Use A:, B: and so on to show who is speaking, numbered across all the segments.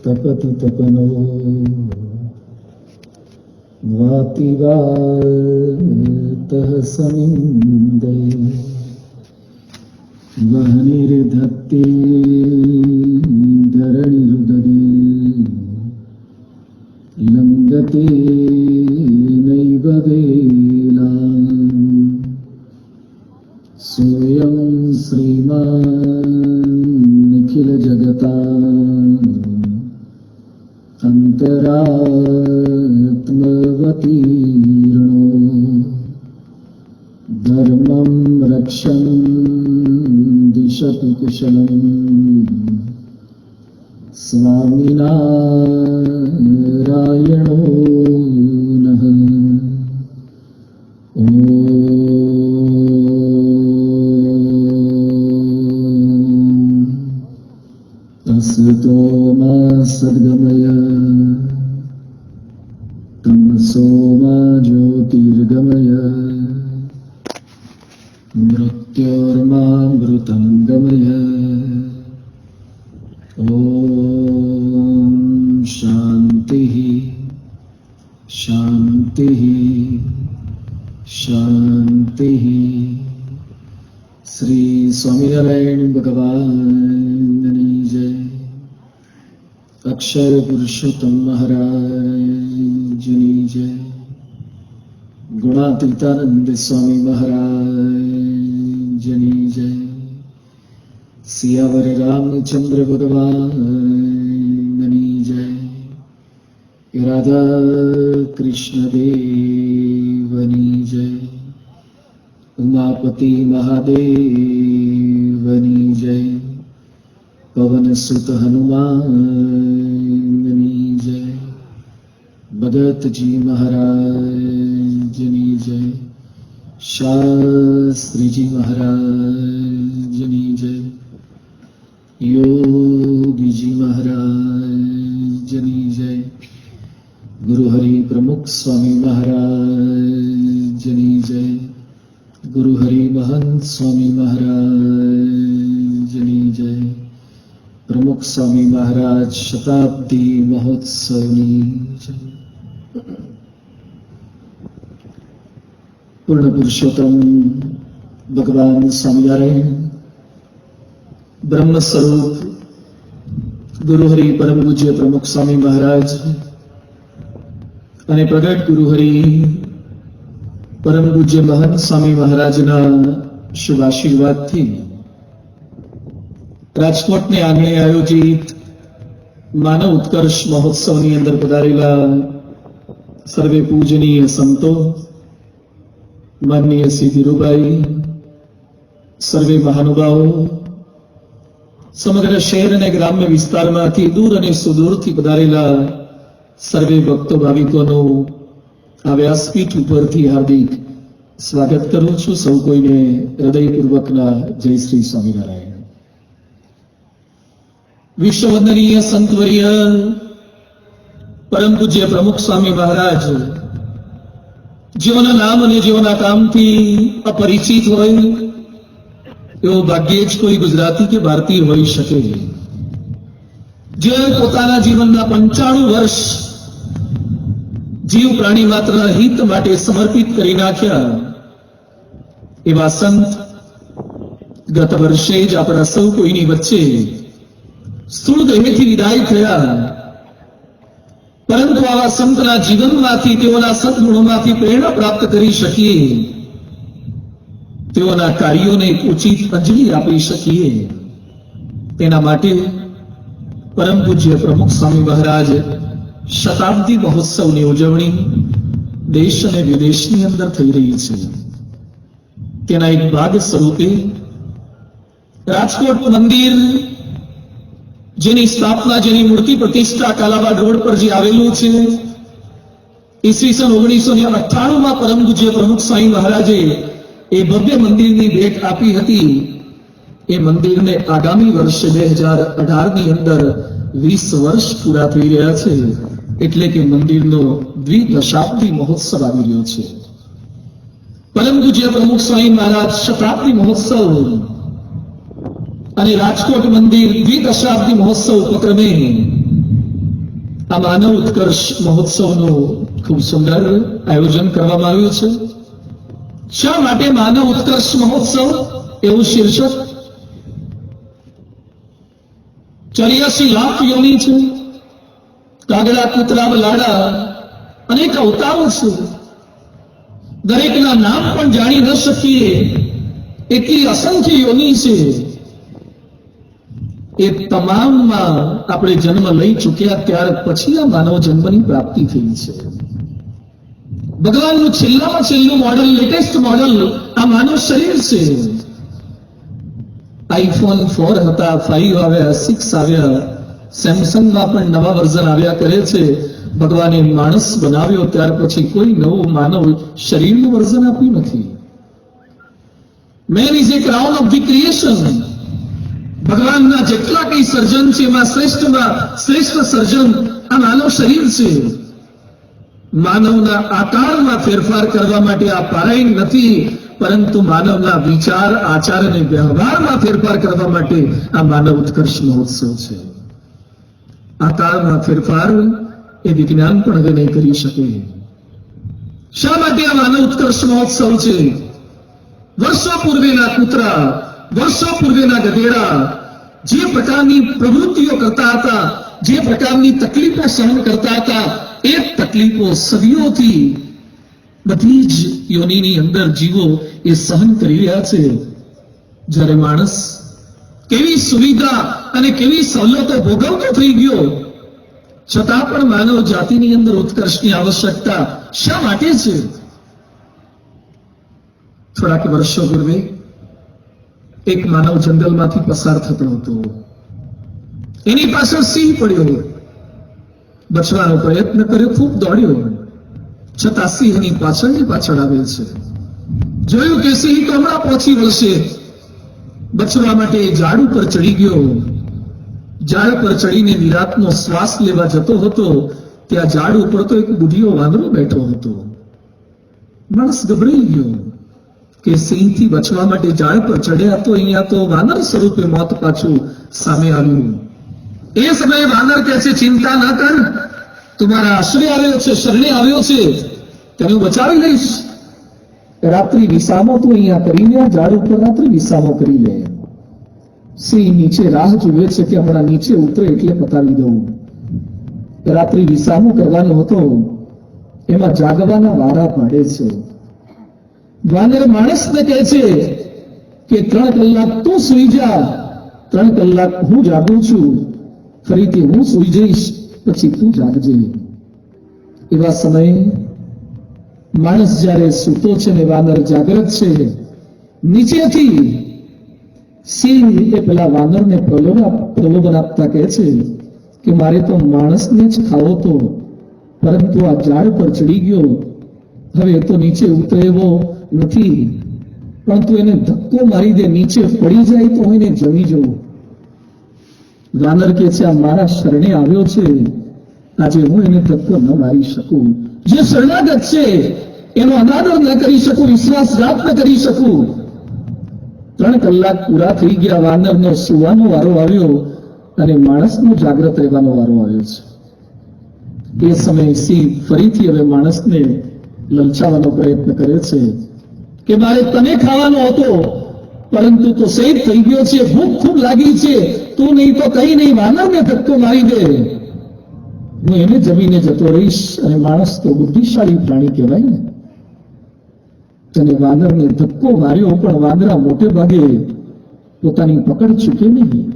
A: તપતિ તપનો વાતિ વાતઃ સમિન્દે વહનિર્ધત્તે ધરણિરુદરી લંગતે નૈવ વેલા સોયં શ્રીમાન નિખિલ જગતા અંતરાત્મવતીર્ણો ધર્મં રક્ષन् દિશતુ કુશલં સ્વામિનારાયણો નઃ. અસતો મા સદ્ગમય તમસો મા જ્યોતિર્ગમય મૃત્યોર્મામૃતં ગમય. ઓમ શાંતિ શાંતિ શાંતિ. શ્રી સ્વામિનારાયણ ભગવાનની જય. અક્ષર પુરુષોત્તમ મહારાજની જય. ગુણાતીતાનંદ સ્વામી મહારાજની જય. સિયાવર રામચંદ્ર ભગવાનની જય. રાધા કૃષ્ણ દેવની જય. ઉમાપતિ મહાદેવની જય. પવન સુત હનુમાનની જય. ભગતજી મહારાજની જય. શાસ્ત્રીજી મહારાજની જય. યોગીજી મહારાજની જય. ગુરુહરિ પ્રમુખ સ્વામી મહારાજની જય. ગુરુહરિ મહંત સ્વામી મહારાજની જય. પ્રમુખ સ્વામી મહારાજ શતાબ્દી મહોત્સવની જય. પૂર્ણ પુરુષોત્તમ ભગવાન સ્વામિનારાયણ બ્રહ્મ સ્વરૂપ ગુરુહરિ પરમ પૂજ્ય પ્રમુખ સ્વામી મહારાજ અને પ્રગટ ગુરુહરિ પરમ પૂજ્ય મહંત સ્વામી મહારાજના શુભ આશીર્વાદથી રાજકોટને આંગણે આયોજિત માનવ ઉત્કર્ષ મહોત્સવની અંદર પધારેલા સર્વે પૂજનીય સંતો, માનનીય શ્રી ધીરુભાઈ, સર્વે મહાનુભાવો, સમગ્ર શહેર અને ગ્રામ્ય વિસ્તારમાંથી દૂર અને સુદૂરથી પધારેલા સર્વે ભક્તો ભાવિકોનું આ વ્યાસપીઠ ઉપરથી હાર્દિક સ્વાગત કરું છું. સૌ કોઈને હૃદયપૂર્વકના જય શ્રી સ્વામિનારાયણ. વિશ્વવંદનીય સંતવર્ય પરમ પૂજ્ય પ્રમુખ સ્વામી મહારાજ જેઓના નામ અને જેઓના કામથી અપરિચિત હોય એવો ભાગ્યે જ કોઈ ગુજરાતી કે ભારતીય હોઈ શકે. જે પોતાના જીવનના 95 વર્ષ જીવ પ્રાણી માત્રના હિત માટે સમર્પિત કરી નાખ્યા એવા સંત ગત વર્ષે જ આપણા સૌ કોઈની વચ્ચે સ્થૂળ દેહથી વિદાય થયા. પરંતુ આવા સંતના જીવનમાંથી, તેઓના સદગુણોમાંથી પ્રેરણા પ્રાપ્ત કરી શકીએ, તેઓના કાર્યોને એક ઉચિત અંજલિ આપી શકીએ, તેના માટે પરમ પૂજ્ય પ્રમુખ સ્વામી મહારાજ શતાબ્દી મહોત્સવની ઉજવણી દેશ અને વિદેશની અંદર થઈ રહી છે. તેના એક ભાગ સ્વરૂપે રાજકોટ મંદિર, જેની સ્થાપના, જેની મૂર્તિ પ્રતિષ્ઠા કાલાવાડ રોડ પર જે આવેલું છે, ઈસવીસન 1998માં પરમ પૂજ્ય પ્રમુખ સ્વામી મહારાજે એ ભવ્ય મંદિરની ભેટ આપી હતી. એ મંદિરને આગામી વર્ષે 2018ની અંદર 20 વર્ષ પૂરા થઈ રહ્યા છે. એટલે કે મંદિરનો દ્વિદશાબ્દી મહોત્સવ આવી રહ્યો છે. પરમ પૂજ્ય પ્રમુખ સ્વામી મહારાજ શતાબ્દી મહોત્સવ અને રાજકોટ મંદિર દ્વિદશાબ્દી મહોત્સવ ઉપક્રમે આ માનવ ઉત્કર્ષ મહોત્સવનું ખૂબ સુંદર આયોજન કરવામાં આવ્યું છે. શા માટે માનવ ઉત્કર્ષ મહોત્સવ એવું શીર્ષક? 84 લાખ યોની છે, કાગડા, કૂતરા, લાડા, અનેક અવતારો છે. દરેકના નામ પણ જાણી ન શકીએ એટલી અસંખ્ય યોની છે. એ તમામમાં આપણે જન્મ લઈ ચૂક્યા ત્યાર પછી આ માનવ જન્મની પ્રાપ્તિ થઈ છે. ભગવાનનું છેલ્લામાં છેલ્લું મોડલ, લેટેસ્ટ મોડલ આ માનવ શરીર છે. આઈફોન 4 હતા, 5 આવ્યા, 6 આવ્યા, સેમસંગમાં પણ નવા વર્ઝન આવ્યા કરે છે. ભગવાને માણસ બનાવ્યો ત્યાર પછી કોઈ નવું માનવ શરીરનું વર્ઝન આપ્યું નથી. Main is A crown of the creation. ભગવાનના જેટલા કઈ સર્જન છે એમાં શ્રેષ્ઠ સર્જન આ માનવ શરીર છે. માનવના આકારમાં ફેરફાર કરવા માટે આ પારાયણ નથી, પરંતુ માનવના વિચાર, આચાર અને વ્યવહારમાં ફેરફાર કરવા માટે આ માનવ ઉત્કર્ષ મહોત્સવ છે. આકારમાં ફેરફાર એ વિજ્ઞાન પણ હવે નહીં કરી શકે. શા માટે આ માનવ ઉત્કર્ષ મહોત્સવ છે? વર્ષો પૂર્વેના કૂતરા, વર્ષો પૂર્વેના ગધેડા જે પ્રકારની પ્રવૃત્તિઓ કરતા હતા, જે પ્રકારની તકલીફો સહન કરતા હતા, એ તકલીફો સદીઓથી બધી જ યોનિની અંદર જીવો એ સહન કરી રહ્યા છે. જ્યારે માણસ કેવી સુવિધા અને કેવી સવલતો ભોગવતો થઈ ગયો, છતાં પણ માનવ જાતિની અંદર ઉત્કર્ષની આવશ્યકતા શા માટે છે? થોડાક વર્ષો પૂર્વે એક માનવ જંગલમાંથી પસાર થતો હતો. એની પાછળ સિંહ પડ્યો. બચવાનો પ્રયત્ન કર્યો, ખૂબ દોડ્યો, છતાં સિંહ એની પાછળ આવે છે. જોયું કે સિંહ તો હમણાં પહોંચી વળશે. બચવા માટે ઝાડ ઉપર ચડી ગયો. ઝાડ પર ચડીને નિરાંતનો શ્વાસ લેવા જતો હતો, ત્યાં ઝાડ ઉપર તો એક બુઢિયો વાંદરો બેઠો હતો. માણસ ગભરાઈ ગયો કે સિંહથી બચવા માટે ઝાડ પર ચડ્યા તો અહીંયા તો વાનર સ્વરૂપે મોત પાછું સામે આવ્યું. એ સમયે વાનર કહે છે, ચિંતા ન કર, તમારા આશ્રય આવ્યો છે, શરણે આવ્યો છે, તેને હું બચાવી લઈશ. રાત્રિ વિસામો તું અહીંયા કરી લે, ઝાડ ઉપર રાત્રિ વિસામો કરી લે. સિંહ નીચે રાહ જુએ છે કે હમણાં નીચે ઉતરે એટલે પતાવી દઉં. રાત્રિ વિસામો કરવાનો હતો, એમાં જાગવાના વારા પાડે છે. વાનર માણસને કહે છે કે 3 કલાક તું સુઈ જા, 3 કલાક હું જાગું છું, ફરીથી હું સુઈ જઈશ, પછી તું જાગજે. એવા સમયે માણસ જ્યારે સૂતો છે ને વાનર જાગ્રત છે, નીચેથી સિંહ એ પેલા વાનરને પ્રલોભન આપતા કહે છે કે મારે તો માણસને જ ખાવો તો, પરંતુ આ ઝાડ પર ચડી ગયો, હવે તો નીચે ઉતરે એવો નથી, પણ તું એને ધક્કો મારી દે, નીચે પડી જાય તો હું એને જમી જવું. વાનર કે છે આ મારા શરણે આવ્યો છે, આજે હું એને ધક્કો ન મારી શકું. જે શરણાગત છે એનો અનાદર ન કરી શકું, વિશ્વાસઘાત ન કરી શકું. 3 કલાક પૂરા થઈ ગયા. વાનરનો સુવાનો વારો આવ્યો અને માણસનો જાગ્રત રહેવાનો વારો આવ્યો છે. એ સમયે સિંહ ફરીથી હવે માણસને લલચાવવાનો પ્રયત્ન કરે છે કે મારે તને ખાવાનો હતો, પરંતુ તો શહીદ થઈ ગયો છે, ભૂખ ખૂબ લાગી છે, તું નહીં તો કઈ નહીં, વાનરને ધક્કો મારી દે, હું એને જમીને જતો રહીશ. અને માણસ તો બુદ્ધિશાળી પ્રાણી કહેવાય ને. તેને વાનરને ધક્કો માર્યો, પણ વાંદરા મોટે ભાગે પોતાની પકડ ચૂકે નહીં.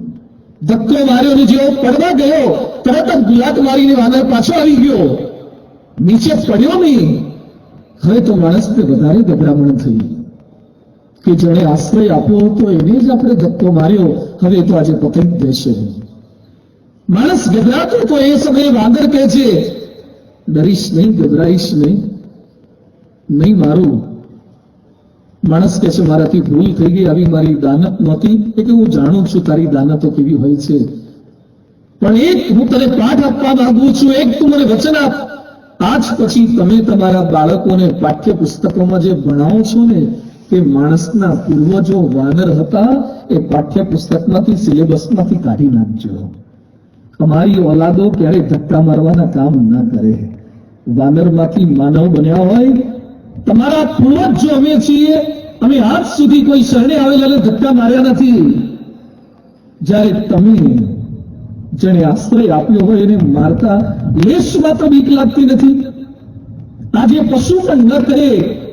A: ધક્કો માર્યો ને જેવો પડવા ગયો, તરત જ ગુલાટ મારીને વાનર પાછો આવી ગયો, નીચે પડ્યો નહીં. હવે તો માણસને વધારે ગભરામણ થઈ કે જેણે આશ્રય આપ્યો હતો એને જ આપણે ધક્કો માર્યો, હવે તો આજે પકડી દેશે. માણસ ગભરાતો તો એ સમયે વાંદર કહે છે ડરીશ નહીં, ગભરાઈશ નહીં, નહીં મારું. માણસ કહે છે મારાથી ભૂલ થઈ ગઈ, આવી મારી દાનત નહોતી. એટલે હું જાણું છું તારી દાનતો કેવી હોય છે, પણ એક હું તને પાઠ આપવા માંગુ છું, એક તું મને વચન આપ. આજ પછી તમે તમારા બાળકોને પાઠ્ય પુસ્તકોમાં જે ભણાવો છો ને તે માણસના પૂર્વજો વાનર હતા એ પાઠ્ય પુસ્તકમાંથી, સિલેબસમાંથી કાઢી નાખજો. અમારી ઓલાદો ક્યારેય ધક્કા મારવાના કામ ના કરે. વાનરમાંથી માનવ બન્યા હોય. તમારા પૂર્વજ જો અમે છીએ, અમે આજ સુધી કોઈ શરણે આવેલાને ધક્કા માર્યા નથી. જ્યારે તમે જેને આશ્રય આપ્યો હોય એને મારતા લેશમાં તો બીક લાગતી નથી. આજે પશુ પણ ન કરે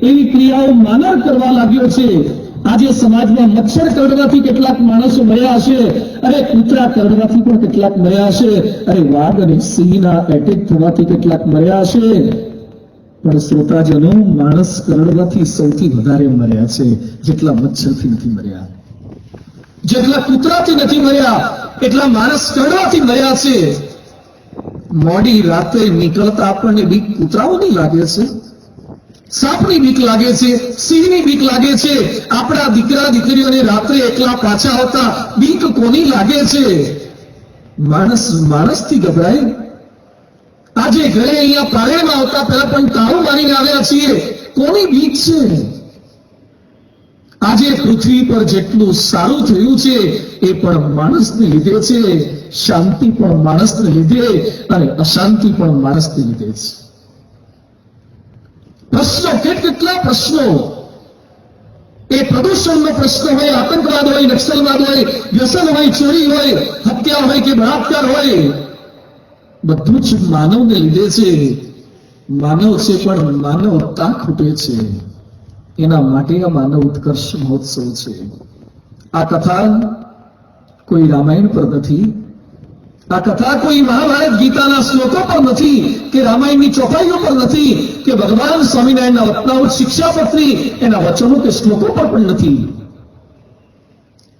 A: એવી ક્રિયાઓ માનવ કરવા લાગ્યો છે. આજે સમાજમાં મચ્છર કરડવાથી કેટલાક માણસો મર્યા હશે, અરે કૂતરા કરડવાથી પણ કેટલાક મર્યા હશે, અરે વાઘ અને સિંહના એટેક થવાથી કેટલાક મર્યા હશે, પણ શ્રોતાજનો માણસ કરડવાથી સૌથી વધારે મર્યા છે. જેટલા મચ્છરથી નથી મર્યા, જેટલા કૂતરાથી નથી મર્યા, એટલા માણસ કરડવાથી મર્યા છે. મોડી રાત્રે નીકળતા આપણને બીક કૂતરાઓની લાગે છે, સાપની બીક લાગે છે, સિંહની બીક લાગે છે. આપણા દીકરા દીકરીઓને રાત્રે એકલા પાછા આવતા બીક કોની લાગે છે? માણસથી ગભરાય. આજે ઘરે અહીંયા પાળેમાં આવતા પહેલા પણ તાળું મારીને આવ્યા છીએ, કોની બીક છે? આજે પૃથ્વી પર જેટલું સારું થયું છે એ પણ માણસને લીધે છે. શાંતિ પણ માણસને લીધે અને અશાંતિ પણ માણસને લીધે છે. પ્રશ્નો કેટલા પ્રશ્નો, એ પ્રદૂષણનો પ્રશ્ન હોય, આતંકવાદ હોય, નક્સલવાદ હોય, વ્યસન હોય, ચોરી હોય, હત્યા હોય કે બળાત્કાર હોય, બધું જ માનવને લીધે છે. માનવ છે પણ માનવતા ખૂટે છે. એના માટે આ માનવ ઉત્કર્ષ મહોત્સવ છે. આ કથા કોઈ રામાયણ પર નથી, આ કથા કોઈ મહાભારત ગીતાના શ્લોકો પર નથી, કે રામાયણની ચોપાઈઓ પર નથી, કે ભગવાન સ્વામિનારાયણના વતનાઓ શિક્ષાપત્રી એના વચનો કે શ્લોકો પર પણ નથી.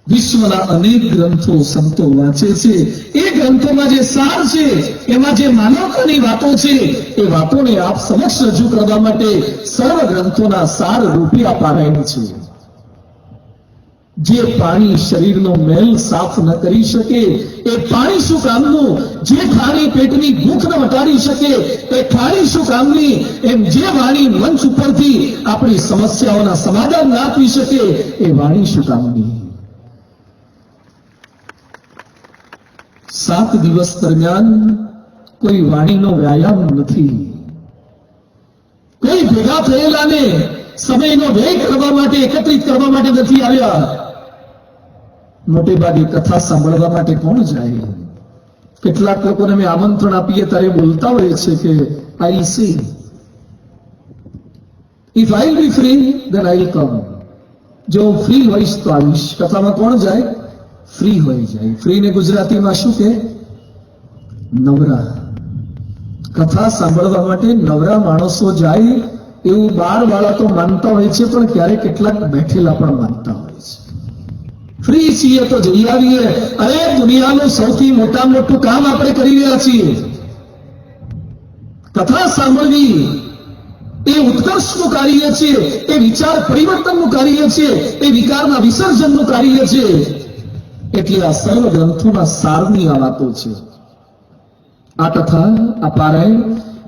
A: વિશ્વના અનેક ગ્રંથો સંતો વાંચે છે. એ ગ્રંથોમાં જે સાર છે, એમાં જે માનવતાની વાતો છે, એ વાતોને આપ સમક્ષ રજૂ કરવા માટે સર્વ ગ્રંથોના સાર રૂપી આ પારાયણ છે. જે પાણી શરીરનો મેલ સાફ ન કરી શકે એ પાણી શું કામનું? જે પાણી પેટની ભૂખ ન મટાડી શકે એ પાણી શું કામની? એમ જે વાણી મંચ ઉપરથી આપણી સમસ્યાઓના સમાધાન ના આપી શકે એ વાણી શું કામની? 7 દિવસ દરમિયાન કોઈ વાણીનો વ્યાયામ નથી. કોઈ ભેગા થયેલાને સમયનો વ્યય કરવા માટે, એકત્રિત કરવા માટે નથી આવ્યા. મોટે ભાગે કથા સાંભળવા માટે કોણ જાય? કેટલાક લોકોને અમે આમંત્રણ આપીએ ત્યારે બોલતા હોય છે કે I will see, if I will be free then I will come. જો ફ્રી હોઈશ તો આવીશ. કથામાં કોણ જાય? ફ્રી હોય જાય. ફ્રી ને ગુજરાતીમાં શું કે? નવરા. કથા સાંભળવા માટે નવરા માણસો જાય એવું બાર બાળકો માનતા હોય છે, પણ ક્યારેક કેટલાક બેઠેલા પણ માનતા હોય છે. ફ્રી છીએ તો જઈ આવીએ. અરે દુનિયાનું સૌથી મોટામાં મોટું કામ આપણે કરી રહ્યા છીએ. કથા સાંભળવી એ ઉત્કર્ષનું કાર્ય છે, એ વિચાર પરિવર્તનનું કાર્ય છે, એ વિકારના વિસર્જનનું કાર્ય છે. એટલે આ સર્વ ગ્રંથોના સારની આ વાતો છે. આ કથા, આ પારાયણ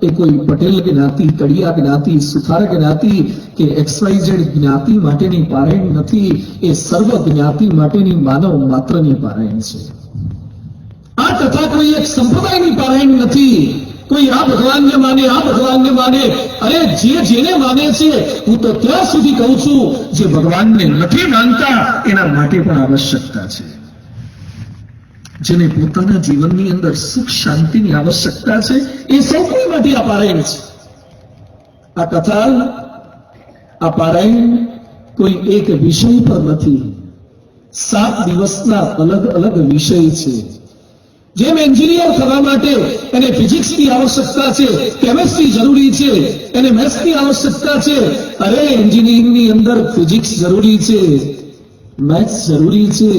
A: એ કોઈ પટેલ જ્ઞાતિ, કડિયા જ્ઞાતિ, સુથાર જ્ઞાતિ કે XYZ જ્ઞાતિ માટેની પારાયણ નથી. એ સર્વ જ્ઞાતિ માટેની માનવ માત્રની પારાયણ છે. આ કથા કોઈ એક સંપ્રદાયની પારાયણ નથી. કોઈ આ ભગવાનને માને, આ ભગવાનને માને. અરે જેને માને છે, હું તો ત્યાં સુધી કહું છું, જે ભગવાનને નથી માનતા એના માટે પણ આવશ્યકતા છે. જેને પોતાના જીવનની અંદર સુખ શાંતિની આવશ્યકતા છે, એ સૌ કોઈ માટે આ પારાયણ છે. આ કથા, આ પારાયણ કોઈ એક વિષય પર નથી. 7 દિવસના અલગ અલગ વિષય છે. જેમ એન્જિનિયર થવા માટે એને ફિઝિક્સની આવશ્યકતા છે, કેમેસ્ટ્રી જરૂરી છે, એને મેથ્સની આવશ્યકતા છે. અરે એન્જિનિયરિંગની અંદર ફિઝિક્સ જરૂરી છે, મેથ્સ જરૂરી છે,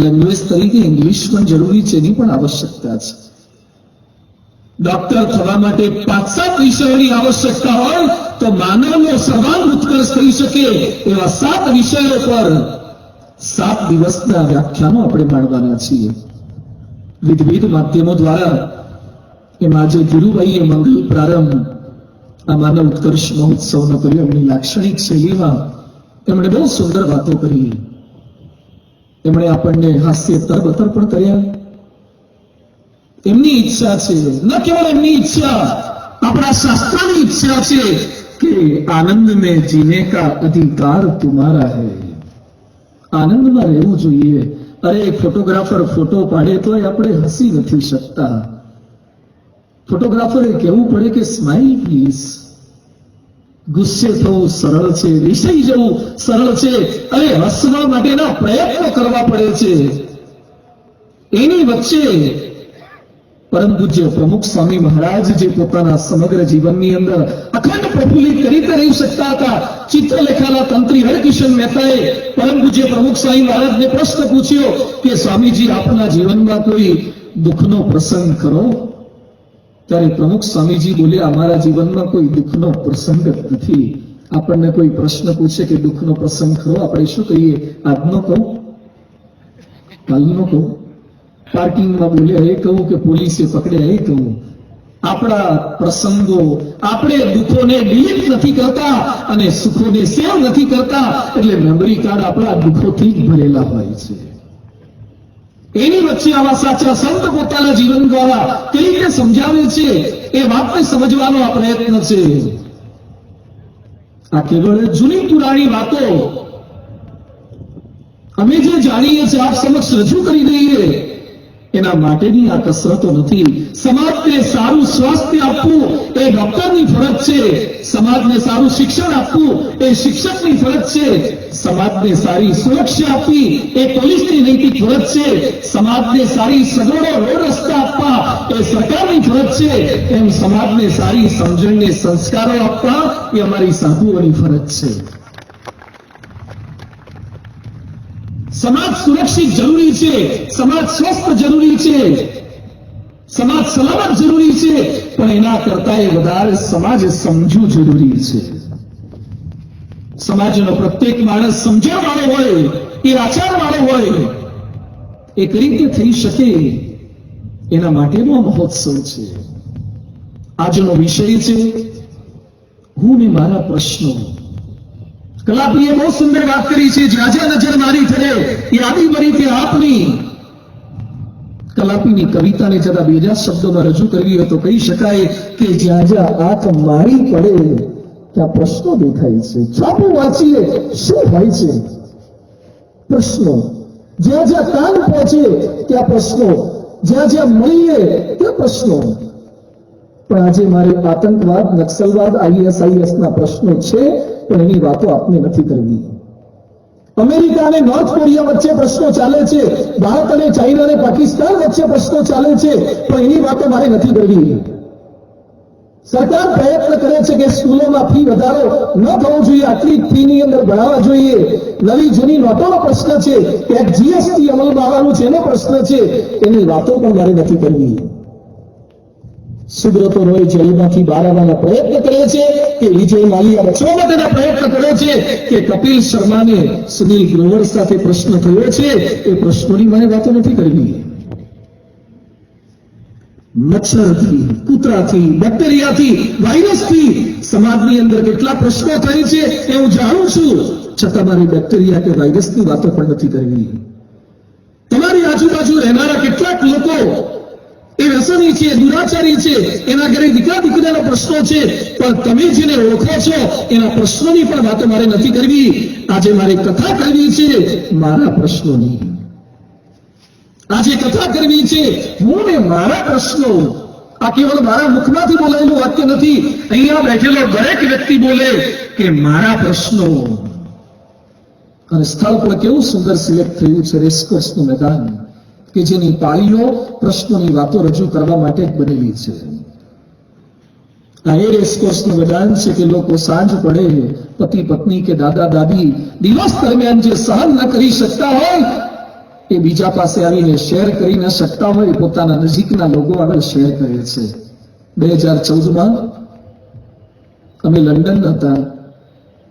A: લેંગ્વેજ તરીકે ઇંગ્લિશ પણ જરૂરી છે, એની પણ આવશ્યકતા છે. ડોક્ટર થવા માટે 5-7 વિષયોની આવશ્યકતા હોય તો માનવનો સર્વાંગ ઉત્કર્ષ થઈ શકે એવા 7 વિષયો પર 7 દિવસના વ્યાખ્યાનો આપણે માંડવાના છીએ. વિવિધ માધ્યમો દ્વારા એમાં આજે ધીરુભાઈએ મંગલ પ્રારંભ આ માનવ ઉત્કર્ષ મહોત્સવનો કર્યો. એમની લાક્ષણિક શૈલીમાં એમણે બહુ સુંદર વાતો કરી. એમણે આપણને હાસ્ય તરબતર પણ કર્યા. એમની ઈચ્છા છે, ન કેવળ એમની ઈચ્છા, આપણા શાસ્ત્રની ઈચ્છા છે કે આનંદ में जीने का अधिकार तुम्हारा है. આનંદમાં રહેવું જોઈએ. અરે ફોટોગ્રાફર ફોટો પાડે તો આપણે હસી નથી શકતા. ફોટોગ્રાફરે કહેવું પડે કે સ્માઇલ પ્લીઝ. ગુસ્સે થવું સરળ છે, વિષય જવું સરળ છે, અરે હસવા માટેના પ્રયત્નો કરવા પડે છે. એની વચ્ચે પરમ પૂજ્ય પ્રમુખ સ્વામી મહારાજ જે પોતાના સમગ્ર જીવનની અંદર અખંડ પ્રફુલ્લિત કરી રહી શકતા હતા. ચિત્રલેખાના તંત્રી હરકિશન મહેતાએ પરમ પૂજ્ય પ્રમુખ સ્વામી મહારાજને પ્રશ્ન પૂછ્યો કે સ્વામીજી આપના જીવનમાં કોઈ દુઃખનો પ્રસંગ કરો? ત્યારે પ્રમુખ સ્વામીજી બોલ્યા, અમારા જીવનમાં કોઈ દુઃખનો પ્રસંગ જ નથી. આપણને કોઈ પ્રશ્ન પૂછે કે દુઃખનો પ્રસંગ ખરો, આપણે શું કહીએ? આજનો કહું, કાલનો કહું, પાર્કિંગમાં બોલ્યા એ કહું કે પોલીસે પકડ્યા એ કહું. આપણા પ્રસંગો, આપણે દુઃખોને ડિલીટ નથી કરતા અને સુખોને સેવ નથી કરતા, એટલે મેમરી કાર્ડ આપણા દુઃખોથી જ ભરેલા હોય છે. એની વચ્ચે આવા સાચા સંત પોતાના જીવન દ્વારા કેવી રીતે સમજાવે છે એ વાતને સમજવાનો આ પ્રયત્ન છે. આ કેવળ જૂની પુરાણી વાતો અમે જે જાણીએ છીએ આપ સમક્ષ રજૂ કરી દઈએ, એના માટેની આ કસરતો નથી. સમાજને સારું સ્વાસ્થ્ય આપવું એ ડોક્ટરની ફરજ છે. સમાજને સારું શિક્ષણ આપવું એ શિક્ષકની ફરજ છે. સમાજને સારી સુરક્ષા આપવી એ પોલીસની નૈતિક ફરજ છે. સમાજને સારી સગવડો, રોડ રસ્તા આપવા એ સરકારની ફરજ છે. એમ સમાજને સારી સમજણને સંસ્કારો આપવા એ અમારી સાધુઓની ફરજ છે. સમાજ સુરક્ષિત જરૂરી છે, સમાજ સ્વસ્થ જરૂરી છે, સમાજ સલામત જરૂરી છે, પણ એના કરતા વધારે સમાજ સમજુ જરૂરી છે. સમાજનો પ્રત્યેક માણસ સમજણ વાળો હોય, એ આચાર વાળો હોય, એ કઈ રીતે થઈ શકે એના માટેનો મહોત્સવ છે. આજનો વિષય છે હું ને મારા પ્રશ્નો. કલાપીએ બહુ સુંદર વાત કરી છે, જ્યાં જ્યાં નજર મારી થડે યાદી મરી તે આપની. કલાપીની કવિતાને જરા બીજા શબ્દોમાં રજૂ કરવી હોય તો કહી શકાય કે જ્યાં જ્યાં આંખ મારી પડે ત્યાં પ્રશ્નો દેખાય છે. છાપું વાંચીએ શું હોય છે? પ્રશ્નો. જ્યાં જ્યાં કાન પહોંચે ત્યાં પ્રશ્નો, જ્યાં જ્યાં મળીએ ત્યાં પ્રશ્નો. પણ આજે મારે આતંકવાદ, નક્સલવાદ, ISIS ના પ્રશ્નો છે, પણ એની વાતો આપને નથી કરવી. અમેરિકા અને નોર્થ કોરિયા વચ્ચે પ્રશ્નો ચાલે છે, ભારત અને ચાઇના અને પાકિસ્તાન વચ્ચે પ્રશ્નો ચાલે છે, પણ એની વાતો મારે નથી કરવી. સરકાર પ્રયત્ન કરે છે કે સ્કૂલોમાં ફી વધારો ન થવો જોઈએ, આટલી ફીની અંદર ભણાવવા જોઈએ. નવી જૂની નોટોનો પ્રશ્ન છે, ક્યાંક GST અમલમાં આવવાનું છે એનો પ્રશ્ન છે, એની વાતો પણ મારે નથી કરવી. સુબ્રતો રોય જેલમાંથી બહાર આવવાના પ્રયત્ન કરે છે કે વિજય માલ્યા બચવા માટેના પ્રયત્ન કરે છે કે કપિલ શર્માને સુનિલ ગ્રોવર સાથે પ્રશ્ન થયો છે, એ પ્રશ્નોની મને વાતો નથી કરવી. મચ્છરથી, કૂતરાથી, બેક્ટેરિયાથી, વાયરસથી સમાજની અંદર કેટલા પ્રશ્નો થાય છે એ હું જાણું છું, છતાં મારી બેક્ટેરિયા કે વાયરસની વાતો પણ નથી કરવી. તમારી આજુબાજુ રહેનારા કેટલાક લોકો એ વ્યસની છે, દુરાચારી છે, એના ઘરે દીકરા દીકરીના પ્રશ્નો છે, પણ તમે જેને ઓળખો છો એના પ્રશ્નોની પણ વાતો મારે નથી કરવી. આજે મારે કથા કરવી છે મારા પ્રશ્નોની. આજે કથા કરવી છે હું ને મારા પ્રશ્નો. આ કેવળ મારા મુખમાંથી બોલાયેલું વાક્ય નથી, અહીંયા બેઠેલો દરેક વ્યક્તિ બોલે કે મારા પ્રશ્નો. અને સ્થળ પર કેવું સુંદર સિલેક્ટ થયું છે, રેસકોર્સનું મેદાન, કે જેની પાળીઓ પ્રશ્નોની વાતો રજૂ કરવા માટે જ બનેલી છે. આ એ રેસકોર્સનું મેદાન છે કે લોકો સાંજ પડે પતિ પત્ની કે દાદા દાદી દિવસ દરમિયાન જે સહન ન કરી શકતા હોય એ બીજા પાસે આવીને શેર કરી ન શકતા હોય, પોતાના નજીકના લોકો આગળ શેર કરે છે. 2014માં અમે લંડન હતા,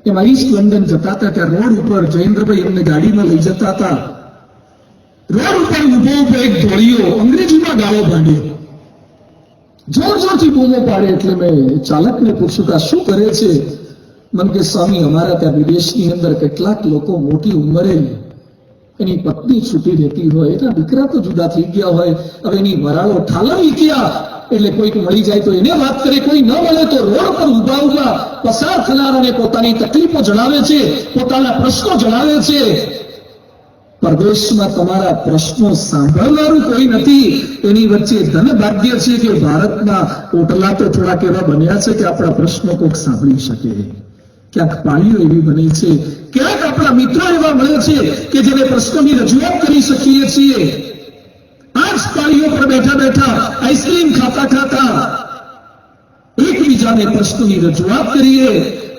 A: એમાં ઈસ્ટ લંડન જતા હતા, ત્યાં રોડ ઉપર જયેન્દ્રભાઈ અમને ગાડીમાં લઈ જતા હતા. રોડ ઉપર ઉભો એક ધોળીઓ અંગ્રેજીમાં ગાળો ભાંડ્યો, જોર જોરથી બૂમો પાડે. એટલે મેં ચાલકને પૂછ્યું કે શું કરે છે? મને કે સ્વામી અમારા ત્યાં વિદેશની અંદર કેટલાક લોકો મોટી ઉંમરે એની પત્ની છૂટી રહેતી હોય, એના દીકરા તો જુદા થઈ ગયા હોય, હવે એની વરાળો ઠાલવી ગયા એટલે કોઈક મળી જાય તો એને વાત કરે, કોઈ ન મળે તો રોડ પર ઉભા ઉભા પસાર થનારાને પોતાની તકલીફો જણાવે છે, પોતાના પ્રશ્નો જણાવે છે. પરદેશમાં તમારા પ્રશ્નો સાંભળનારું કોઈ નથી. એની વચ્ચે ધન ભાગ્ય છે કે ભારતના ઓટલા તો થોડાક એવા બન્યા છે કે આપણા પ્રશ્નો કોઈક સાંભળી શકે. ક્યાંક પાળીઓ એવી બની છે, ક્યાંક આપણા મિત્રો એવા મળે છે કે જેને પ્રશ્નોની રજૂઆત કરી શકીએ છીએ. આ જ પાળીઓ પર બેઠા બેઠા આઈસ્ક્રીમ ખાતા ખાતા એકબીજાને પ્રશ્નોની રજૂઆત કરીએ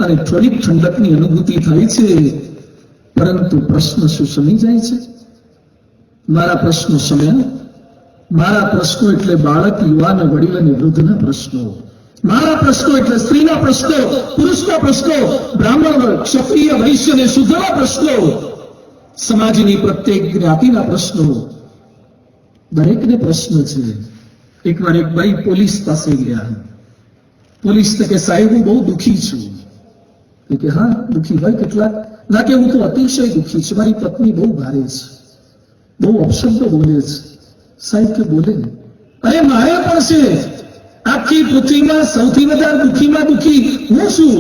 A: અને થોડીક ઠંડકની અનુભૂતિ થાય છે. પરંતુ પ્રશ્ન શું શમી જાય છે? મારા પ્રશ્નો શમ્યા? મારા પ્રશ્નો એટલે બાળક, યુવાન, વડીલ અને વૃદ્ધના પ્રશ્નો. મારા પ્રશ્નો એટલે સ્ત્રીના પ્રશ્નો, પુરુષના પ્રશ્નો, બ્રાહ્મણ, ક્ષત્રિય, વૈશ્ય અને શુદ્રના પ્રશ્નો, સમાજની પ્રત્યેક જ્ઞાતિના પ્રશ્નો. દરેકને પ્રશ્ન છે. એકવાર એક ભાઈ પોલીસ પાસે ગયા. પોલીસને કે સાહેબ હું બહુ દુઃખી છું. કે હા દુઃખી હોય કેટલાક? ના કે હું તો અતિશય દુઃખી છું, મારી પત્ની બહુ ભારે છે, બહુ અપશબ્દો બોલે છે. સાહેબ કે બોલે? અરે મારે પણ છે. આખી પૃથ્વીમાં સૌથી વધારે દુઃખીમાં દુઃખી હું છું.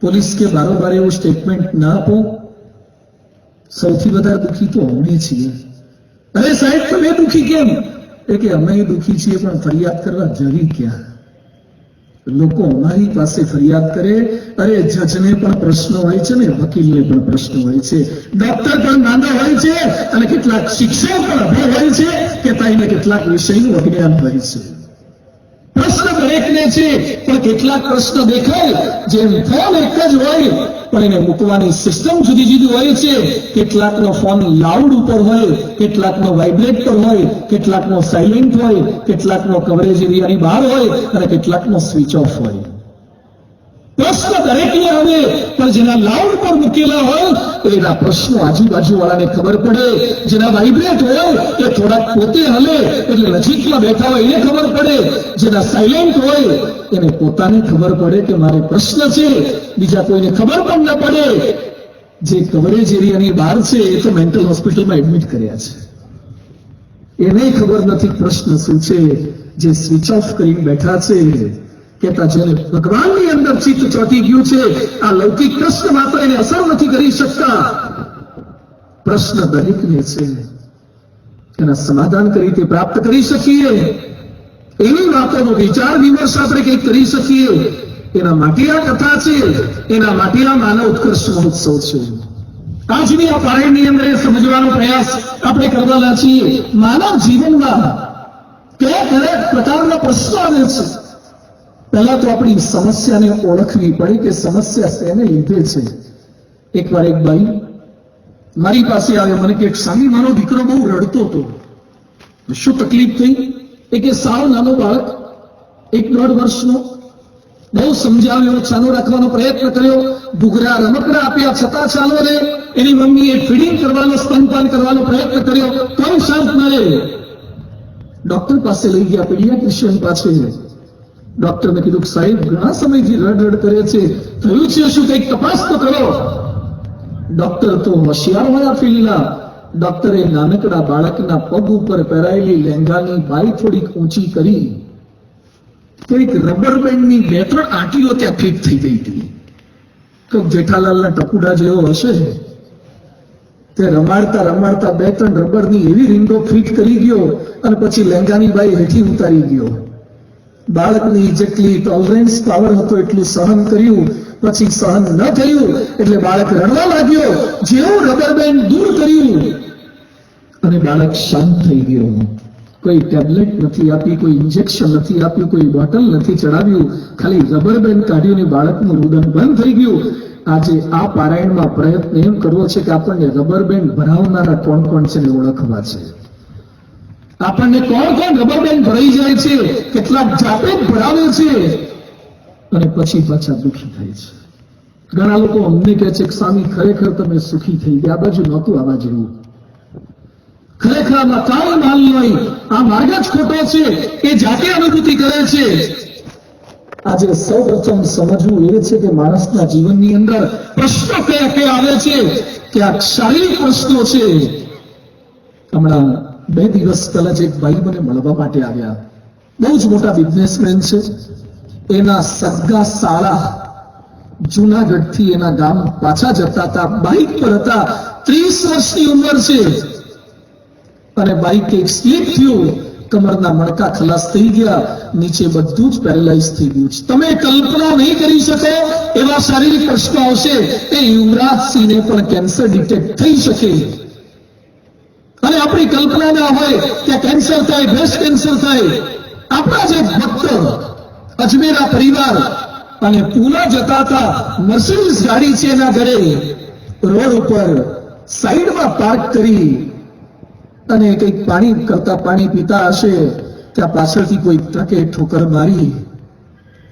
A: પોલીસ કે બારોબાર એવું સ્ટેટમેન્ટ ના આપો, સૌથી વધારે દુઃખી તો અમે છીએ. અરે સાહેબ તમે દુઃખી કેમ? એ કે અમે દુઃખી છીએ પણ ફરિયાદ કરવા જરી ક્યાં? લોકો અમારી પાસે ફરિયાદ કરે. અરે જજને પણ પ્રશ્નો હોય છે ને વકીલને પણ પ્રશ્નો હોય છે, ડોક્ટર પણ નાના હોય છે અને કેટલાક શિક્ષકો પણ અભણ હોય છે કે તાઈને કેટલાક વિષયનું અજ્ઞાન હોય છે. પ્રશ્ન દરેકને છે પણ કેટલાક પ્રશ્ન દેખાય જેમ ફોન એક જ હોય પણ એને મૂકવાની સિસ્ટમ જુદી જુદી હોય છે. કેટલાકનો ફોન લાઉડ ઉપર હોય, કેટલાકનો વાઇબ્રેટ પર હોય, કેટલાકનો સાયલેન્ટ હોય, કેટલાકનો કવરેજ એરિયાની બહાર હોય અને કેટલાકનો સ્વિચ ઓફ હોય. પ્રશ્ન દરેકને આવે પણ જેના લાઉડ પર મૂકેલા હોય એના પ્રશ્નો આજુબાજુ વાળાને ખબર પડે. જેના વાઇબ્રેટ હોય એ થોડાક પોતે હલે એટલે નજીકમાં બેઠા હોય એને ખબર પડે. જેના સાયલેન્ટ હોય એને પોતાને ખબર પડે કે મારે પ્રશ્ન છે, બીજા કોઈને ખબર પણ ન પડે. જે કવરેજ એરિયાની બહાર છે એ તો મેન્ટલ હોસ્પિટલમાં એડમિટ કર્યા છે, એને ખબર નથી પ્રશ્ન શું છે. જે સ્વિચ ઓફ કરીને બેઠા છે કેતા જેને ભગવાનની અંદર ચિત્ત ચોંટી ગયું છે, આ લૌકિક પ્રશ્ન માત્ર એને અસર નથી કરી શકતા. પ્રશ્ન દરેકને છે, એના સમાધાન કરી તે પ્રાપ્ત કરી શકીએ એવી વાતોનો વિચાર વિમર્શ આપણે કંઈક કરી શકીએ. એના માટે આ કથા છે, એના માટે આ માનવ ઉત્કર્ષ મહોત્સવ છે. આજની આ પારાયણની અંદર એ સમજવાનો પ્રયાસ આપણે કરવાના છીએ. માનવ જીવનમાં કયા કયા પ્રકારના પ્રશ્નો આવે છે. પહેલા તો આપણી સમસ્યાને ઓળખવી પડે કે સમસ્યા શેને લીધે છે. એકવાર એક ભાઈ મારી પાસે આવ્યો, મને કે સ્વામી મારો દીકરો બહુ રડતો હતો. શું તકલીફ થઈ? એ કે સાવ નાનો બાળક, 1-1.5 વર્ષનો, બહુ સમજાવ્યો, ચાલો રાખવાનો પ્રયત્ન કર્યો, ઘૂઘરા રમકડા આપ્યા છતાં ચાલો રે. એની મમ્મીએ ફીડિંગ કરવાનો, સ્તનપાન કરવાનો પ્રયત્ન કર્યો, કોઈ શાંત ન રહે. ડોક્ટર પાસે લઈ ગયા, પીડિયાટ્રિશિયન પાસે. ડોક્ટરને કીધું સાહેબ ઘણા સમયથી રડ કરે છે, થયું છે શું? કંઈક તપાસ તો કરો. ડોક્ટર તો હોશિયાર હોય આ ફિલ્ડના. ડોક્ટરે નાનકડા બાળકના પગ ઉપર પહેરાયેલી લહેંગાની બાઈ થોડીક ઊંચી કરી તો એક રબર બેન્ડની 2-3 આંટીઓ ત્યાં ફિટ થઈ ગઈ હતી. તો જેઠાલાલના ટપુડા જેવો હશે તે રમાડતા રમાડતા 2-3 રબરની એવી રીંગો ફિટ કરી ગયો અને પછી લહેંગાની બાઈ હેઠી ઉતારી ગયો. બાળકની જેટલી ટોલરન્સ પાવર હતો એટલું સહન કર્યું, પછી સહન ન થયું એટલે બાળક રડવા લાગ્યો. જેવું રબર બેન્ડ દૂર કર્યું અને બાળક શાંત થઈ ગયો. કોઈ ટેબ્લેટ નથી આપી, કોઈ ઇન્જેક્શન નથી આપ્યું, કોઈ બોટલ નથી ચડાવ્યું, ખાલી રબર બેન્ડ કાઢ્યું ને બાળકનું રુદન બંધ થઈ ગયું. આજે આ પારાયણમાં પ્રયત્ન એમ કરવો છે કે આપણને રબર બેન્ડ ભરાવનારા કોણ કોણ છે ને ઓળખવા છે. આપણને કોણ કોણ રબર બેન્ડ ભરાઈ જાય છે, કેટલાક જાતે જ ભરાવે છે અને પછી પાછા દુઃખી થાય છે. ઘણા લોકો અમને કહે છે કે સ્વામી ખરેખર તમે સુખી થઈ ગયા, આ બાજુ નહોતું આવા જેવું. ખરેખર આમાં કાંઈ માલ નહીં, આ માર્ગ જ ખોટો છે. એ જાતે અનુભૂતિ કરે છે. આજે સૌ પ્રથમ સમજવું એ છે કે માણસના જીવનની અંદર પ્રશ્નો કયા કયા આવે છે કે આ શારીરિક પ્રશ્નો છે. હમણાં 2 દિવસ પહેલા જ એક ભાઈ મને મળવા માટે આવ્યા. બહુ જ મોટા બિઝનેસમેન છે. એના સગા સાળા જુનાગઢથી એના ગામ પાછા જતા હતા. બાઇક પર હતા. 30 વર્ષની ઉંમર છે અને બાઇક એક સ્લીપ થયું. કમરના મણકા ખલાસ થઈ ગયા. નીચે બધું જ પેરેલાઇઝ થઈ ગયું છે. તમે કલ્પના નહીં કરી શકો એવા શારીરિક પ્રશ્નો આવશે. એ યુવરાજસિંહને પણ કેન્સર ડિટેક્ટ થઈ શકે અને આપણી કલ્પના ના હોય કે કેન્સર થાય, બ્રેસ્ટ કેન્સર થાય. આપણા જે ભક્ત અજમેરા પરિવાર અને પૂના જતા હતા. મર્સિડીઝ ગાડી છે એના ઘરે રોડ ઉપર સાઈડમાં પાર્ક કરી અને કંઈક પાણી પીતા હશે. ત્યાં પાછળથી કોઈ ટ્રકે ઠોકર મારી.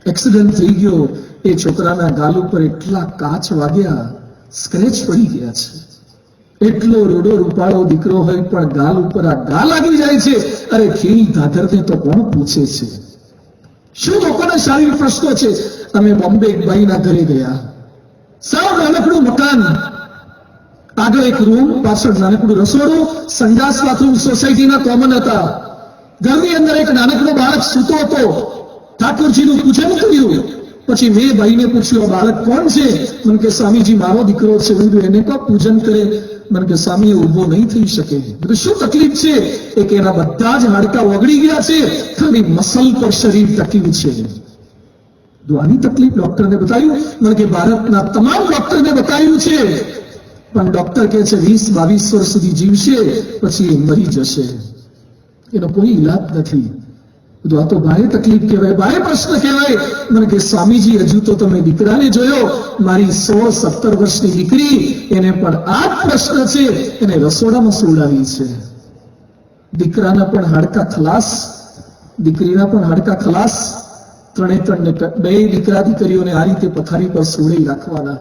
A: એક્સિડન્ટ થઈ ગયો. એ છોકરાના ગાલ ઉપર એટલા કાચ વાગ્યા, સ્ક્રેચ પડી ગયા છે. એટલો રૂડો રૂપાળો દીકરો હોય પણ ગાલ ઉપર આ ગા લાગી જાય છે. અરે ખીલ ધાધરને તો કોણ પૂછે છે? શું લોકોના શારીરિક પ્રશ્નો છે? અમે બોમ્બે એક ભાઈના ઘરે ગયા. સાવ નાનકડું મકાન, આગળ એક રૂમ, પાછળ નાનકડું રસોડું, સંડાસ બાથરૂમ સોસાયટીના કોમન હતા. ઘરની અંદર એક નાનકડો બાળક સૂતો હતો. ઠાકોરજીનું પૂજન કર્યું. પછી મેં ભાઈને પૂછ્યું, બાળક કોણ છે? મને કે સ્વામીજી મારો દીકરો છે. એને કો પૂજન કરે. મને કે સ્વામી ઉભો નહીં થઈ શકે. શું તકલીફ છે? એક એના બધા જ હાડકા ઓગળી ગયા છે, ખાલી મસલ પર શરીર ટક્યું છે. આની તકલીફ ડોક્ટરને બતાવ્યું. મને કે ભારતના તમામ ડોક્ટરને બતાવ્યું છે પણ ડોક્ટર કહે છે 20-22 વર્ષ સુધી જીવશે, પછી એ મરી જશે. એનો કોઈ ઈલાજ નથી. આ તો ભારે તકલીફ કહેવાય, ભારે પ્રશ્ન કહેવાય. મને કે સ્વામીજી હજુ તો તમે દીકરાને જોયો. મારી 16-17 વર્ષની દીકરી, એને પણ આ જ પ્રશ્ન છે. એને રસોડામાં સુવડાવી છે. દીકરાના પણ હાડકા ખલાસ, દીકરીના પણ હાડકા ખલાસ. 3 દીકરા દીકરીઓને આ રીતે પથારી પર સુવડાવી રાખવાના.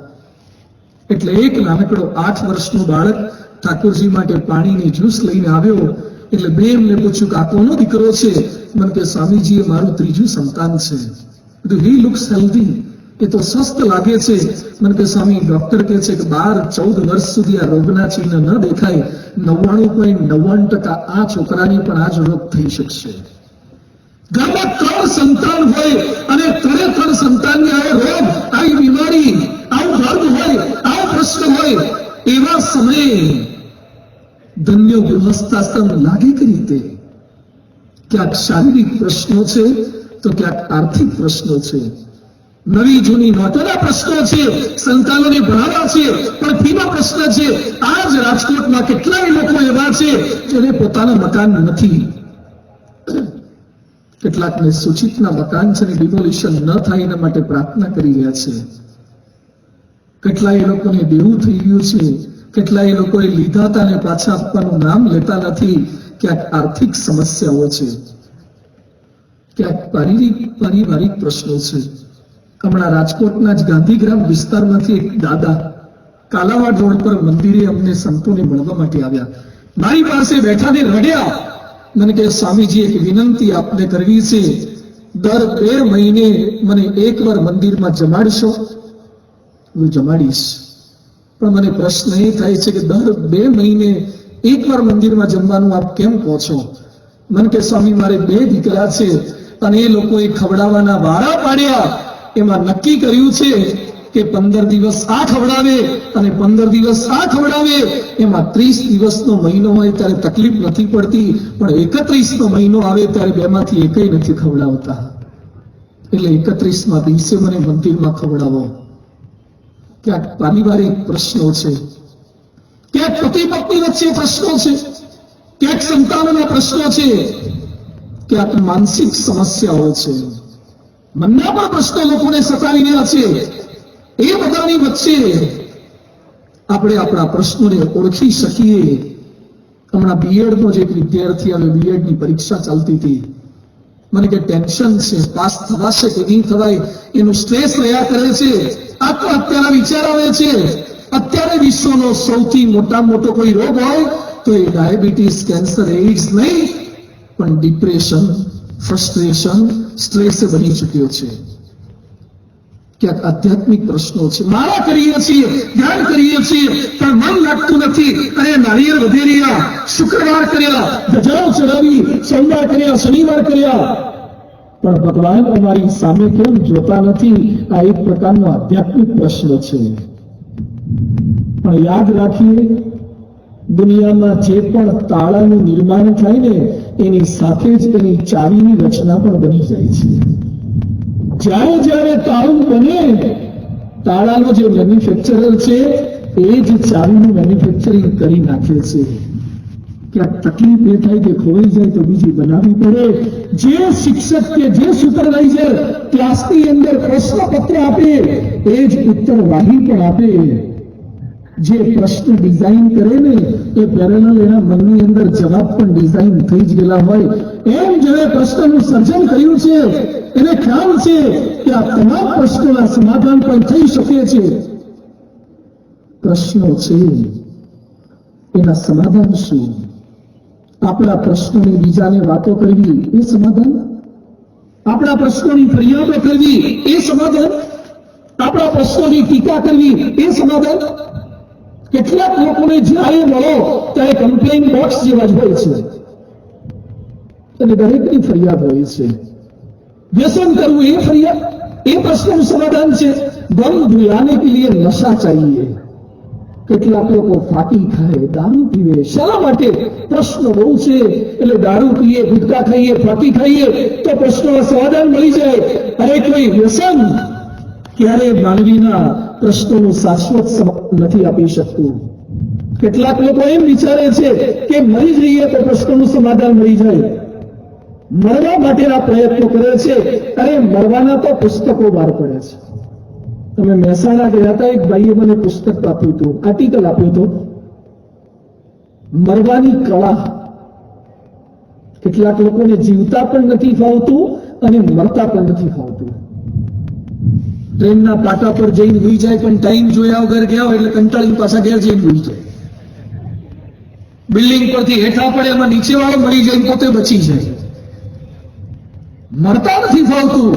A: એટલે એક નાનકડો 8 વર્ષનું બાળક ઠાકોરજી માટે પાણીની જ્યુસ લઈને આવ્યો. એટલે બે એમને પૂછ્યું કે આ કોનો દીકરો છે? મને કે સ્વામીજી એ મારું 3જું સંતાન છે. હી લુક્સ હેલ્ધી, એ તો સ્વસ્થ લાગે છે. મને કે સ્વામી ડોક્ટર કહે છે કે 12-14 વર્ષ સુધી આ રોગના ચિહ્ન ન દેખાય. 99.99% આ છોકરાને પણ આ જ રોગ થઈ શકશે. ઘરમાં 3 સંતાન હોય અને 3 સંતાનને આવો રોગ, આવી બીમારી, આવું દર્દ હોય, આવો પ્રશ્ન હોય, એવા સમયે ધન્ય ગૃહસ્થાશ્રમ લાગે કે રીતે? ક્યાંક શારીરિક પ્રશ્નો છે તો ક્યાંક આર્થિક પ્રશ્નો છે. નવી જૂની નોટોના પ્રશ્નો છે. સંતાનોને ભણાવવા છે પણ ફીનો પ્રશ્ન છે. આજ રાજકોટમાં કેટલાય લોકો એવા છે જેને પોતાના મકાન નથી. કેટલાકને સૂચિતના મકાન છે ને ડિમોલિશન ન થાય એના માટે પ્રાર્થના કરી રહ્યા છે. કેટલાય લોકોને દેવું થઈ ગયું છે. કેટલાય લોકોએ લીધા હતા ને પાછા આપવાનું નામ લેતા નથી. ક્યાંક આર્થિક સમસ્યાઓ છે, ક્યાંક પારિવારિક પ્રશ્નો છે. હમણાં રાજકોટના જ ગાંધીગ્રામ વિસ્તારમાંથી એક દાદા કાલાવાડ રોડ પર મંદિરે અમને સંતોને મળવા માટે આવ્યા. મારી પાસે બેઠાને રડ્યા. મને કે સ્વામીજી એક વિનંતી આપને કરવી છે. દર 2 મહિને મને એકવાર મંદિરમાં જમાડશો? હું જમાડીશ. પણ મને પ્રશ્ન એ થાય છે કે દર 2 મહિને એકવાર મંદિરમાં જમવાનું આપ કેમ કહો છો? મને કે સ્વામી મારે 2 દીકરા છે અને એ લોકોએ ખવડાવવાના વારા પાડ્યા. એમાં નક્કી કર્યું છે કે 15 દિવસ આ ખવડાવે અને 15 દિવસ આ ખવડાવે. એમાં 30 દિવસનો મહિનો હોય ત્યારે તકલીફ નથી પડતી, પણ 31નો મહિનો આવે ત્યારે 2માંથી એકેય નથી ખવડાવતા. એટલે 31મા દિવસે મને મંદિરમાં ખવડાવો. ક્યાંક પારિવારિક પ્રશ્નો છે, ક્યાંક પતિ પત્ની વચ્ચે પ્રશ્નો છે, ક્યાંક સંતાનોના પ્રશ્નો છે, ક્યાંક માનસિક સમસ્યાઓ છે. મનના પણ પ્રશ્નો લોકોને સતાવી રહ્યા છે. એ બધાની વચ્ચે આપણે આપણા પ્રશ્નોને ઓળખી શકીએ. હમણાં બીએડનો જ એક વિદ્યાર્થી આવે, બીએડની પરીક્ષા ચાલતી હતી. મને કે ટેન્શન છે, પાસ થવાશે કે નહીં થવાય એનું સ્ટ્રેસ રહ્યા કરે છે. આત્મહત્યાના વિચાર આવે છે. અત્યારે વિશ્વનો સૌથી મોટો કોઈ રોગ હોય તો એ ડાયાબિટીસ, કેન્સર, એઇડ્સ નહીં પણ ડિપ્રેશન, ફ્રસ્ટ્રેશન, સ્ટ્રેસ બની ચૂક્યો છે. ક્યાંક આધ્યાત્મિક પ્રશ્નો છે. માળા કરીએ છીએ, ધ્યાન કરીએ છીએ, પણ મન લાગતું નથી. અને નારિયેળ વધેરિયા, શુક્રવાર કર્યા, ધજાઓ ચડાવી, સોમવાર કર્યા, શનિવાર કર્યા, પણ ભગવાન અમારી સામે કેમ જોતા નથી? આ એક પ્રકારનો આધ્યાત્મિક પ્રશ્ન છે. પણ યાદ રાખીએ, દુનિયામાં જે પણ તાળાનું નિર્માણ થાય ને, એની સાથે જ એની ચાવીની રચના પણ બની જાય છે. જ્યારે જ્યારે તાળું બને, તાળાનો જે મેન્યુફેક્ચરર છે એ જ ચાવીનું મેન્યુફેક્ચરિંગ કરી નાખે છે. ક્યાંક તકલીફ એ થાય કે ખોવાઈ જાય તો બીજી બનાવવી પડે. જે શિક્ષક કે જે સુપરવાઇઝર ક્લાસની અંદર પ્રશ્નપત્ર આપે એ જ ઉત્તરવાહી પણ આપે. જે પ્રશ્ન ડિઝાઇન કરે ને એ પેરેલલ એના મનની અંદર જવાબ પણ ડિઝાઇન થઈ જ ગયેલા હોય. એમ જેણે પ્રશ્નનું સર્જન કર્યું છે એને ખ્યાલ છે કે આ તમામ પ્રશ્નોના સમાધાન પણ થઈ શકે છે. પ્રશ્નો છે, એના સમાધાન શું? આપણા પ્રશ્નોની બીજાને વાતો કરવી એ સમાધાન? આપણા પ્રશ્નોની ફરિયાદો કરવી એ સમાધાન? આપણા પ્રશ્નોની ટીકા કરવી એ સમાધાન? કેટલાક લોકોને જ્યારે મળો ત્યારે કમ્પ્લેન બોક્સ જેવા જ હોય છે અને દરેકની ફરિયાદ હોય છે. વ્યસન કરવું એ ફરિયાદ, એ પ્રશ્નનું સમાધાન છે. ગમ ભુલાને કે લીએ નશા ચાહીએ. કેટલાક લોકો ફાટી ખાય, દારૂ પીવે. શા માટે? પ્રશ્નો બહુ છે એટલે દારૂ પીએ, ગુટખા ખાઈએ, ફાટી ખાઈએ તો પ્રશ્નોનું સમાધાન મળી જાય. અરે કોઈ વ્યસન ક્યારે માનવીના પ્રશ્નોનું શાશ્વત સમાધાન નથી આપી શકતું. કેટલાક લોકો એમ વિચારે છે કે મરી જઈએ તો પ્રશ્નોનું સમાધાન મળી જાય. મરવા માટેના પ્રયત્નો કરે છે. અરે મરવાના તો પુસ્તકો બહાર પડે છે. તમે મહેસાણા ગયા હતા, એક ભાઈએ મને પુસ્તક આપ્યું હતું, આર્ટિકલ આપ્યું હતું, મરવાની કળા. કેટલાક લોકોને જીવતા પણ નથી ફાવતું અને મરતા પણ નથી ફાવતું. ટ્રેનના પાટા પર જઈને ભૂઈ જાય પણ ટાઈમ જોયા વગર ગયા હોય એટલે કંટાળીને પાછા ઘેર જઈને ભૂઈ જાય. બિલ્ડિંગ પરથી હેઠા પડે એમાં નીચે વાળો મરી જાય, પોતે બચી જાય. મરતા નથી ફાવતું.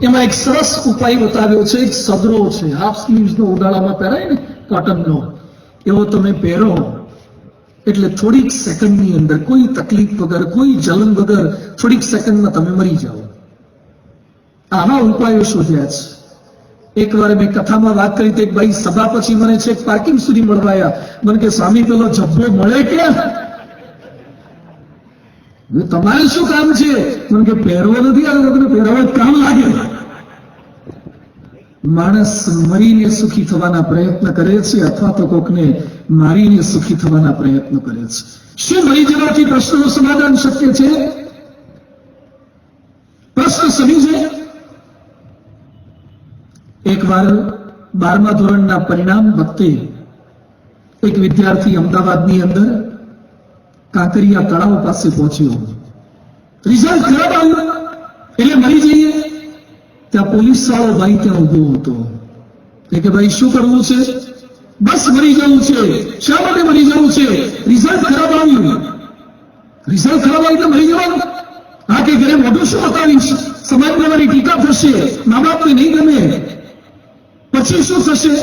A: એમાં એક સરસ ઉપાય બતાવ્યો છે. એક સદરો છે, હાફ સ્લીવ્સનો ઉડાળામાં પહેરાય ને કોટનનો, એવો તમે પહેરો એટલે થોડીક સેકન્ડની અંદર કોઈ તકલીફ વગર, કોઈ જલન વગર થોડીક સેકન્ડમાં તમે મરી જાઓ. આવા ઉપાયો શોધ્યા છે. એકવાર મેં કથામાં વાત કરી તો એક ભાઈ સભા પછી મને છે પાર્કિંગ સુધી મળવાયા. મને કે સ્વામી પેલો જબ્બો મળે ક્યાં? તમારે શું કામ છે? મને કે પહેરવો નથી, આ લોકોને પહેરવા કામ લાગે. માણસ મરીને સુખી થવાના પ્રયત્ન કરે છે અથવા તો કોકને મારીને સુખી થવાના પ્રયત્ન કરે છે. શું મરી જવાથી પ્રશ્નનું સમાધાન શક્ય છે? પ્રશ્ન સમજે. એકવાર 12મા ધોરણના પરિણામ વખતે એક વિદ્યાર્થી અમદાવાદની અંદર કાંકરિયા તળાવ પાસે પહોંચ્યો. રિઝલ્ટ ખરાબ આવ્યું એટલે મરી જઈએ. ત્યાં પોલીસ વાળો ભાઈ ત્યાં ઉભો હતો. કે ભાઈ શું કરવું છે? બસ મરી જવું છે. શા માટે મરી જવું છે? રિઝલ્ટ ખરાબ આવ્યું. રિઝલ્ટ ખરાબ આવ્યું એટલે મરી જવાનું? હા, કે ઘરે મોઢું શું બતાવીશ? સમાજમાં મારી ટીકા થશે, મા બાપને નહીં ગમે, પછી શું થશે?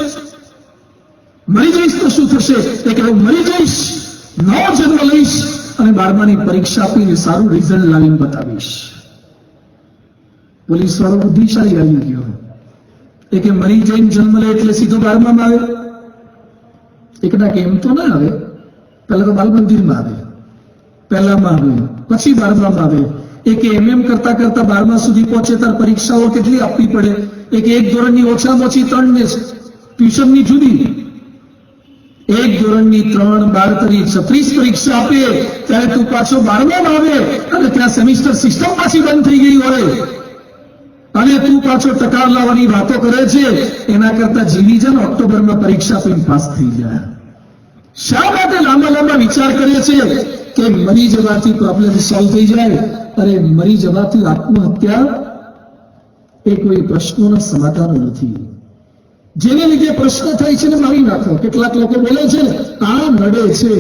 A: મરી જઈશ તો શું થશે? કે હું મરી જઈશ, નવો જન્મ લઈશ અને 12માની પરીક્ષા આપીને સારું રિઝલ્ટ લાવીને બતાવીશ. પોલીસ વાળો બુદ્ધિશાળી આવી ગયો. એ કે મરી જઈને જન્મ લે એટલે સીધો 12માં આવે? એકના કે એમ તો ના આવે. પહેલા તો બાલ મંદિરમાં આવે, પહેલામાં આવે, પછી 12માં આવે. એક એમ કરતા કરતા 12મા સુધી પહોંચે ત્યારે પરીક્ષાઓ કેટલી આપવી પડે? એક ધોરણની ઓછામાં ઓછી 3 ને ટ્યુશનની જુદી. એક ધોરણની 3, 12 તરી 36 પરીક્ષા આપે ત્યારે તું પાછો 12માં આવે અને ત્યાં સેમિસ્ટર સિસ્ટમ પાછી બંધ થઈ ગઈ હોય અને તું પાછો ટકા લાવવાની વાતો કરે છે. એના કરતા જીવી જાય ને ઓક્ટોબરમાં પરીક્ષા આપીને પાસ થઈ જાય. શા માટે લાંબા વિચાર કરે છે કે મરી જવાથી પ્રોબ્લેમ સોલ્વ થઈ જાય? અરે મરી જવાથી આત્મહત્યા એ કોઈ પ્રશ્નોના સમાધાન નથી. જેને લીધે પ્રશ્ન થાય છે ને મારી નાખો. કેટલાક લોકો બોલે છે આ નડે છે.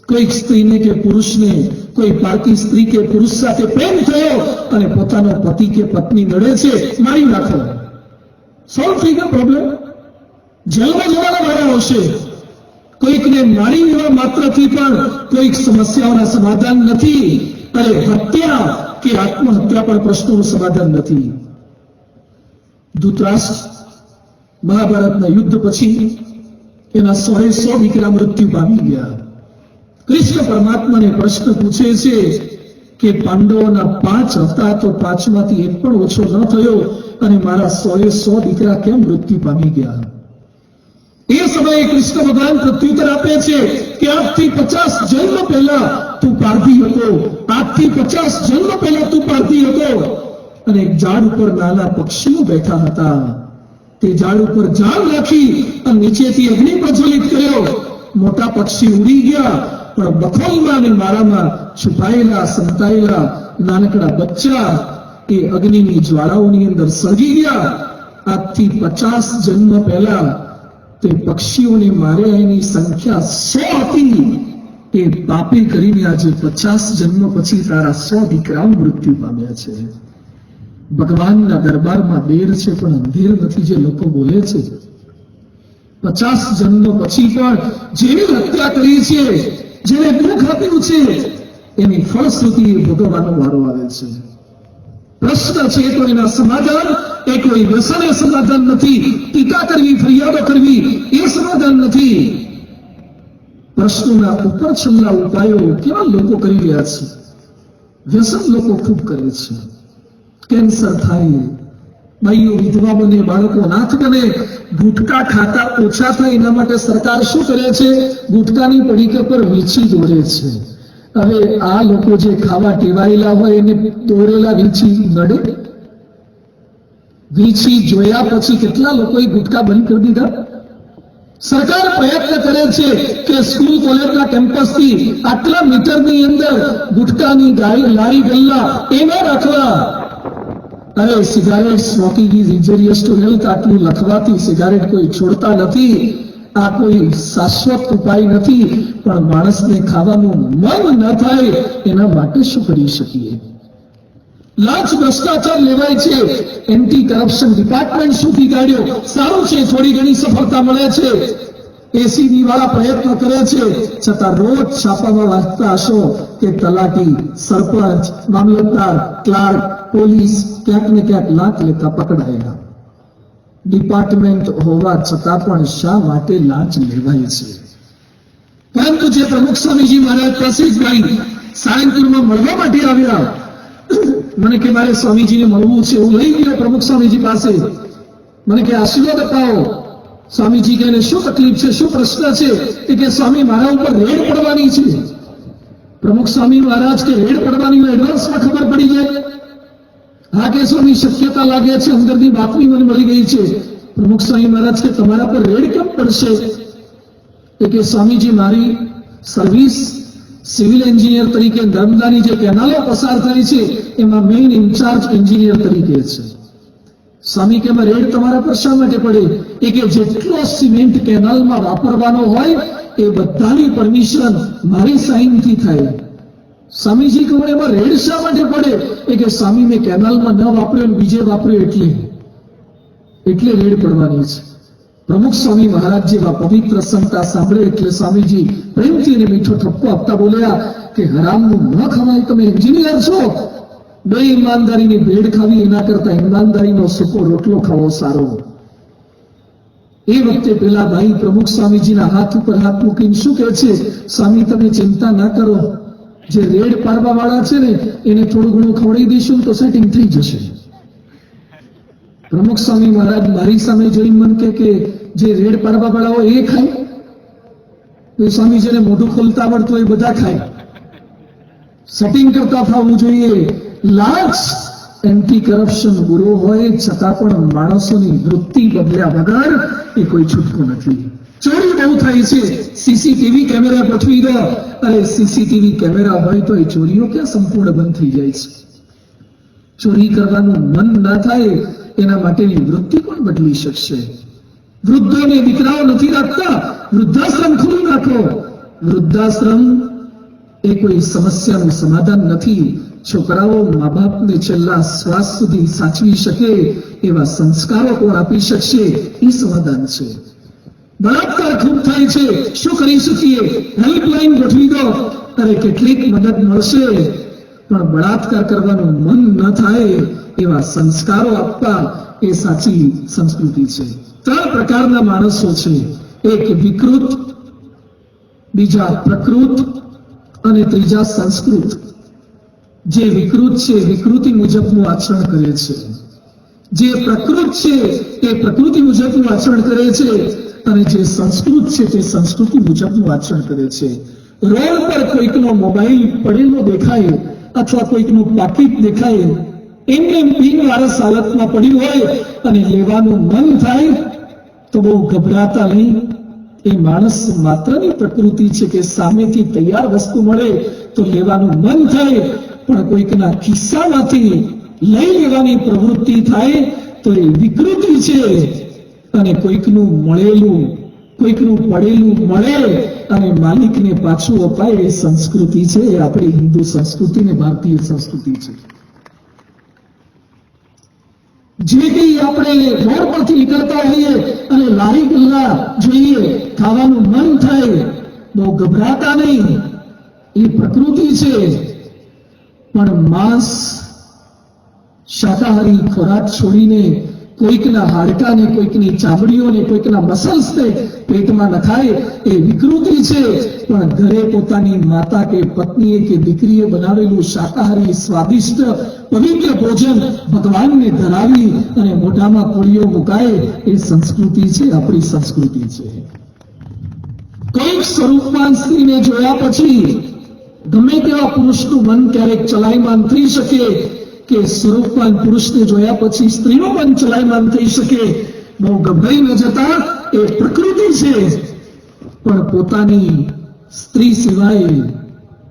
A: કોઈક સ્ત્રીને કે પુરુષને, કોઈ પારકી સ્ત્રી કે પુરુષ સાથે પ્રેમ થયો અને પોતાનો પતિ કે પત્ની નડે છે, મારી નાખો. સોલ્વ થઈ ગયો પ્રોબ્લેમ. જેલમાં જવાના વાળા આવશે. કોઈકને મારી દેવા માત્રથી પણ કોઈક સમસ્યાઓના સમાધાન નથી. અરે હત્યા કે આત્મહત્યા પણ પ્રશ્નોનું સમાધાન નથી. ધૃતરાષ્ટ્ર મહાભારતના યુદ્ધ પછી એના 100 દીકરા મૃત્યુ પામી ગયા. કૃષ્ણ પરમાત્માને પ્રશ્ન પૂછે છે કે પાંડવોના 5 હતા તો 5માંથી એક પણ ઓછો ન થયો અને મારા 100 દીકરા કેમ મૃત્યુ પામી ગયા? એ સમયે કૃષ્ણ ભગવાન પ્રત્યુત્તર આપે છે કે આજથી 50 જન્મ પહેલા તું પારધી હતો. આજથી 50 જન્મ પહેલા તું પારધી હતો અને એક ઝાડ ઉપર નાના પક્ષીઓ બેઠા હતા. તે ઝાડ ઉપર જાળ નાખી અને નીચેથી અગ્નિ પ્રજ્વલિત કર્યો. મોટા પક્ષી ઉડી ગયા પણ બખોલમાં અને મારામાં છુપાયેલા સંતાયેલા નાનકડા બચ્ચા એ અગ્નિની જ્વાળાઓની અંદર સળગી ગયા. આજથી 50 જન્મ પહેલા તે પક્ષીઓને માર્યા એની સંખ્યા 100 હતી. એ પાપે કરીને આજે 50 જન્મ પછી તારા 100 દીકરાઓ મૃત્યુ પામ્યા છે. ભગવાનના દરબારમાં દેર છે પણ અંધેર નથી જે લોકો બોલે છે. 50 જન્મ પછી પણ જેની હત્યા કરી છે, જેને દુઃખ આપ્યું છે, એની ફળશ્રુતિ ભોગવવાનો વારો આવે છે. પ્રશ્ન છે તો એના સમાધાન એ કોઈ વ્યસને સમાધાન નથી. ટીકા કરવી, ફરિયાદો કરવી એ સમાધાન નથી. પ્રશ્નોના ઉપર છલ્લા ઉપાયો કેવા લોકો કરી રહ્યા છે? વ્યસન લોકો ખૂબ કરે છે. કેન્સર થાય, ભાઈઓ વિધવા બને, બાળકો નાથ બને, ગુટકા ખાતા ઓછા થાય એના માટે સરકાર શું કરે છે? ગુટકાની પડીકા પર વીંછી દોરે છે. હવે આ લોકો જે ખાવા ટેવાયેલા હોય એને દોરેલા વીંછી નડે? વીંછી જોયા પછી કેટલા લોકોએ ગુટકા બંધ કરી દીધા? સરકાર પ્રયત્ન કરે છે કે સ્કૂલ કોલેજના કેમ્પસથી આટલા મીટરની અંદર ગુટકાની લારી ગલ્લા એવા રાખવા. અરે cigarette smoking is injurious to health આટલું લખવાથી સિગારેટ કોઈ છોડતા નથી. આ કોઈ શાશ્વત ઉપાય નથી. પણ માણસને ખાવાનું મન ન થાય એના માટે શું કરી શકીએ? લાંચ ભ્રષ્ટાચાર લેવાય છે. એન્ટી કરપ્શન ડિપાર્ટમેન્ટ સુધી કાઢ્યો. સારું છે, થોડી ઘણી સફળતા મળે છે. એસીબી વાળા પ્રયત્ન કરે છે. છતાં રોજ છાપામાં વાંચતા હશો કે તલાટી, સરપંચ, મામલતદાર, ક્લાર્ક, પોલીસ ક્યાંક ને ક્યાંક લાંચ લેતા પકડાયા. ડિપાર્ટમેન્ટ હોવા છતાં પણ શા માટે લાંચ લેવાય છે? પરંતુ જે પ્રમુખ સ્વામીજી મહારાજ પાસે ભાઈ સાળંગપુરમાં મળવા માટે આવ્યા, મને કે મારે સ્વામીજીને મળવું છે. હું લઈ ગયો પ્રમુખ સ્વામીજી પાસે. મને કે આશીર્વાદ અપાવો. સ્વામીજી કહે શું તકલીફ છે, શું પ્રશ્ન છે? એ કે સ્વામી મારા ઉપર રેડ પડવાની છે. પ્રમુખ સ્વામી મહારાજ કે રેડ પડવાની એડવાન્સમાં ખબર પડી જાય? હા કે સ્વામી શક્યતા લાગે છે, અંદરની બાતમી મને મળી ગઈ છે. પ્રમુખ સ્વામી મહારાજ કે તમારા પર રેડ કેમ પડશે? એ કે સ્વામીજી મારી સર્વિસ સિવિલ એન્જિનિયર તરીકે નર્મદાની જે કેનાલો પસાર થાય છે એમાં મેઇન ઇન્ચાર્જ એન્જિનિયર તરીકે છે. સ્વામી કે રેડ તમારા પર શા માટે પડે? એ કે જેટલો સિમેન્ટ કેનાલમાં વાપરવાનો હોય એ બધાની પરમિશન મારી સાઇનથી થાય. સ્વામીજી કહું એમાં રેડ શા માટે પડે? એ કે સ્વામી મેં કેનાલમાં ન વાપર્યો બીજે વાપર્યો એટલે રેડ પડવાની છે. પ્રમુખ સ્વામી મહારાજ જેવા પવિત્ર સંતા સાંભળે એટલે સ્વામીજી પ્રેમથી એને મીઠો ઠપકો આપતા બોલ્યા કે હરામનું ન ખવાય, તમે એન્જિનિયર છો. બે ઈમાનદારીની ભેડ ખાવી એના કરતા ઈમાનદારીનો સૂકો રોટલો ખાવો સારો. એ વખતે પેલા ભાઈ પ્રમુખ સ્વામીજીના હાથ ઉપર હાથ મૂકીને શું કહે છે? સ્વામી તમે ચિંતા ના કરો, જે રેડ પાડવા વાળા છે ને એને થોડું ઘણું ખવડાવી દઈશું તો સેટિંગ થઈ જશે. પ્રમુખ સ્વામી મહારાજ મારી સામે જોઈ મન કે જે રેડ પાડવા વાળા હોય એ ખાય? તો સ્વામીજીને મોઢું ખોલતા આવડતું એ બધા ખાય. સેટિંગ કરતા થવું જોઈએ. લાંચ એન્ટી કરપ્શન ગુરુ હોય છતાં પણ માણસોની વૃત્તિ બદલ્યા વગર એ કોઈ છૂટકો નથી. ચોરી બહુ થાય છે. સીસીટીવી કેમેરા ગોઠવી દો. અરે સીસીટીવી કેમેરા હોય તો એ ચોરીઓ ક્યાં સંપૂર્ણ બંધ થઈ જાય છે? ચોરી કરવાનું મન ના થાય એના માટેની વૃત્તિ પણ બદલી શકશે. વૃદ્ધોને દીકરાઓ નથી રાખતા, વૃદ્ધાશ્રમ ખુલ્લું રાખો. વૃદ્ધાશ્રમ એ કોઈ સમસ્યાનું સમાધાન નથી. છોકરાઓ મા બાપને છેલ્લા શ્વાસ સુધી સાચવી શકે એવા સંસ્કારો કોણ આપી શકશે? એ સમાધાન છે. બળાત્કાર ખૂબ થાય છે, શું કરી શકીએ? હેલ્પલાઇન ગોઠવી દો, અરે કેટલીક મદદ મળશે. પણ બળાત્કાર કરવાનું મન ન થાય એવા સંસ્કારો આપવા એ સાચી સંસ્કૃતિ છે. 3 પ્રકારના માણસો છે, એક વિકૃત, બીજા પ્રકૃત અને ત્રીજા સંસ્કૃત. જે વિકૃત છે વિકૃતિ મુજબનું આચરણ કરે છે, જે પ્રકૃત છે એ પ્રકૃતિ મુજબનું આચરણ કરે છે, અને જે સંસ્કૃત છે તે સંસ્કૃતિ મુજબનું આચરણ કરે છે. રોડ પર કોઈકનો મોબાઈલ પડેલો દેખાય અથવા કોઈકનું પાકીટ દેખાય, એમને બિનવારસ હાલતમાં પડ્યું હોય અને લેવાનું મન થાય તો બહુ ગભરાતા નહીં. એ માણસ માત્રની પ્રકૃતિ છે કે સામેથી તૈયાર વસ્તુ મળે તો લેવાનું મન થાય, પણ કોઈકના ખિસ્સામાંથી લઈ લેવાની પ્રવૃત્તિ થાય તો એ વિકૃતિ છે. અને કોઈકનું મળેલું, કોઈકનું પડેલું મળે અને માલિકને પાછું અપાય એ સંસ્કૃતિ છે. એ આપણી હિન્દુ સંસ્કૃતિ ને ભારતીય સંસ્કૃતિ છે. જે કંઈ આપણે રોડ પરથી નીકળતા હોઈએ અને લારી ગલ્લા જોઈએ, ખાવાનું મન થાય, બહુ ગભરાતા નહીં, એ પ્રકૃતિ છે. પણ માંસ, શાકાહારી ખોરાક છોડીને કોઈકના હાડકાને, કોઈકની ચામડીઓને, કોઈકના મસલ્સને પેટમાં નખાય એ વિકૃતિ છે. પણ ઘરે પોતાની માતા કે પત્નીએ કે દીકરીએ બનાવેલું શાકાહારી સ્વાદિષ્ટ પવિત્ર ભોજન ભગવાનને ધરાવી અને મોઢામાં કોળીઓ મુકાય એ સંસ્કૃતિ છે, આપણી સંસ્કૃતિ છે. કોઈક સ્વરૂપવાન સ્ત્રીને જોયા પછી ગમે તેવા પુરુષનું મન ક્યારેક ચલાયમાન થઈ શકે કે સ્વરૂપવાન પુરુષને જોયા પછી સ્ત્રીનું મન ચલાયમાન થઈ શકે. બહુ ગભરાઈ ન જતા, એ પ્રકૃતિ છે. પણ પોતાની સ્ત્રી સિવાય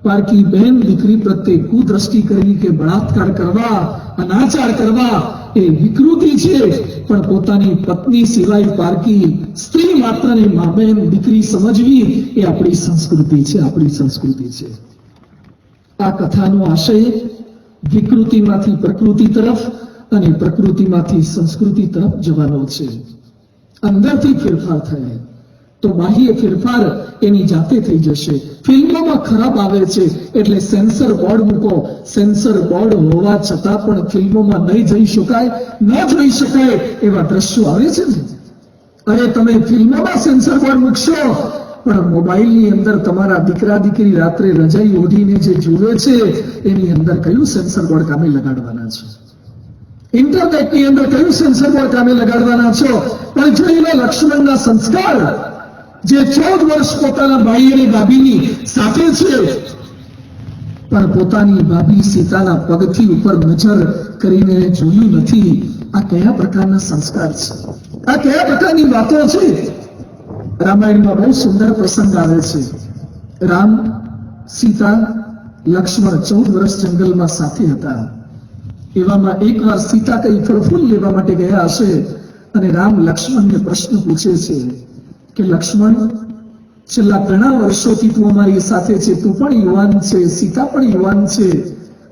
A: પારકી બહેન દીકરી પ્રત્યે કુદ્રષ્ટિ કરવી કે બળાત્કાર કરવા, અનાચાર કરવા એ વિકૃતિ છે. પણ પોતાની પત્ની સિવાય પારકી સ્ત્રી માત્રને મા બહેન દીકરી સમજવી એ આપણી સંસ્કૃતિ છે, આપણી સંસ્કૃતિ છે. આ કથાનો આશય વિકૃતિમાંથી પ્રકૃતિ તરફ અને પ્રકૃતિમાંથી સંસ્કૃતિ તરફ જવાનો છે. અંદરથી ફેરફાર થાય તો બાહ્ય ફેરફાર એની જાતે થઈ જશે. ફિલ્મોમાં ખરાબ આવે છે એટલે સેન્સર બોર્ડ મૂકો. સેન્સર બોર્ડ હોવા છતાં પણ ફિલ્મોમાં નહીં જઈ શકાય, ન જોઈ શકાય એવા દ્રશ્યો આવે છે ને. અરે તમે ફિલ્મોમાં સેન્સર બોર્ડ મૂકશો, પણ મોબાઈલની અંદર તમારા દીકરા દીકરી રાત્રે રજાઈ ઓઢીને જે જુએ છે એની અંદર કયું સેન્સર બોર્ડ કામે લગાડવાના છો? ઇન્ટરનેટની અંદર કયું સેન્સર બોર્ડ કામે લગાડવાના છો? પણ જોઈ લો લક્ષ્મણના સંસ્કાર, જે 14 વર્ષ પોતાના ભાઈ અને ભાભીની સાથે છે, પણ પોતાની ભાભી સીતાના પગથી ઉપર નજર કરીને જોયું નથી. આ કયા પ્રકારના સંસ્કાર છે? આ કયા પ્રકારની વાતો છે? રામાયણમાં બહુ સુંદર પ્રસંગ આવે છે. રામ, સીતા, લક્ષ્મણ 14 વર્ષ જંગલમાં સાથે હતા. એવામાં એકવાર સીતા કઈ ફળફૂલ લેવા માટે ગયા હશે અને રામ લક્ષ્મણને પ્રશ્ન પૂછે છે કે લક્ષ્મણ, છેલ્લા ઘણા વર્ષોથી તું અમારી સાથે છે, તું પણ યુવાન છે, સીતા પણ યુવાન છે,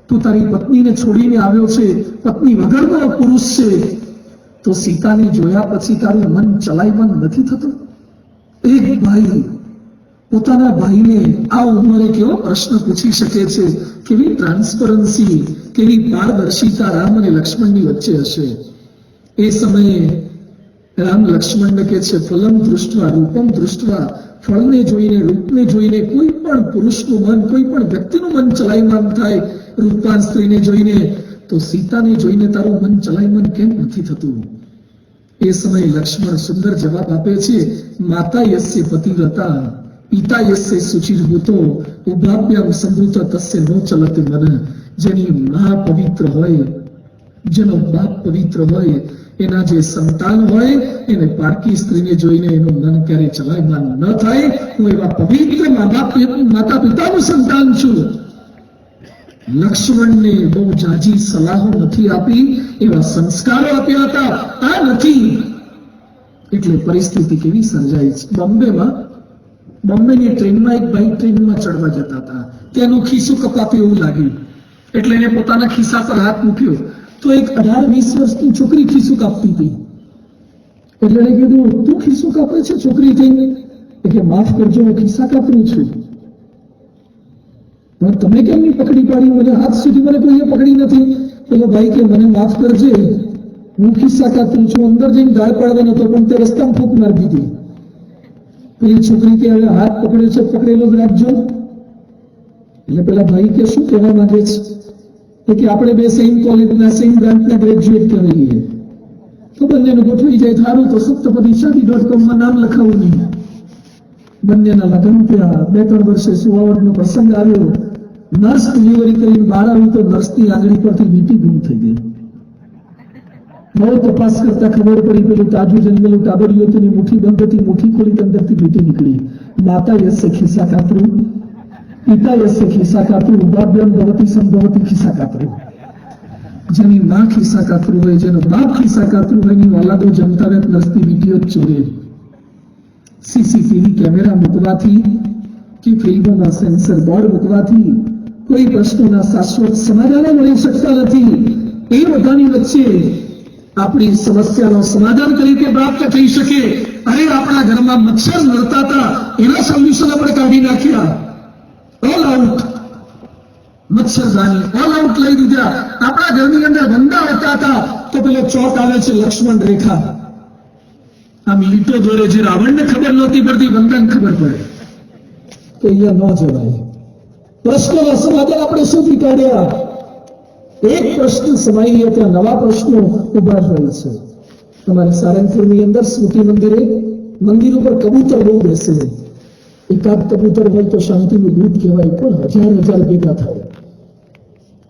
A: તું તારી પત્નીને છોડીને આવ્યો છે, પત્ની વગરનો પુરુષ છે, તો સીતાને જોયા પછી તારું મન ચલાયમાન નથી થતું? એક ભાઈ પોતાના ભાઈને આ ઉંમરે કેવો પ્રશ્ન પૂછી શકે છે? કેવી ટ્રાન્સપરન્સી, કેવી પારદર્શિતા રામ અને લક્ષ્મણની વચ્ચે હશે? એ સમયે રામ લક્ષ્મણને કહે છે, ફલમ દૃષ્ટવા રૂપમ દૃષ્ટવા, ફળને જોઈને, રૂપને જોઈને કોઈ પણ પુરુષનું મન, કોઈ પણ વ્યક્તિનું મન ચલાયમાન થાય. રૂપવાન સ્ત્રીને જોઈને, તો સીતાને જોઈને તારું મન ચલાયમાન કેમ નથી થતું? એ સમયે લક્ષ્મણ સુંદર જવાબ આપે છે, માતા યસ્ય પતિવ્રતા પિતા યસ્ય શુચિર્ભૂતો ઉભાભ્યામ સંભૃત તસ્ય નો ચલત મન. જેની મા પવિત્ર હોય, જેનો બાપ પવિત્ર હોય, એના જે સંતાન હોય એને પારકી સ્ત્રીને જોઈને એનું મન ક્યારે ચલાયમાન ન થાય. હું એવા પવિત્ર માતા પિતાનું સંતાન છું. લક્ષ્મણને બહુ જાજી સલાહો નથી આપી, એવા સંસ્કારો આપ્યા હતા. આ નથી એટલે પરિસ્થિતિ કેવી સર્જાઈ છે. બોમ્બેની ટ્રેનમાં એક ભાઈ ટ્રેનમાં ચડવા જતા હતા. તેનું ખિસ્સું કપાતું એવું લાગ્યું. એટલે એને પોતાના ખિસ્સા પર હાથ મૂક્યો તો એક 18-20 વર્ષની છોકરી ખિસ્સું કાપતી હતી. એટલે એને કીધું, તું ખિસ્સું કાપે છે છોકરી થઈને? એટલે માફ કરજો, હું ખિસ્સા કાપું છું. પણ તમે કેમ નહીં પકડી પાડી? મને હાથ સુધી મને કોઈએ પકડી નથી. એટલે ભાઈ કે મને માફ કરજે, હું ખિસ્સા કાપું છું. અંદર જઈને ગાળ પાડવાનો હતો પણ તે રસ્તામાં ફૂંક મારી દીધી. પેલી છોકરી કે હવે હાથ પકડ્યો છે, પકડેલો જ રાખજો. એટલે પેલા ભાઈ કે શું કહેવા માંગે છે કે આપણે બે સેમ કોલેજના સેમ બ્રાન્ચના ગ્રેજ્યુએટ કહેવાઈએ, તો બંનેનું ગોઠવી જાય સારું. તો સપ્તપદીશાદી.com માં નામ લખાવું નહીં. બંનેના લગ્ન થયા. 2-3 વર્ષે સુવાવડનો પ્રસંગ આવ્યો. નર્સ ડિલિવરી કરીને બહાર આવી તો નર્સની આંગળી પરથી વીંટી ગુમ થઈ ગઈ. બહુ તપાસ કરતા ખબર પડી પેલું તાજું જન્મેલું ટાબરિયું હતું, મુઠ્ઠી બંધ હતી, મુઠ્ઠી ખોલી અંદરથી વીંટી નીકળી. માતા યસ્ય ખિસ્સા કાતરું, પિતા યસ્ય ખિસ્સા કાતરું, ઉપાભ્યમ ભવતી સંભવતી ખિસ્સા કાતરું. જેની માં ખિસ્સા કાતરું હોય, જેનો બાપ ખિસ્સા કાતરું હોય, એની ઓલાદો જમતા વેત નર્સની વીંટીઓ જ ચોરે. સીસીટીવી કેમેરા મૂકવાથી કે ફિલ્મોના સેન્સર બોર્ડ મૂકવાથી કોઈ પ્રશ્નોના શાશ્વત સમાધાન મળી શકતા નથી. એ બધાની વચ્ચે આપણી સમસ્યાનો સમાધાન કઈ રીતે પ્રાપ્ત થઈ શકે? અરે આપણા ઘરમાં મચ્છર નડતા હતા, એના સોલ્યુશન આપણે કાઢી નાખ્યા. ઓલ આઉટ મચ્છરદાની ઓલ આઉટ લઈ દીધા. આપણા ઘરની અંદર ગંદા હોતા હતા તો પેલો ચોક આવે છે લક્ષ્મણ રેખા, આમ લીટો દોરે. જે રાવણને ખબર નહોતી પડતી વંદન ખબર પડે તો અહીંયા ન જવાય. પ્રશ્નોના સમાધાન આપણે શોધી કાઢ્યા. એક પ્રશ્ન સમાઈ ત્યાં નવા પ્રશ્નો ઉભા થાય છે. તમારે સારંગપુરની અંદર સ્મૃતિ મંદિર ઉપર કબૂતર બહુ બેસે. એકાદ કબૂતર હોય તો શાંતિનું દૂધ કહેવાય, પણ હજાર ભેગા થાય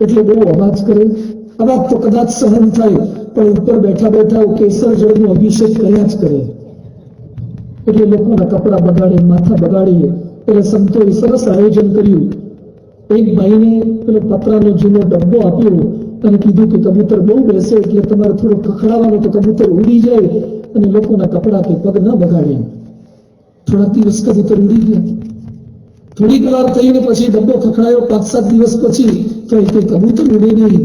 A: એટલે બહુ અવાજ કરે. અવાજ તો કદાચ સહન થાય, પણ ઉપર બેઠા બેઠા કેસર જળનો અભિષેક કર્યા જ કરે. એટલે લોકોના કપડા બગાડે, માથા બગાડે. એટલે સંતોએ સરસ આયોજન કર્યું. એક ભાઈને પેલો પતરાનો જૂનો ડબ્બો આપ્યો અને કીધું કે કબૂતર બહુ બેસે એટલે તમારે થોડું ખખડાવવાનું તો કબૂતર ઉડી જાય અને લોકોના કપડા કે પગ ન બગાડે. થોડાક દિવસ કબૂતર ઉડી ગયા. થોડીક વાર થઈને પછી ડબ્બો ખખડાયો. 5-7 દિવસ પછી તો એ કબૂતર ઉડે નહીં.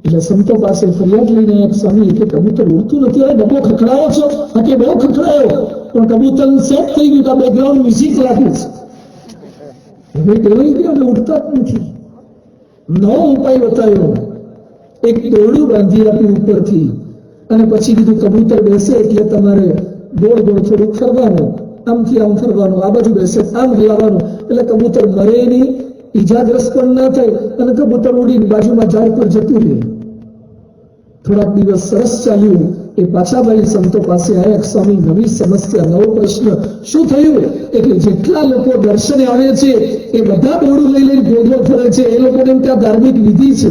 A: એટલે સંતો પાસે ફરિયાદ લઈને એક સ્વામી કે કબૂતર ઉડતું નથી, હવે ડબ્બો ખખડાયો છો? હા કે બહુ ખખડાયો, પણ કબૂતર સેટ થઈ ગયું. તો બેકગ્રાઉન્ડ મ્યુઝિક લાગે છે. હવે ટેવાઈ ગયા, હવે ઉડતા જ નથી. નવો ઉપાય બતાવ્યો. એક દોરડું બાંધી આપ્યું ઉપરથી અને પછી કીધું કબૂતર બેસે એટલે તમારે ગોળ ગોળ થોડું ફરવાનું, આમથી આમ ફરવાનું, આ બાજુ બેસે આમ હલાવવાનું. એટલે કબૂતર મરે નહીં, ઈજાગ્રસ્ત પણ ના થાય અને કબૂતર ઉડીને બાજુમાં ઝાડ પર જતું રહે. થોડાક દિવસ સરસ ચાલ્યું. એ પાછા ભાઈ સંતો પાસે આવ્યા. સ્વામી નવી સમસ્યા, નવો પ્રશ્ન. શું થયું? એટલે જેટલા લોકો દર્શને આવે છે એ બધા દોરડું લઈ લઈને ગોળો ફરે છે. એ લોકોને ત્યાં ધાર્મિક વિધિ છે,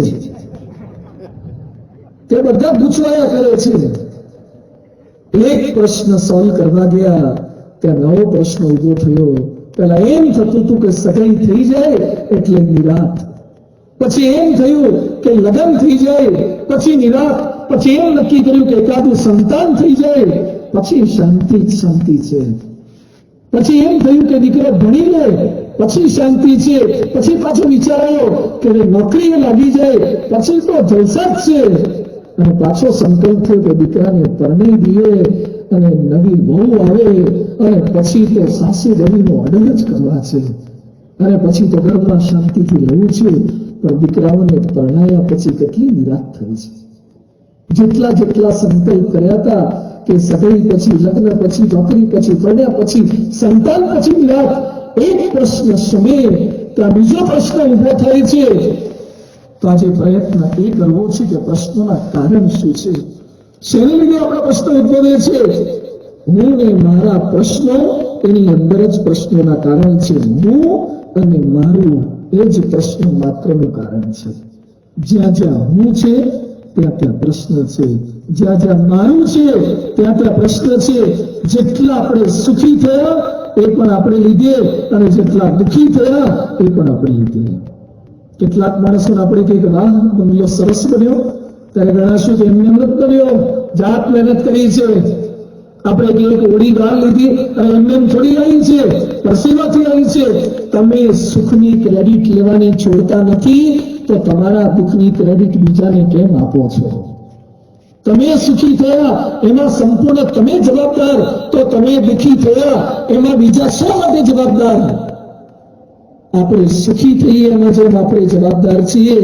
A: તે બધા ગૂંચવાયા કરે છે. એક પ્રશ્ન સોલ્વ કરવા ગયા ત્યાં નવો પ્રશ્ન ઉભો થયો. પેલા એમ થતું હતું કે સગાઈ થઈ જાય એટલે નિરાત, પછી એમ થયું કે લગ્ન થઈ જાય પછી નિરાત, પછી એમ નક્કી કર્યું કે એકાદું સંતાન થઈ જાય પછી શાંતિ જ શાંતિ છે, પછી એમ થયું કે દીકરો ભણી લે પછી શાંતિ છે, પછી પાછો વિચાર આવ્યો કે નોકરીએ લાગી જાય પછી તો જલસા જ છે, અને પાછો સંકલ્પ થયો કે દીકરાને પરણી દઈએ અને નવી બહુ આવે અને પછી તો સાસુ બહુનો ઓર્ડર જ કરવા છે અને પછી તો ઘરમાં શાંતિથી રહેવું છે. પણ દીકરાઓને પરણાયા પછી કેટલી નિરાશ થઈ છે. જેટલા જેટલા સંકલ્પ કર્યા હતા કે સગાઈ પછી, લગ્ન પછી, નોકરી પછી, પરણ્યા પછી, સંતાન પછી નિરાશ. એક પ્રશ્ન સમય ત્યાં બીજો પ્રશ્ન ઉભો થાય છે. તો આજે પ્રયત્ન એ કરવો છે કે પ્રશ્નોના કારણ શું છે, શેને લીધે આપણા પ્રશ્નો ઉદ્ભવે છે. હું ને મારા પ્રશ્નો, એની અંદર જ પ્રશ્નોના કારણ છે. હું અને મારું એ જ પ્રશ્ન માત્રનું કારણ છે. જ્યાં જ્યાં હું છે ત્યાં ત્યાં પ્રશ્ન છે, જ્યાં જ્યાં મારું છે ત્યાં ત્યાં પ્રશ્ન છે. જેટલા આપણે સુખી થયા એ પણ આપણે લીધે અને જેટલા દુઃખી થયા એ પણ આપણે લીધે. કેટલાક માણસોને આપણે કહીએ કે વાહ બંગલો સરસ બન્યો, ત્યારે ગણાશું કે એમને મહેનત બન્યો, જાત મહેનત કરી છે. આપણે કહીએ કે ઓડી ગાળ લીધી અને એમને થોડી આવી છે, પરસેવાથી આવી છે. તમે સુખની ક્રેડિટ લેવાની છોડતા નથી, તો તમારા દુઃખની ક્રેડિટ બીજાને કેમ આપો છો? તમે સુખી થયા એમાં સંપૂર્ણ તમે જવાબદાર, તો તમે દુઃખી થયા એમાં બીજા શા માટે જવાબદાર? આપણે સુખી થઈએ એમાં જેમ આપણે જવાબદાર છીએ,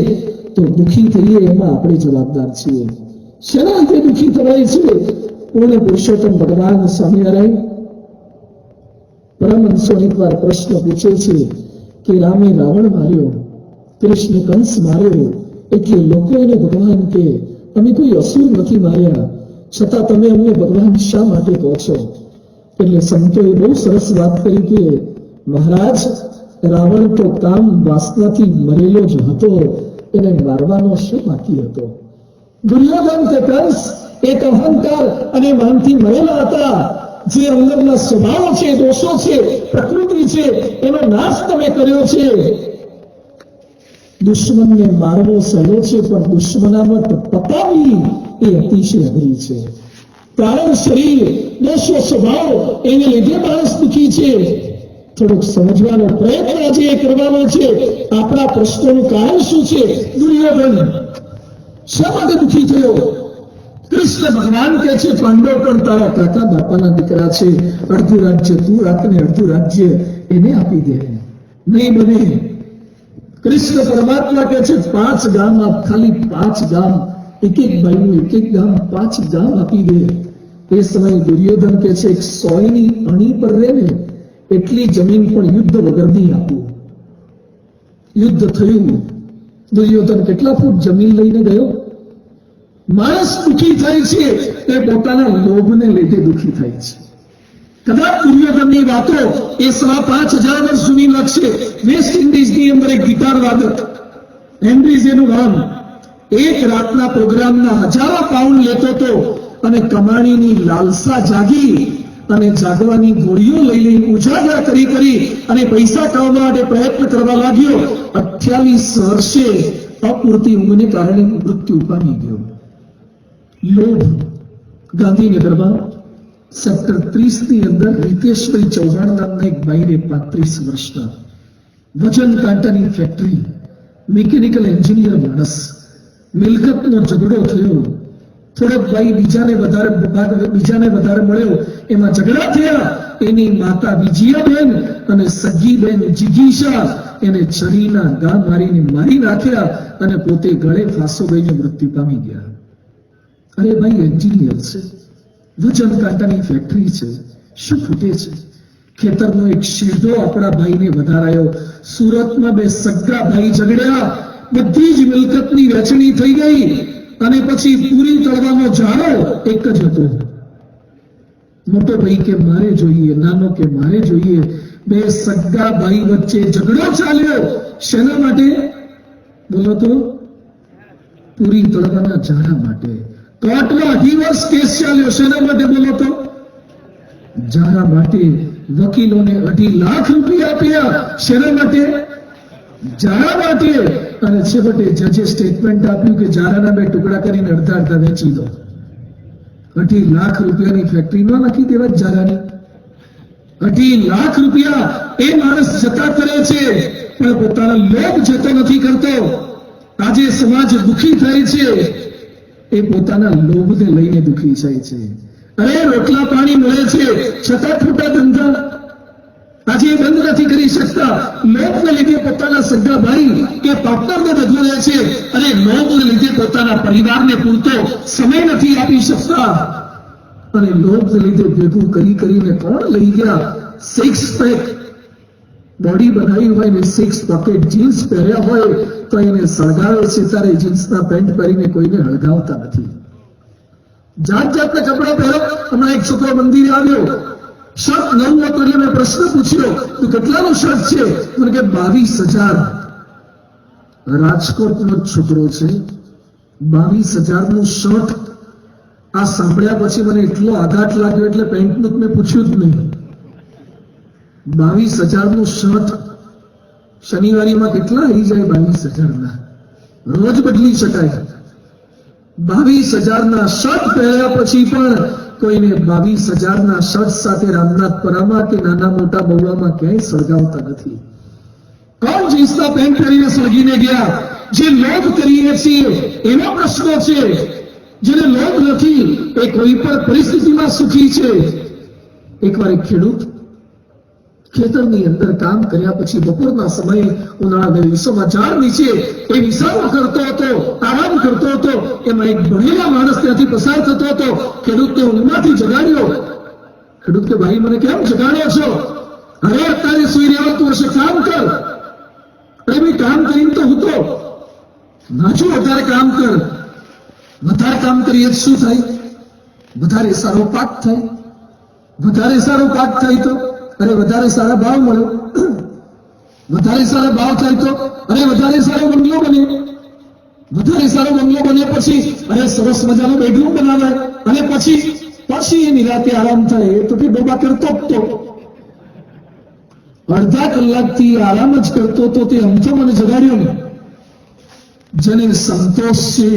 A: તો દુઃખી થઈએ એમાં આપણે જવાબદાર છીએ. શેના લીધે દુઃખી થવાય છે? પૂર્ણ પુરુષોત્તમ ભગવાન સ્વામિનારાયણ પરમહંસો એકવાર પ્રશ્ન પૂછે છે કે રામે રાવણ માર્યો, કૃષ્ણ કંસ માર્યો, એટલે લોકો એને ભગવાન કે અમે કોઈ અસુર નથી માર્યા, છતાં તમે અમને ભગવાન શા માટે કહો છો? એટલે સંતોએ બહુ સરસ વાત કરી કે મહારાજ, રાવણ તો કામ વાસનાથી મરેલો જ હતો, એને મારવાનો શું બાકી હતો? દુર્યોધન કે કંસ એક અહંકાર અને માનથી મરેલા હતા. જે અંદરના સ્વભાવ છે, દોષો છે, પ્રકૃતિ છે, એનો નાશ તમે કર્યો છે. દુશ્મનને મારવો સહેલો છે, પણ દુશ્મનામત પતાવી એ અતિશય અઘરી છે. કારણ શરીર, દોષો, સ્વભાવ, એને લીધે માણસ દુઃખી છે. થોડુંક સમજવાનો પ્રયત્ન આજે કરવાનો છે. આપણા પ્રશ્નોનું કારણ શું છે? દુર્યોધન શા માટે દુઃખી થયો? કૃષ્ણ ભગવાન કહે છે પાંડવ પણ તારા કાકા બાપાના દીકરા છે, અડધું રાજ્ય તું રાખને અડધું રાજ્ય એને આપી દે. નહીં બને. કૃષ્ણ પરમાત્મા કહે છે 5 ગામ આપ, ખાલી 5 ગામ, એક ભાઈનું એક ગામ, 5 ગામ આપી દે. એ સમયે દુર્યોધન કહે છે 100ની અણી પર રહે ને એટલી જમીન પણ યુદ્ધ વગર નહીં આપું. યુદ્ધ થયું. દુર્યોધન કેટલા ફૂટ જમીન લઈને ગયો? માણસ દુઃખી થાય છે એ પોતાના લોભને લીધે દુઃખી થાય છે. કદાચ દુર્યોધનની વાતો એ 5000 વર્ષ જૂની લાગશે. વેસ્ટ ઇન્ડિઝની અંદર એક ગિટાર વાદક, હેનરીઝ એનું નામ, એક રાતના પ્રોગ્રામના હજારો પાઉન્ડ લેતો હતો અને કમાણીની લાલસા જાગી અને જાગવાની ગોળીઓ લઈ ઉજાગરા કરી અને પૈસા કમાવા માટે પ્રયત્ન કરવા લાગ્યો. 28 વર્ષે અપૂરતી ઊંઘને કારણે મૃત્યુ પામી ગયો. લોભ. ગાંધીનગરમાં સેક્ટર 30 ની અંદર રીતેશભાઈ ચૌહાણ નામના એક ભાઈને 35 વર્ષના, વજન કાંટાની ફેક્ટરી, મિકેનિકલ એન્જિનિયર માણસ, મિલકતનો ઝઘડો થયો. થોડોક ભાઈ બીજાને વધારે મળ્યો, એમાં ઝઘડા થયા. એની માતા વિજયાબેન અને સગી બેન જિગીશા એને છરીના ઘા મારીને મારી નાખ્યા અને પોતે ગળે ફાંસો દઈને મૃત્યુ પામી ગયા. અરે ભાઈ એન્જિનિયર છે, વજન કાંટાની ફેક્ટરી છે, શું ખૂટે છે? ખેતરનો એક શેઢો આપણા ભાઈને વધારાયો. સુરતમાં 2 સગા ભાઈ ઝઘડ્યા, બધી જ મિલકતની વહેંચણી થઈ ગઈ અને પછી પૂરી તળવાનો જાળો એક જ હતો. મોટો ભાઈ કે મારે જોઈએ, નાનો કે મારે જોઈએ. 2 સગા ભાઈ વચ્ચે ઝઘડો ચાલ્યો. શેના માટે? બોલો તો. પૂરી તળવાના જાળા માટે. કોર્ટમાં 2 વર્ષ કેસ ચાલ્યો. શેના માટે? બોલો તો. જાળા માટે. વકીલોને 2.5 લાખ રૂપિયા આપ્યા. શેના માટે? જાળા માટે. અને છેવટે જજે સ્ટેટમેન્ટ આપ્યું કે જાળાના 2 ટુકડા કરીને અડધા વેચી દો. 2.5 લાખ રૂપિયાની ફેક્ટરી ન નાખી દેવા જાળાની? 2.5 લાખ રૂપિયા એ માણસ જતા કરે છે, પણ પોતાના લોભ જતો નથી કરતો. આજે સમાજ દુઃખી થાય છે એ પોતાના લોભને લઈને દુઃખી થાય છે. અરે રોટલા પાણી મળે છે છતાં ખોટા ધંધા આજે બંધ નથી કરી શકતા. લોભને લીધે પોતાના સગા ભાઈ કે પાર્ટનરને બદલે છે અને લોભને લીધે પોતાના પરિવારને પૂરતો સમય નથી આપી શકતા. અને લોભને લીધે ભેગું કરીને કોણ લઈ ગયા? 6 પેક બોડી બનાવી હોય ને 6 પોકેટ જીન્સ પહેર્યા હોય તો એને સળગાવે છે, ત્યારે જીન્સના પેન્ટ પહેરીને કોઈને હળગાવતા નથી. જાત જાતના કપડા પહેરો. હમણાં એક છોકરો મંદિરે આવ્યો, શર્ટ નવું હતો એટલે મેં પ્રશ્ન પૂછ્યો તો કેટલાનો શર્ટ છે? મને કે 22,000. રાજકોટનો છોકરો છે, 22,000 નું શર્ટ. આ સાંભળ્યા પછી મને એટલો આઘાત લાગ્યો એટલે પેન્ટનું મેં પૂછ્યું જ નહીં. 22,000 નું શર્ટ શનિવારીમાં કેટલા આવી જાય? 22,000 ના રોજ બદલી શકાય. 22,000 ના શર્ટ પહેર્યા પછી પણ કોઈને 22,000 ના શર્ટ સાથે રામનાથપરામાં કે નાના મોટા બહુવામાં ક્યાંય સળગાવતા નથી. કોણ જીન્સના પેન્ટ પહેરીને સળગીને ગયા? જે લોભ કરીએ છીએ એનો પ્રશ્ન છે. જેને લોભ નથી એ કોઈ પણ પરિસ્થિતિમાં સુખી છે. એકવાર એક ખેડૂત ખેતરની અંદર કામ કર્યા પછી બપોરના સમયે ઉનાળાના દિવસોમાં ઝાડ નીચે એ વિસાવો કરતો હતો, આરામ કરતો હતો. એમાં એક ભણેલા માણસ ત્યાંથી પસાર થતો હતો. ખેડૂતને ઊંઘમાંથી જગાડ્યો. ખેડૂત કે ભાઈ મને કેમ જગાડ્યો છો? અરે અત્યારે સુઈ રહેવાતું હશે, કામ કર. અરે ભાઈ કામ કરીને તો હું તો નાચું, વધારે કામ કર. વધારે કામ કરીએ શું થાય? વધારે સારો પાક થાય. વધારે સારો પાક થાય તો અરે વધારે સારા ભાવ મળે. વધારે સારા ભાવ થાય તો અરે વધારે સારો બંગલો બને. વધારે સારો બંગલો બને પછી અરે સરસ મજાનો બેડરૂમ બનાવે. અને પછી એની રાતે આરામ થાય. તો કે ડોબા કરતો જ તો અડધા કલાકથી આરામ જ કરતો તો તે અમથો મને જગાડ્યો ને. જેને સંતોષ છે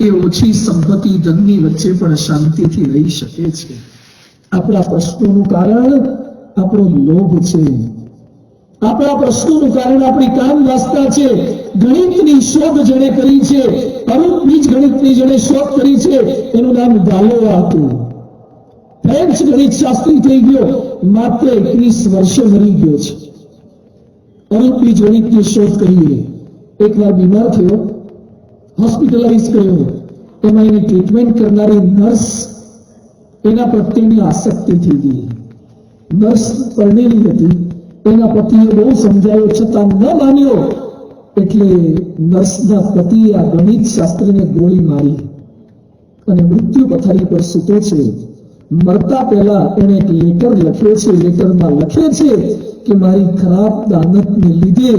A: એ ઓછી સંપત્તિ ધનની વચ્ચે પણ શાંતિથી રહી શકે છે. આપણા પ્રશ્નોનું કારણ આપણો લોભ છે. આપણા પ્રશ્નોનું કારણ આપણી કામ વાસના છે. ગણિતની શોધ જેણે કરી છે, અરૂપ બીજ ગણિતની જેણે શોધ કરી છે, એનું નામ ગાલોવા હતું. ફ્રેન્ચ ગણિત શાસ્ત્રી થઈ ગયો, માત્ર 21 વર્ષે મરી ગયો છે. અરૂપ બીજ ગણિતની શોધ કરી. એકવાર બીમાર થયો, હોસ્પિટલાઇઝ કર્યો. એમાં એની ટ્રીટમેન્ટ કરનારી નર્સ એના પ્રત્યેની આસક્તિ થઈ ગઈ. નર્સ પરણેલી હતી. એના પતિએ બહુ સમજાયો છતાં ન માન્યો. એટલે નર્સના પતિએ આ ગણિત શાસ્ત્રીને ગોળી મારી અને મૃત્યુ પથારી પર સૂતો છે. મરતા પહેલા એને એક લેટર લખ્યો છે. લેટરમાં લખે છે કે મારી ખરાબ દાનતને લીધે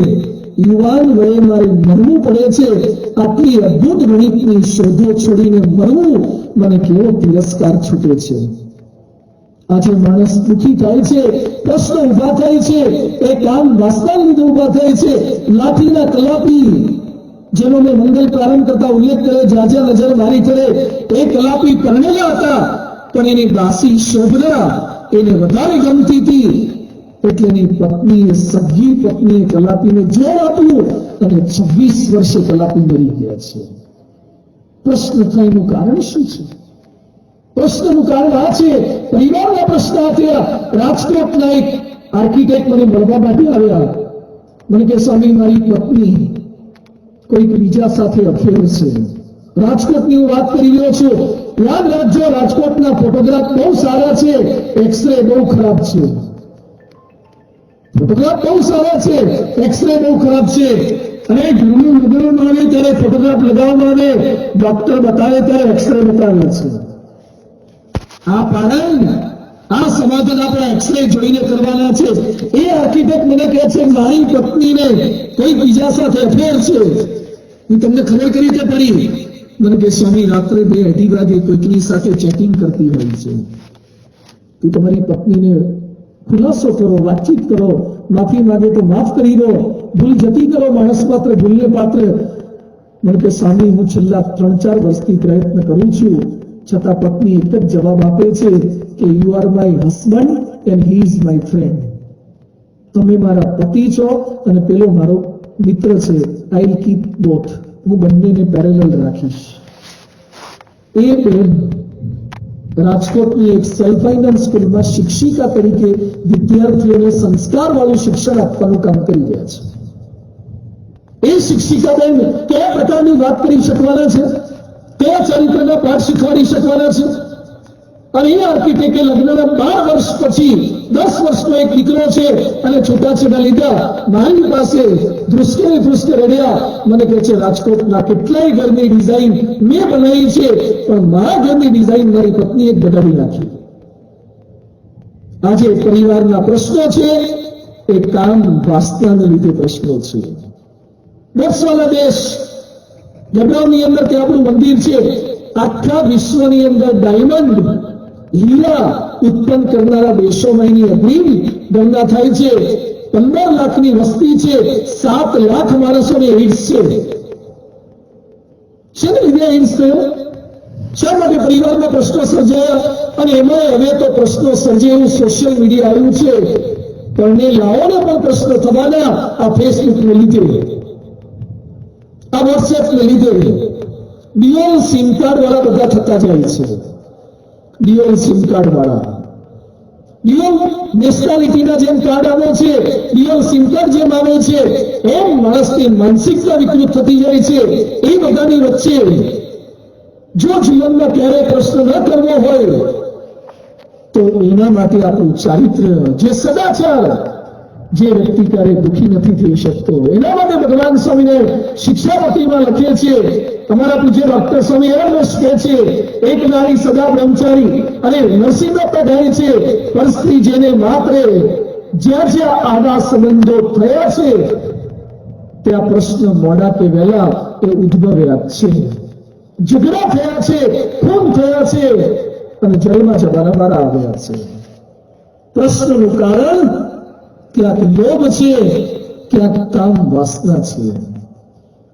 A: યુવાન વયે મારે મરવું પડે છે. આટલી અદ્ભુત ગણિતની શોધો છોડીને મરવું મને કેવો તિરસ્કાર છૂટે છે. આજે માણસ દુઃખી થાય છે, પ્રશ્નો ઉભા થાય છે. એ કામ વાસના લીધે ઉભા થાય છે. લાઠીના કલાપી જેનો મેં મંગલ પ્રારંભ કરતા ઉલ્લેખ કર્યો, જ્યાં નજર મારી કરે એ કલાપી પરણેલા હતા, પણ એની દાસી શોભના એને વધારે ગમતી હતી. એટલે એની પત્નીએ, સગી પત્નીએ કલાપીને જોર આપ્યું અને 26 વર્ષે કલાપી મરી ગયા છે. પ્રશ્ન થવાનું કારણ શું છે? પ્રશ્નનું કારણ આ છે, પરિવારના પ્રશ્ન આ થયા. રાજકોટના એક આર્કિટેક્ટ મને મળવા માટે આવ્યા. મને કે સ્વામી મારી પત્ની કોઈક બીજા સાથે અફેર છે. રાજકોટની હું વાત કરી રહ્યો છું. યાદ રાખજો, રાજકોટના ફોટોગ્રાફ બહુ સારા છે, એક્સરે બહુ ખરાબ છે. ફોટોગ્રાફ બહુ સારા છે, એક્સરે બહુ ખરાબ છે. અને ઘરનું લગાવવામાં આવે ત્યારે ફોટોગ્રાફ લગાવવામાં આવે, ડોક્ટર બતાવે ત્યારે એક્સરે બતાવે છે. આ પારણ, આ સમાધાન આપણે એક્સરે જોઈને કરવાના છે. એ આર્કિટેક્ટ મને કહે છે મારી પત્નીને કોઈ બીજા સાથે અફેર છે. હું તમને ખબર કરી રીતે પડી? મને કે સ્વામી રાત્રે 2-2:30 વાગે કોઈકની સાથે ચેટિંગ કરતી હોય છે. તું તમારી પત્નીને ખુલાસો કરો, વાતચીત કરો, માફી માંગે તો માફ કરી દો, ભૂલ જતી કરો. માણસ માત્ર ભૂલને પાત્ર. મને કે સ્વામી હું છેલ્લા 3-4 વર્ષથી પ્રયત્ન કરું છું, છતાં પત્ની એક જ જવાબ આપે છે કે you are my husband and he is my friend. તમે મારા પતિ છો અને પેલો મારો મિત્ર છે. I will keep both. હું બંનેને પેરેલલ રાખીશ. એ બેન રાજકોટની એક સેલ્ફ ફાઇનાન્સ સ્કૂલમાં શિક્ષિકા તરીકે વિદ્યાર્થીઓને સંસ્કારવાળું શિક્ષણ આપવાનું કામ કરી રહ્યા છે. એ શિક્ષિકા બેન કયા પ્રકારની વાત કરી શકવાના છે? કયા ચરિત્રના પાઠ શીખવાડી શકવાના છે? અને એ આર્કિટેક્ટે લગ્નના 12 વર્ષ પછી 10 વર્ષનો એક દીકરો છે અને છૂટાછેડા લીધા. મારી પાસે ધ્રુસકે રડ્યા. મને કહે છે રાજકોટના કેટલાય ઘરની ડિઝાઇન મેં બનાવી છે, પણ મારા ઘરની ડિઝાઇન મારી પત્નીએ બગાડી નાખી. આજે પરિવારના પ્રશ્નો છે એ કામ વાસનાને લીધે પ્રશ્નો છે. દસવાના દેશ લખનૌની અંદર કે આપણું મંદિર છે, આખા વિશ્વની અંદર ડાયમંડ, હીરા ઉત્પન્ન કરનારા દેશોમાં એની અગ્રીમ ગણના થાય છે. 15 લાખની વસ્તી છે, 7 લાખ માણસોને એઇડ્સ છે. શેને લીધે એઇડ્સ થયો? શા માટે પરિવારના પ્રશ્નો સર્જાયા? અને એમાં હવે તો પ્રશ્નો સર્જે એવું સોશિયલ મીડિયા આવ્યું છે. પરણે લાવોને પણ પ્રશ્ન થવાના આ ફેસબુકને લીધે, આ વોટ્સએપને લીધે. ડ્યુઅલ સિમ કાર્ડ વાળા બધા થતા જાય છે. ડ્યુઅલ સિમ કાર્ડ વાળા, ડ્યુઅલ નેશનાલિટીના જેમ કાર્ડ આવે છે, ડ્યુઅલ સિમ કાર્ડ જેમ આવે છે, એમ માણસની માનસિકતા વિકૃત થતી જાય છે. એ બધાની વચ્ચે જો જીવનમાં ક્યારેય પ્રશ્ન ન કરવો હોય તો એના માટે આપણું ચારિત્ર્ય, જે સદાચાર, જે વ્યક્તિ ક્યારેય દુઃખી નથી થઈ શકતો, એના માટે ભગવાન સ્વામીને શિક્ષાપતિમાં લખે છે. અમારા પૂજ્ય ડોક્ટર સ્વામી એમ કહે છે, એક નારી સદા બ્રહ્મચારી, અને નરસિંહ દત્ત કહે છે, પરસ્ત્રી જેને માત્ર જ્યાં જ્યાં આવા સંબંધો થયા છે ત્યાં પ્રશ્ન મોડા કે વહેલા એ ઉદ્ભવ્યા છે, ઝઘડા થયા છે, ખૂન થયા છે, અને જળમાં જવાના વારા આવ્યા છે. પ્રશ્નનું કારણ ક્યાંક લોભ છે, ક્યાંક કામ વાસના છે.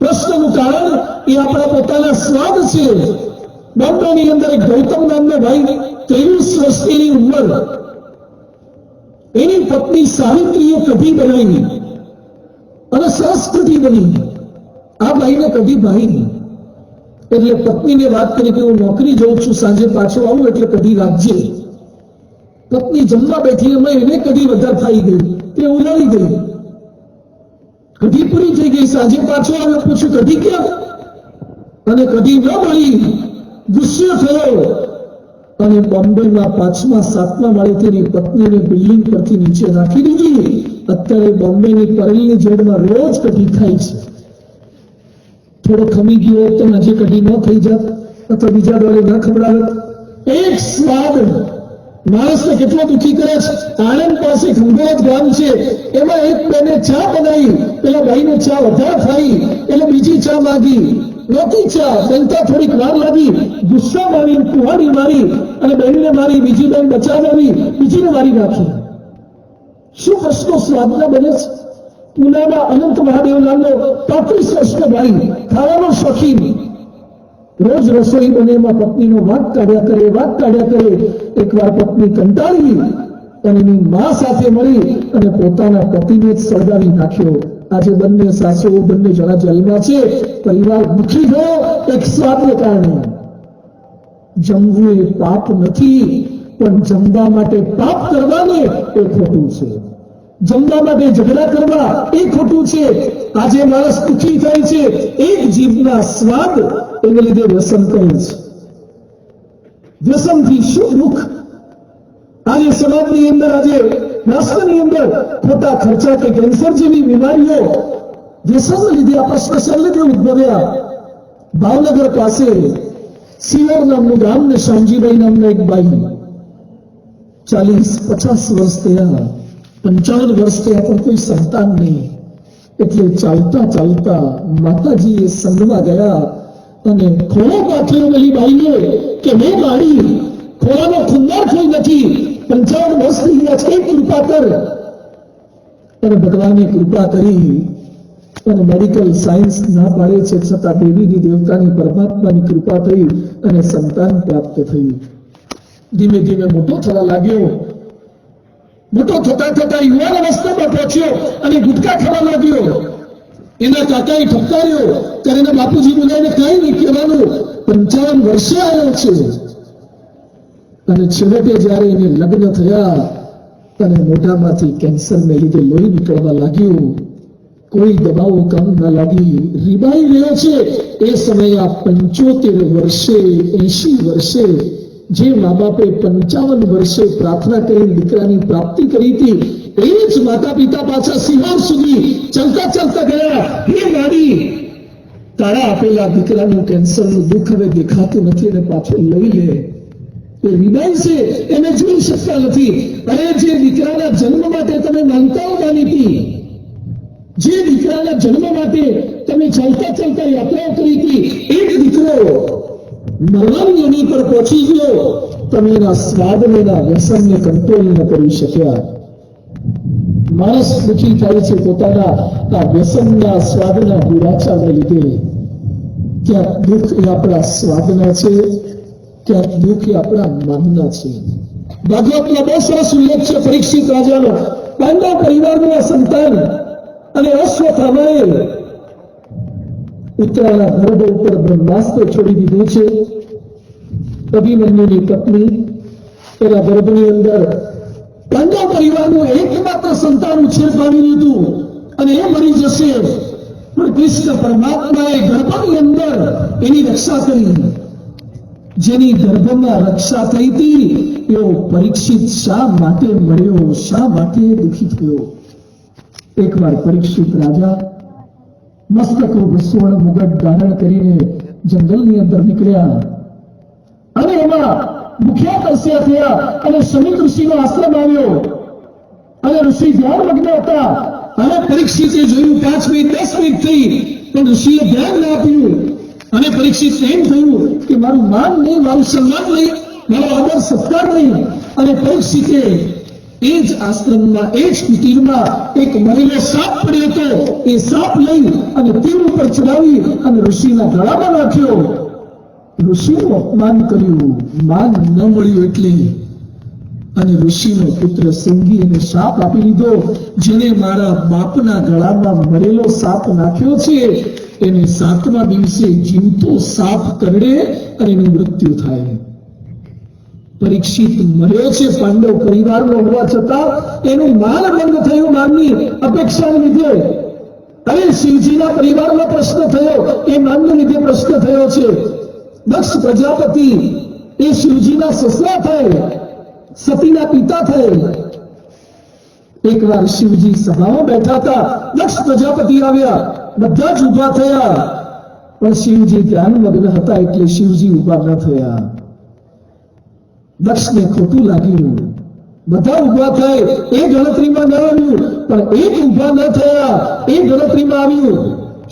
A: પ્રશ્નનું કારણ એ આપણા પોતાના સ્વાદ છે. બોમ્બેની અંદર એક ગૌતમ નામનો ભાઈ, 23 વર્ષની ઉંમર, એની પત્ની સાવિત્રીએ કઢી બનાવી અને સરસ કઢી બની. આ ભાઈને કઢી ભાઈ, એટલે પત્નીને વાત કરી કે હું નોકરી જઉં છું, સાંજે પાછો આવું એટલે કઢી રાખજે. પત્ની જમવા બેઠી, એમાં એને કઢી વધારે ખાઈ ગઈ, તે ઉલાળી ગઈ, કઢી પૂરી થઈ ગઈ. સાંજે પાછો આવ્યો, પૂછ્યું કઢી ક્યાં? અને કઢી ન મળી. ગુસ્સે થયો અને બોમ્બેમાં 5મા 7મા માળે તેની પત્નીને બિલ્ડિંગ પરથી નીચે નાખી દીધી. અત્યારે બોમ્બેની પરેલની જેડમાં રોજ કઢી ખાય છે. થોડો ખમી ગયો તો હજી કઢી ન થઈ જાત, અથવા બીજા દોડે ન ખવડાવત. એક સ્વાદ માણસને કેટલો દુઃખી કરે છે. આણંદ પાસે ખંભોજ ગામ છે, એમાં એક બેને ચા બનાવી, પેલા ભાઈને ચા વધારે ખાઈ એટલે બીજી ચા માંગી, નહોતી ચા, બનતા થોડીક વાર લાગી, ગુસ્સા મારી, કુહાડી મારી અને બહેનને મારી, બીજી બેન બચાવી, બીજીને મારી નાખી. શું પ્રશ્નો સ્વાદના બને છે? પુનાના અનંત મહાદેવ નામનો 35 વર્ષનો ભાઈ, ખાવાનો શોખીન, રોજ રસોઈ બને, એમાં પત્નીનો વાંક કાઢ્યા કરે. એકવાર પત્ની કંટાળી અને એની મા સાથે મળી અને પોતાના પતિને જ સળગાવી નાખ્યો. આજે બંને સાસુ, બંને જણા જેલમાં છે. પરિવાર દુઃખી થયો એક સ્વાદને કારણે. જમવું એ પાપ નથી, પણ જમવા માટે પાપ કરવાને એ ખોટું છે. જમવા માટે ઝઘડા કરવા એ ખોટું છે. આજે માણસ દુઃખી થાય છે એક જીભના સ્વાદ એને લીધે વ્યસન કરે છે. વ્યસનથી શું દુઃખ? આજે સમાજની અંદર, આજે રાષ્ટ્રની અંદર ખોટા ખર્ચા કે કેન્સર જેવી બીમારીઓ વ્યસનને લીધે આપણા સ્પેશિયલ લીધે ઉદ્ભવ્યા. ભાવનગર પાસે સિયોર નામનું ગામ ને શામજીભાઈ નામના એક બાઈ, 40-50 વર્ષ થયા, 55 વર્ષ થયા, પણ કોઈ સંતાન નહીં. એટલે ચાલતા ચાલતા માતાજીએ સંઘમાં ગયા અને ખોળો પાથર્યો પેલી બાઈને કે હે બાળી, ખોળાનો ખુંદાર કોઈ નથી, 55 વર્ષ થઈ ગયા છે, કૃપા કર. અને ભગવાને કૃપા કરી અને મેડિકલ સાયન્સ ના પાડે છે છતાં દેવીની, દેવતાની, પરમાત્માની કૃપા થઈ અને સંતાન પ્રાપ્ત થયું. ધીમે ધીમે મોટો થવા લાગ્યો. મોટો થતા થતા યુવાન અવસ્થામાં પહોંચ્યો અને ગુટકા ખાવા લાગ્યો. એના કાકાએ ઠપકાર્યો, ત્યારે એના બાપુજી બોલાવીને કઈ નહીં કહેવાનું, 55 વર્ષે આવ્યો છે. અને છેવટે જયારે એને લગ્ન થયા અને મોઢામાંથી કેન્સરને લીધે લોહી નીકળવા લાગ્યું, કોઈ દબાવો કામ ના લાગી, રીબાઈ રહ્યો છે. એ સમયે આ 75 વર્ષે, 80 વર્ષે જે મા બાપે 55 વર્ષે પ્રાર્થના કરી દીકરાની પ્રાપ્તિ કરી હતી, એ જ માતા પિતા પાછા સિંહાર સુધી ચાલતા ચાલતા ગયા. હે મારી, તારા આપેલા દીકરાનું કેન્સરનું દુઃખ હવે દેખાતું નથી અને પાછું લઈ લે. એ વિદાય છે, એને જોઈ શકતા નથી. અરે જે દીકરાના જન્મ માટે તમે માનતાઓ માની હતી, જે દીકરાના જન્મ માટે તમે ચાલતા ચાલતા યાત્રાઓ કરી હતી, એ જ દીકરો મરવાની એની પર પહોંચી ગયો. તમે એના સ્વાદને, એના વ્યસનને કંટ્રોલ ન કરી શક્યા. માણસ દુઃખી થાય છે પોતાના આ વ્યસનના, સ્વાદના દુરાચારને લીધે. ક્યાંક દુઃખ એ આપણા સ્વાદના છે, ક્યાંક દુઃખ એ આપણા માનના છે. ભાગવતમાં બહુ સરસ ઉલ્લેખ છે પરીક્ષિત રાજાનો. પાંડવ પરિવારનું આ સંતાન અને અશ્વત્થામાએ ઉત્તરાના ગર્ભ ઉપર બ્રહ્માસ્ત્ર છોડી દીધું છે. અભિમન્યુની પત્ની તેના ગર્ભની અંદર પાંડવ પરિવારનું એકમાત્ર સંતાન ઉછેર પામી હતું અને એ મરી જશે, પણ કૃષ્ણ પરમાત્માએ ગર્ભની અંદર એની રક્ષા કરી. જેની ગર્ભમાં રક્ષા થઈ હતી એવો પરીક્ષિત શા માટે મળ્યો, શા માટે દુઃખી થયો? એકવાર પરીક્ષિત રાજા મસ્તક સુવર્ણ મુગટ ધારણ કરીને જંગલની અંદર નીકળ્યા અને એમાં ભૂખ્યા તરસ્યા થયા અને શમિક ઋષિનો આશ્રમ આવ્યો અને ઋષિ ધ્યાન મગ્ન હતા. અને પરીક્ષિતે જોયું 5 મિનિટ 10 મિનિટ થઈ પણ ઋષિએ ધ્યાન ના આપ્યું અને પરીક્ષિત એમ થયું કે મારું માન નહીં, મારું સન્માન નહીં, મારો આદર સત્કાર નહીં. અને પરીક્ષિતે એ જ આશ્રમમાં, એ જ કુટીરમાં એક મરેલો સાપ પડ્યો હતો. એ સાપ લઈ અને તીર ઉપર ચડાવી અને ઋષિના ગળામાં નાખ્યો. ઋષિનું અપમાન કર્યું, માન ન મળ્યું એટલે. અને ઋષિનો પુત્ર સિંહી એને શાપ આપી લીધો, જેને મારા બાપના ગળામાં મરેલો સાપ નાખ્યો છે એને 7મા દિવસે જીવતો સાપ કરડે અને એનું મૃત્યુ થાય. પરીક્ષિત મર્યો છે પાંડવ પરિવારનો હોવા છતાં એનું માન ભંગ થયું માનની અપેક્ષાને લીધે. અરે શિવજીના પરિવારનો પ્રશ્ન થયો, એ માનને લીધે પ્રશ્ન થયો છે. દક્ષ પ્રજાપતિ એ શિવજીના સસરા થાય, સતીના પિતા થાય. એકવાર શિવજી સભામાં બેઠા હતા, દક્ષ પ્રજાપતિ આવ્યા, બધા જ ઉભા થયા પણ શિવજી ધ્યાન મગ્ન હતા એટલે શિવજી ઉભા ન થયા. દક્ષને ખોટું લાગ્યું, બધા ઉભા થાય એ ગણતરીમાં ન આવ્યું પણ એક ઉભા ન થયા એ ગણતરીમાં આવ્યું.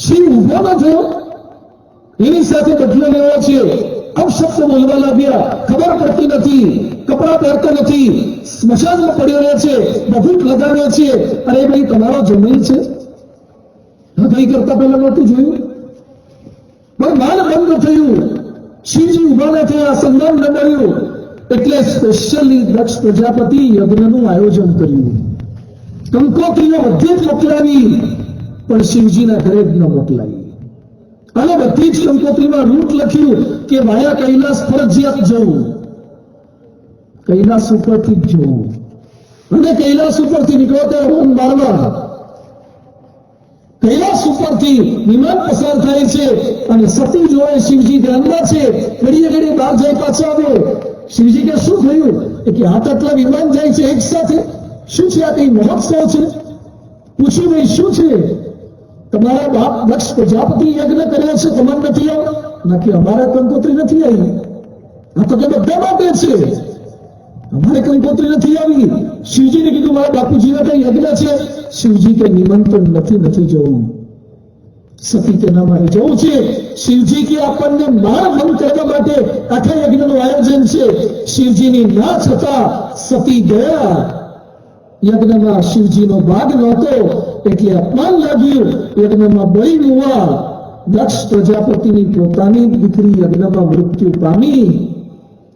A: શિવ ઉભો ન થયો, એની સાથે બદલો લેવો છે. અપશબ્દ બોલવા લાગ્યા, ખબર પડતી નથી, કપડા પહેરતો નથી, સ્મશાનમાં પડ્યો રહે છે, બધું લગાવે છે. અરે ભાઈ તમારો જમીન છે, હૃદય કરતા પહેલા નહોતું જોયું? પણ માન ભંગ થયું, શિવજી ઉભા ન થયા, સન્માન ન મળ્યું એટલે સ્પેશિયલી દક્ષ પ્રજાપતિ યજ્ઞનું આયોજન કર્યું. કંકોત્રીઓ બધે જ મોકલાવી પણ શિવજીના ઘરે જ ન મોકલાવી. અને બધી જ કંકોત્રીમાં રૂટ લખ્યું કે વાયા કૈલાસ ફરજિયાત જવું, કૈલાસ ઉપરથી જ જવું. અને કૈલાસ ઉપરથી નીકળો ત્યારે હોમ મારવા. કૈલાસ ઉપરથી વિમાન પસાર થાય છે અને સતી જોડે શિવજી ધ્યાનમાં છે. ઘડીએ ઘડીએ બહાર જાય પાછા આવે. શિવજી કે શું થયું? કે આટલા વિમાન જાય છે એક સાથે, શું છે? આ કઈ મહોત્સવ છે? પૂછ્યું ભાઈ શું છે? તમારા બાપ દક્ષ પ્રજાપતિ યજ્ઞ કર્યો છે, તમારે નથી આવ્યો? નાખી અમારા કંકોત્રી નથી આવી. આ તો કે બધા માટે છે, અમારે કંકોત્રી નથી આવી. શિવજીને કીધું મારા બાપુજીના કઈ યજ્ઞ છે? શિવજી કે નિમંત્રણ નથી જવું. સતી કે ના મારે જવું છે. શિવજી કે આપણને માર ભંગ કરવા માટે આખા યજ્ઞનું આયોજન છે. શિવજીની ના છતાં સતી ગયા. યજ્ઞમાં શિવજીનો ભાગ નહોતો એટલે અપમાન લાગ્યું. યજ્ઞમાં બળી મુવા દક્ષ પ્રજાપતિની પોતાની દીકરી યજ્ઞમાં મૃત્યુ પામી.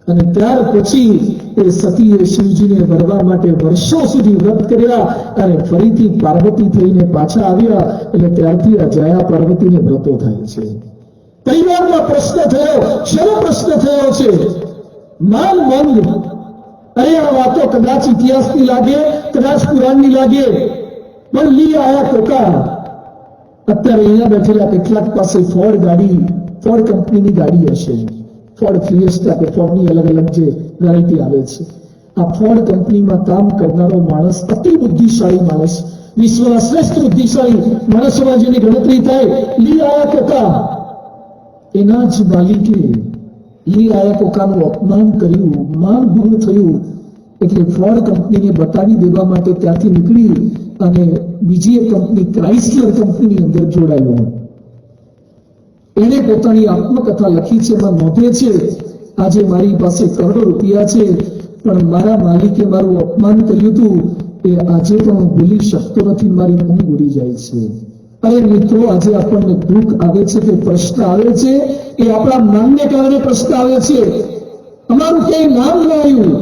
A: અને ત્યાર પછી એ સતીએ શિવજીને વરવા માટે વર્ષો સુધી વ્રત કર્યા અને ફરીથી પાર્વતી થઈને પાછા આવ્યા. એટલે ત્યારથી આ જયા પાર્વતીને વ્રતો થાય છે. પરિવારમાં પ્રશ્ન થયો, શેનો પ્રશ્ન થયો છે? માન ભંગ. અરે આ વાતો કદાચ ઇતિહાસની લાગે, કદાચ પુરાણની લાગે, પણ લી આયા કોકા. અત્યારે અહીંયા બેઠેલા કેટલાક પાસે ફોર્ડ કંપનીની ગાડી હશે, ફોર્ડ ફિએસ્ટા કે ફોર્ડની અલગ અલગ જે વેરાયટી આવે છે. આ ફોર્ડ કંપનીમાં કામ કરનારો માણસ અતિ બુદ્ધિશાળી માણસ, વિશ્વના શ્રેષ્ઠ બુદ્ધિશાળી માણસોમાં જેની ગણતરી થાય, લી આયા કોકા. એના જ માલિકે લી આયા કોકાનું અપમાન કર્યું, માન ભંગ થયું. એટલે ફોર્ડ કંપનીને બતાવી દેવા માટે ત્યાંથી નીકળી અને બીજી એક કંપની ક્રાઇસલર કંપનીની અંદર જોડાયો. એને પોતાની આત્મકથા લખી છે, એમાં નોંધે છે આજે મારી પાસે કરોડો રૂપિયા છે પણ મારા માલિકે મારું અપમાન કર્યું હતું એ આજે પણ હું ભૂલી શકતો નથી, મારી ઊંઘ ઉડી જાય છે. અરે મિત્રો, આજે આપણને દુઃખ આવે છે કે પ્રશ્ન આવે છે એ આપણા નામને કારણે પ્રશ્ન આવે છે. અમારું કઈ નામ ન આવ્યું,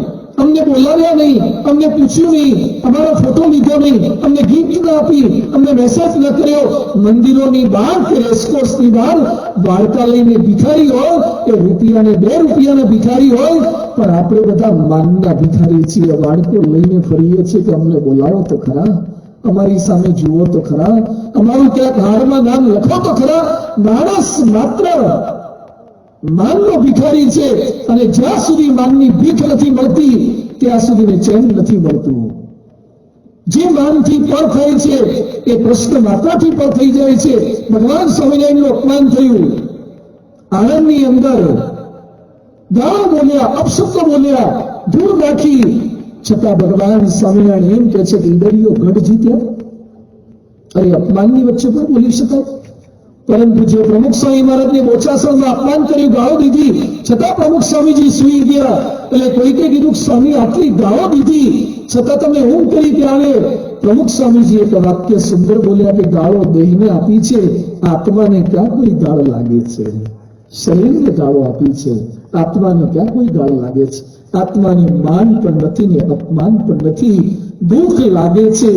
A: અમને બોલાવ્યા નહીં, અમને પૂછ્યું નહીં, અમારો ફોટો લીધો નહીં, અમને ગિફ્ટ ના આપી, અમને મેસેજ ન કર્યો. મંદિરોની બહાર કે રેસકોર્સની બહાર બાળકા લઈને ભિખારી હોય કે રૂપિયાને 2 રૂપિયાના ભિખારી હોય, પણ આપણે બધા માનના ભિખારી છીએ. બાળકો લઈને ફરીએ છીએ કે અમને બોલાવો તો ખરા, અમારી સામે જુઓ તો ખરા, અમારું ક્યાંક હારમાં નામ લખો તો ખરા. માણસ માત્ર માનનો ભિખારી છે, અને જ્યાં સુધી માનની ભીખ નથી મળતી ત્યાં સુધીને ચેન નથી મળતું. જે માનથી પર થાય છે એ પ્રશ્ન માત્રાથી પર થઈ જાય છે. ભગવાન સ્વામિનારાયણનું અપમાન થયું, આણંદની અંદર ગાળ બોલ્યા, અપશબ્દો બોલ્યા, ધૂળ નાખી, છતાં ભગવાન સ્વામિનારાયણ એમ કે છે કે ઈડરીઓ ગઢ જીત્યા. અરે અપમાનની વચ્ચે પણ બોલી શકાય? પરંતુ જે પ્રમુખ સ્વામી મહારાજને બોચાસણમાં અપમાન કર્યું, ગાળો દીધી, છતાં પ્રમુખ સ્વામીજી સુઈ ગયા. એટલે કોઈકે કીધું સ્વામી આટલી ગાળો દીધી છતાં તમે ઊંઘ કરી ત્યારે પ્રમુખ સ્વામીજી એક વાક્ય સુંદર બોલ્યા કે ગાળો દેહને આપી છે, આત્માને ક્યાં કોઈ ગાળ લાગે છે? શરીરને ગાળો આપી છે, આત્માને ક્યાં કોઈ ગાળ લાગે છે? આત્માને માન પણ નથી ને અપમાન પણ નથી. દુઃખ લાગે છે,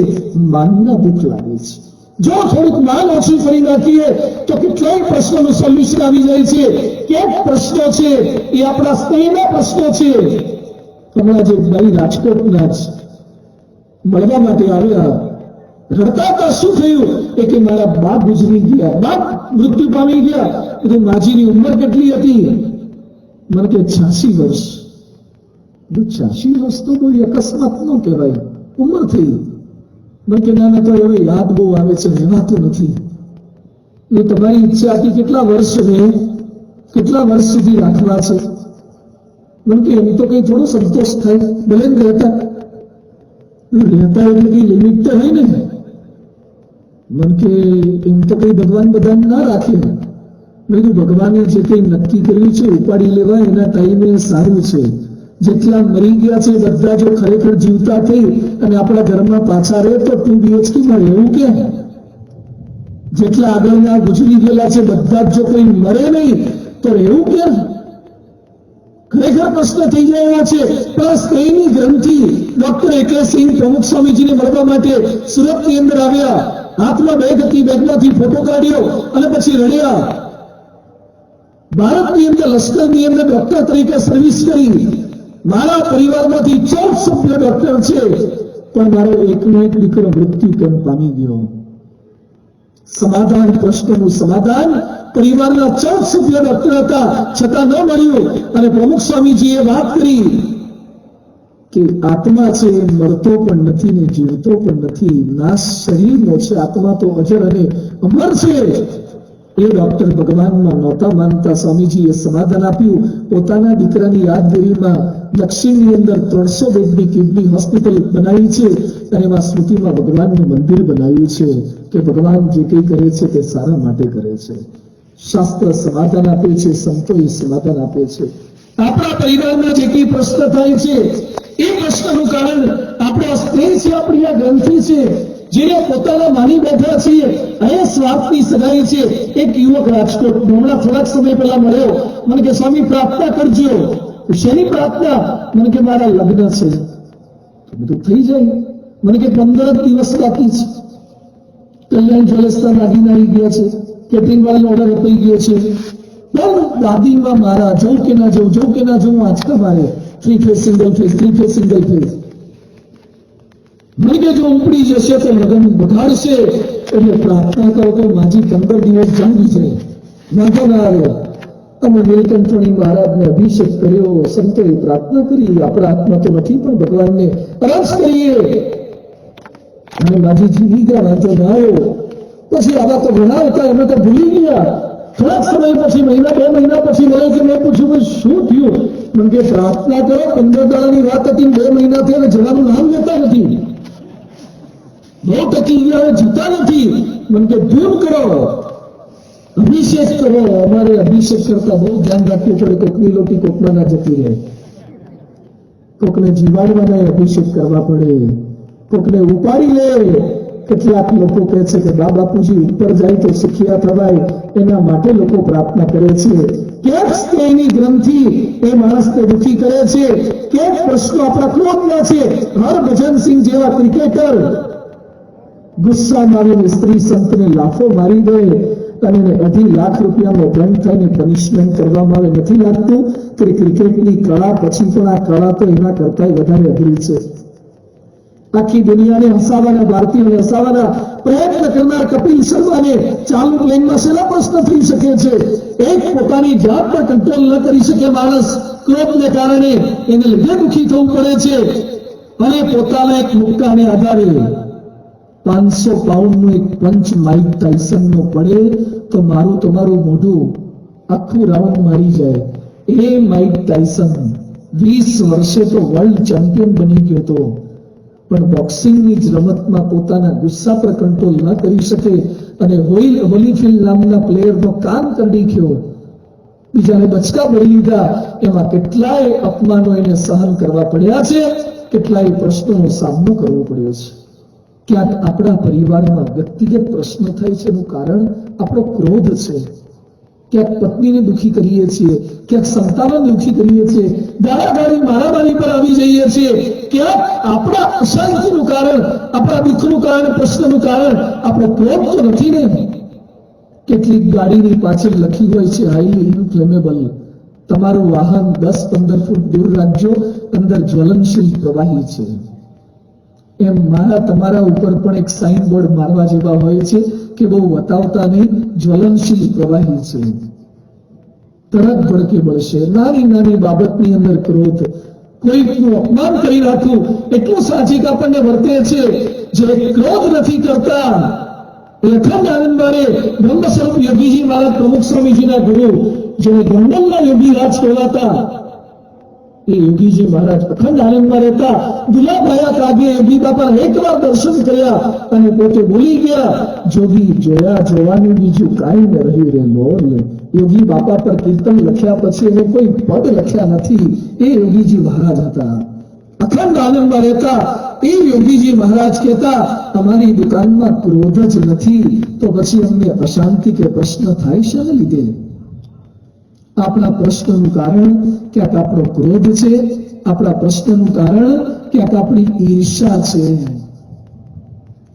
A: માનના દુઃખ લાગે છે. જો થોડુંક માન ઓછું કરી નાખીએ તો કેટલાય પ્રશ્નોનું સોલ્યુશન આવી જાય છે. કેક પ્રશ્નો છે એ આપણા સ્ત્રીના પ્રશ્નો છે. હમણાં જે ભાઈ રાજકોટના જ મળવા માટે આવ્યા, રડતા હતા. શું થયું? એ કે મારા બા ગુજરી ગયા, બા મૃત્યુ પામી ગયા. એટલે માજીની ઉંમર કેટલી હતી? મને કે 86 વર્ષ. 86 વર્ષ તો કોઈ અકસ્માત ન કહેવાય, ઉંમર થઈ. મને કે ના તો હવે યાદ બહુ આવે છે, રહેવાતું નથી. એ તમારી ઈચ્છા હતી કેટલા વર્ષ રહે, કેટલા વર્ષ સુધી રાખવા છે? મને કે એમ તો કઈ થોડો સંતોષ થાય, ભલે ને રહેતા એટલે કઈ લિમિટ તો હોય ને. મને કે એમ તો કઈ ભગવાન બધાને ના રાખે. મેં કીધું ભગવાને જે કઈ નક્કી કર્યું છે ઉપાડી લેવા, એના ટાઈમે સારું છે. જેટલા મરી ગયા છે બધા જો ખરેખર જીવતા થઈ અને આપણા ઘરમાં પાછા રહે તો 2 BHK મળે એવું કે? જેટલા આગળના ગુજરી ગયેલા છે બધા જો કોઈ મરે નહીં તો એવું કે? ખરેખર પ્રશ્ન થઈ જાય એવા છે. પ્લસ કઈની ગ્રંથિ ડોક્ટર એકેસિંહ પ્રમુખ સ્વામીજીને મળવા માટે સુરતની અંદર આવ્યા. હાથમાં બેગ હતી, બેગમાંથી ફોટો કાઢ્યો અને પછી રડ્યા. ભારતની અંદર લશ્કરની અંદર ડોક્ટર તરીકે સર્વિસ કરી. મારા પરિવારમાંથી 14 સભ્ય ડોક્ટર છે, પણ મારો એકનો એક દીકરો મૃત્યુ કેમ પામી ગયો? સમાધાન, પ્રશ્નનું સમાધાન પરિવારના 14 સભ્ય ડોક્ટર હતા છતાં ન મળ્યું. અને પ્રમુખ સ્વામીજીએ વાત કરી કે આત્મા છે એ મરતો પણ નથી ને જીવતો પણ નથી, નાશ શરીરનો છે, આત્મા તો અજર અને અમર છે. એ ડોક્ટર ભગવાનમાં નહોતા માનતા. સ્વામીજીએ સમાધાન આપ્યું. પોતાના દીકરાની યાદગીરીમાં દક્ષિણની અંદર 300 બેડની કિડની હોસ્પિટલ બનાવી છે અને એમાં સ્મૃતિમાં ભગવાનનું મંદિર બનાવ્યું છે કે ભગવાન જે કંઈ કરે છે તે સારા માટે કરે છે. શાસ્ત્ર સમાધાન આપે છે, સંતો સમાધાન આપે છે. આપણા પરિવારમાં જે કંઈ પ્રશ્ન થાય છે એ પ્રશ્નનું કારણ આપણા સ્ત્રી છે, આપણી આ ગ્રંથિ છે, જેને પોતાના માની બેઠા છીએ. અહીંયા સ્વાર્થની સગાઈ છે. એક યુવક રાજકોટ હમણાં થોડાક સમય પહેલા મળ્યો. મને કે સ્વામી પ્રાર્થના કરજો. શેની પ્રાર્થના? મને કે મારા લગ્ન છે. બધું થઈ જાય. મને કે 15 દિવસ બાકી છે. કલ્યાણ જ્વેલર્સના દાગીના આવી ગયા છે, કેટરિંગ વાળાનો ઓર્ડર અપાઈ ગયો છે, પણ દાદીમાં મારા જવું કે ના જવું આંચકા મારે. 3 phase single phase, 3 phase single phase. મને કે જો ઉપડી જશે તો લગ્ન બગાડશે. એટલે પ્રાર્થના કરો તો માજી 15 દિવસ જાણી છે, વાંધો ના આવે. અમે નીલકંઠણી મહારાજને અભિષેક કર્યો, સંતોએ પ્રાર્થના કરી. આપણા હાથમાં તો નથી પણ ભગવાનને અરજ કરીએ. અને માજી જીવી ગયા, વાંધો ના આવ્યો. પછી આવા તો ઘણા હતા, અમે તો ભૂલી ગયા. થોડાક સમય પછી, મહિના 2 મહિના પછી મળે કે મેં પૂછ્યું શું થયું? મને કે પ્રાર્થના કરો, 15 દાડાની વાત હતી, 2 મહિનાથી અને જવાનું નામ લેતા નથી, બહુ તકલીફ આવે, જતા નથી. મને કે ધૂમ કરો, અભિષેક કરો. અમારે અભિષેક કરતા બહુ ધ્યાન રાખવું પડે. કોકની લોટી કોકમાં ના જતી રહે, કોકને જીવાડવાના અભિષેક કરવા પડે, કોકને ઉપાડી લે. કેટલાક લોકો કહે છે કે બા બાપુજી ઉપર જાય તો સુખિયા થવાય, એના માટે લોકો પ્રાર્થના કરે છે. ક્યાંક સ્ત્રીની ગ્રંથિ એ માણસને દુઃખી કરે છે, ક્યાંક પ્રશ્નો આપણા ક્રોધના છે. હરભજનસિંહ જેવા ક્રિકેટર ગુસ્સામાં આવીને સ્ત્રી સંતને લાફો મારી દે અને એને 2.5 લાખ રૂપિયાનો દંડ થઈને પનિશમેન્ટ કરવામાં આવે. નથી લાગતું કે ક્રિકેટની કળા પછી પણ આ કળા તો એના કરતા વધારે અઘરી છે. આખી દુનિયાને હસાવાના, ભારતીયોને હસાવાના પ્રયત્ન કરનાર કપિલ શર્માને ચાલુ પ્લેનમાં શેના પ્રશ્ન થઈ શકે છે? એક પોતાની જાત પર કંટ્રોલ ન કરી શકે માણસ, ક્રોધને કારણે એને લીધે દુઃખી થવું પડે છે અને પોતાના એક મુક્કાને આધારે 500 પાઉન્ડનું એક પંચ માઇક ટાયસનનો પડે તો મારું તમારું મોઢું આખું રાઉન્ડ મારી જાય. એ માઇક ટાયસન 20 વર્ષે તો વર્લ્ડ ચેમ્પિયન બની ગયો હતો, પણ બોક્સિંગની જ રમતમાં પોતાના ગુસ્સા પર કંટ્રોલ ન કરી શકે અને હોલીફિલ્ડ નામના પ્લેયરનો કાન કરી નાખ્યો, બીજાને બચકા ભરી લીધા. એમાં કેટલાય અપમાનો એને સહન કરવા પડ્યા છે, કેટલાય પ્રશ્નોનો સામનો કરવો પડ્યો છે. ક્યાંક આપણા પરિવારમાં વ્યક્તિગત પ્રશ્નો થાય છે એનું કારણ આપણો ક્રોધ છે. ક્યાંક પત્નીને દુઃખી કરીએ છીએ, ક્યાંક સંતાનોને દુઃખી કરીએ છીએ, ગાળાગાળી મારામારી પર આવી જઈએ છીએ. ક્યાંક આપણા અશાંતિનું કારણ, આપણા દુઃખનું કારણ, પ્રશ્નનું કારણ આપણો ક્રોધ તો નથી ને. કેટલીક ગાડીની પાછળ લખી હોય છે હાઈલી ઇન્ફ્લેમેબલ, તમારું વાહન 10-15 ફૂટ દૂર રાખજો, અંદર જ્વલનશીલ પ્રવાહી છે. એમ મારા તમારા ઉપર પણ એક સાઇન બોર્ડ મારવા જેવા હોય છે કે બહુ વતાવતા નહીં, જ્વલનશીલ પ્રવાહી છે, તરત ભડકે બળશે. નાની નાની બાબતની અંદર ક્રોધ, કોઈકનું અપમાન કરી રાખવું એટલું સાહજિક આપણને વર્તે છે. જે ક્રોધ નથી કરતા એ અખંડ આનંદવારે બ્રહ્મ સ્વરૂપ યોગીજી મહારાજ પ્રમુખ સ્વામીજીના ગુરુ, જેને ગોંડલના યોગી રાજ કહેવાતા, એ યોગીજી મહારાજ અખંડ આનંદમાં રહેતા. દુલાભાયા કાગે યોગી બાપા એકવાર દર્શન કર્યા અને પોતે બોલી ગયા, જોગી જોયા જોવાનું બીજું કાંઈ ન રહ્યું રે લોલ. યોગી બાપા પર કીર્તન લખ્યા પછી એને કોઈ પદ લખ્યા નથી. એ યોગીજી મહારાજ હતા, અખંડ આનંદમાં રહેતા. એ યોગીજી મહારાજ કહેતા, અમારી દુકાનમાં ક્રોધ જ નથી તો પછી અમને અશાંતિ કે પ્રશ્ન થાય છે ને લીધે. આપણા પ્રશ્નનું કારણ ક્યાંક આપણો ક્રોધ છે, આપણા પ્રશ્નનું કારણ ક્યાંક આપણી ઈર્ષા છે.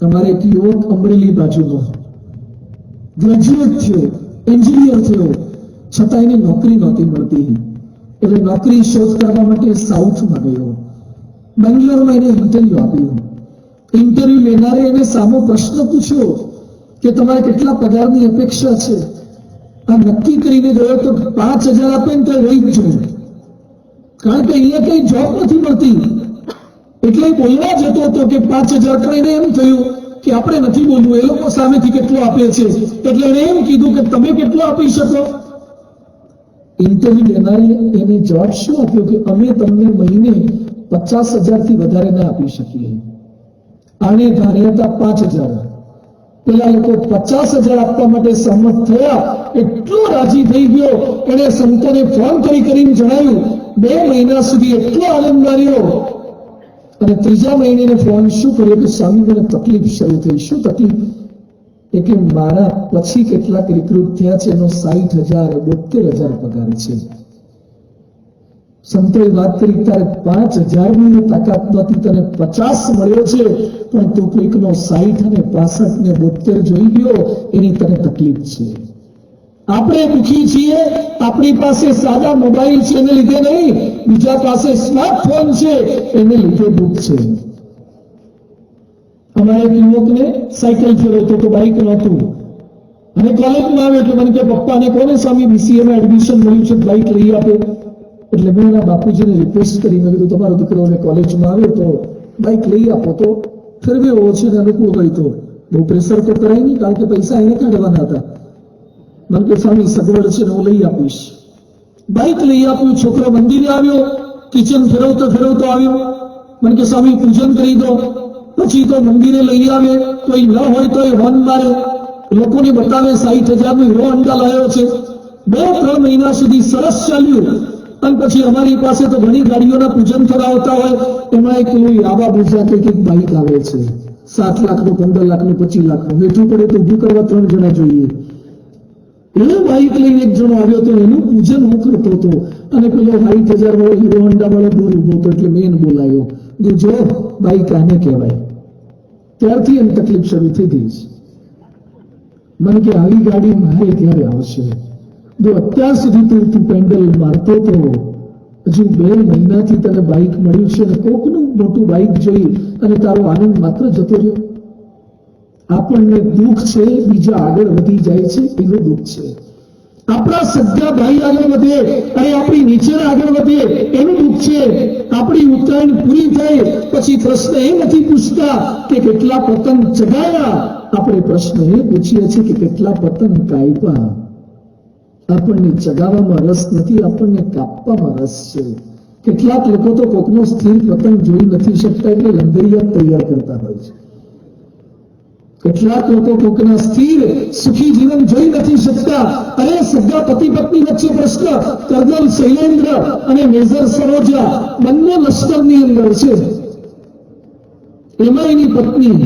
A: તમારે એક યુવક અમરેલી બાજુનો ગ્રેજ્યુએટ થયો, એન્જિનિયર થયો, છતાં એને નોકરી નહોતી મળતી. એટલે નોકરી શોધ કરવા માટે સાઉથમાં ગયો. બેંગ્લોરમાં એને ઇન્ટરવ્યુ આપ્યું. ઇન્ટરવ્યુ લેનારે એને સામો પ્રશ્ન પૂછ્યો કે તમારે કેટલા પગારની અપેક્ષા છે? આ નક્કી કરીને ગયો તો 5,000 આપે ને તો રહી જ જોઈએ, કારણ કે અહીંયા કઈ જોબ નથી મળતી. એટલે બોલવા જતો હતો કે 5,000. પણ એને એમ થયું કે આપણે નથી બોલવું, એ લોકો સામેથી કેટલું આપે છે. એટલે એને એમ કીધું કે તમે કેટલું આપી શકો? ઇન્ટરવ્યુ લેનારે એને જવાબ શું આપ્યો કે અમે તમને મહિને 50,000 થી વધારે ના આપી શકીએ. આને ધાર્યા હતા 5,000. પેલા લોકો 50,000 આપવા માટે સહમત થયા. એટલો રાજી થઈ ગયો, એને સંતોને ફોન કરીને જણાવ્યું. 2 મહિના સુધી એટલો આનંદ માર્યો અને 3જા મહિને ફોન શું કર્યો કે સ્વામી મને તકલીફ શરૂ થઈ. શું તકલીફ? એ કે મારા પછી કેટલાક રિક્રુટ થયા છે એનો 60,000 72,000 પગાર છે. સંતોએ વાત કરી તારે 5,000ની તાકાત નહોતી, તને 50 મળ્યો છે, પણ તું કોઈકનો 60 અને 65 ને 72 જોઈ ગયો, એની તને તકલીફ છે. આપણે દુઃખી છીએ, આપણી પાસે સાદા મોબાઈલ છે એને લીધે નહીં, બીજા પાસે સ્માર્ટફોન છે એને લીધે દુઃખ છે. અમારા એક યુવકને સાયકલ ફેરવતો તો બાઇક નહોતું અને કોલેજમાં આવ્યો એટલે મને કે પપ્પાને કોને સ્વામી BCA એડમિશન મળ્યું છે, બાઇક લઈ આપે. એટલે મેં એના બાપુજીને રિક્વેસ્ટ કરી, મેં કીધું તમારો દીકરો કોલેજમાં આવ્યો તો બાઇક લઈ આપો. તો ફેરવ્યો છે ને અનુકૂળ હોય તો બહુ પ્રેશર તો કરાય નહીં, કારણ કે પૈસા એને કાઢવાના હતા. મને કે સ્વામી સગવડ છે ને હું લઈ આપીશ. બાઇક લઈ આપ્યું. છોકરો મંદિરે આવ્યો, કિચન ફેરવતો આવ્યો. મને કે સ્વામી પૂજન કરી દો. પછી તો મંદિરે લઈ આવે, કોઈ ન હોય તો એ હોર્ન મારે, લોકોને બતાવે 60,000નો હીરો હોન્ડા લાવ્યો છે. 2-3 મહિના સુધી સરસ ચાલ્યું. અને પછી અમારી પાસે તો ઘણી ગાડીઓના પૂજન કરાવતા હોય, એમાં એક આવા બીજા કંઈક બાઇક આવે છે 7 લાખનું, 15 લાખનું, 25 લાખનું. વેચવું પડે તો ઊભું કરવા 3 જણા જોઈએ. એ બાઈક લઈને એક જણો આવ્યો હતો, એનું પૂજન હું કરતો હતો અને પેલો 60,000 વાળો હીરો હોન્ડા વાળો દૂર ઉભો હતો એટલે મેં એને બોલાયો. જો બાઈક આને કહેવાય. ત્યારથી એની તકલીફ શરૂ થઈ ગઈ છે. મને કે આવી ગાડી મારે ક્યારે આવશે? જો અત્યાર સુધી તું પેન્ડલ મારતો હતો, હજુ 2 મહિનાથી તને બાઈક મળ્યું છે અને કોકનું મોટું બાઈક જોઈ અને તારો આનંદ માત્ર જતો રહ્યો. આપણને દુઃખ છે બીજા આગળ વધી જાય છે એનું દુઃખ છે. આપણા સગા ભાઈ આગળ વધે અને આપણી નીચે આગળ વધે એનું દુઃખ છે. આપણી ઉત્તરાયણ પૂરી થાય પછી પ્રશ્ન એ નથી પૂછતા કે કેટલા પતંગ ચગાવ્યા, આપણે પ્રશ્ન એ પૂછીએ છીએ કે કેટલા પતંગ કાપ્યા. આપણને ચગાવવામાં રસ નથી, આપણને કાપવામાં રસ છે. કેટલાક લોકો તો કોકનો સ્થિર પતંગ જોઈ નથી શકતા એટલે લંગરિયા તૈયાર કરતા હોય છે. કેટલાક લોકો કોકના સ્થિર સુખી જીવન જોઈ નથી શકતા. અરે સગા પતિ પત્ની વચ્ચે પ્રશ્ન કર્નલ શૈલેન્દ્ર અને મેજર સરોજા બંને લશ્કરની અંદર છે. એમાં એની પત્ની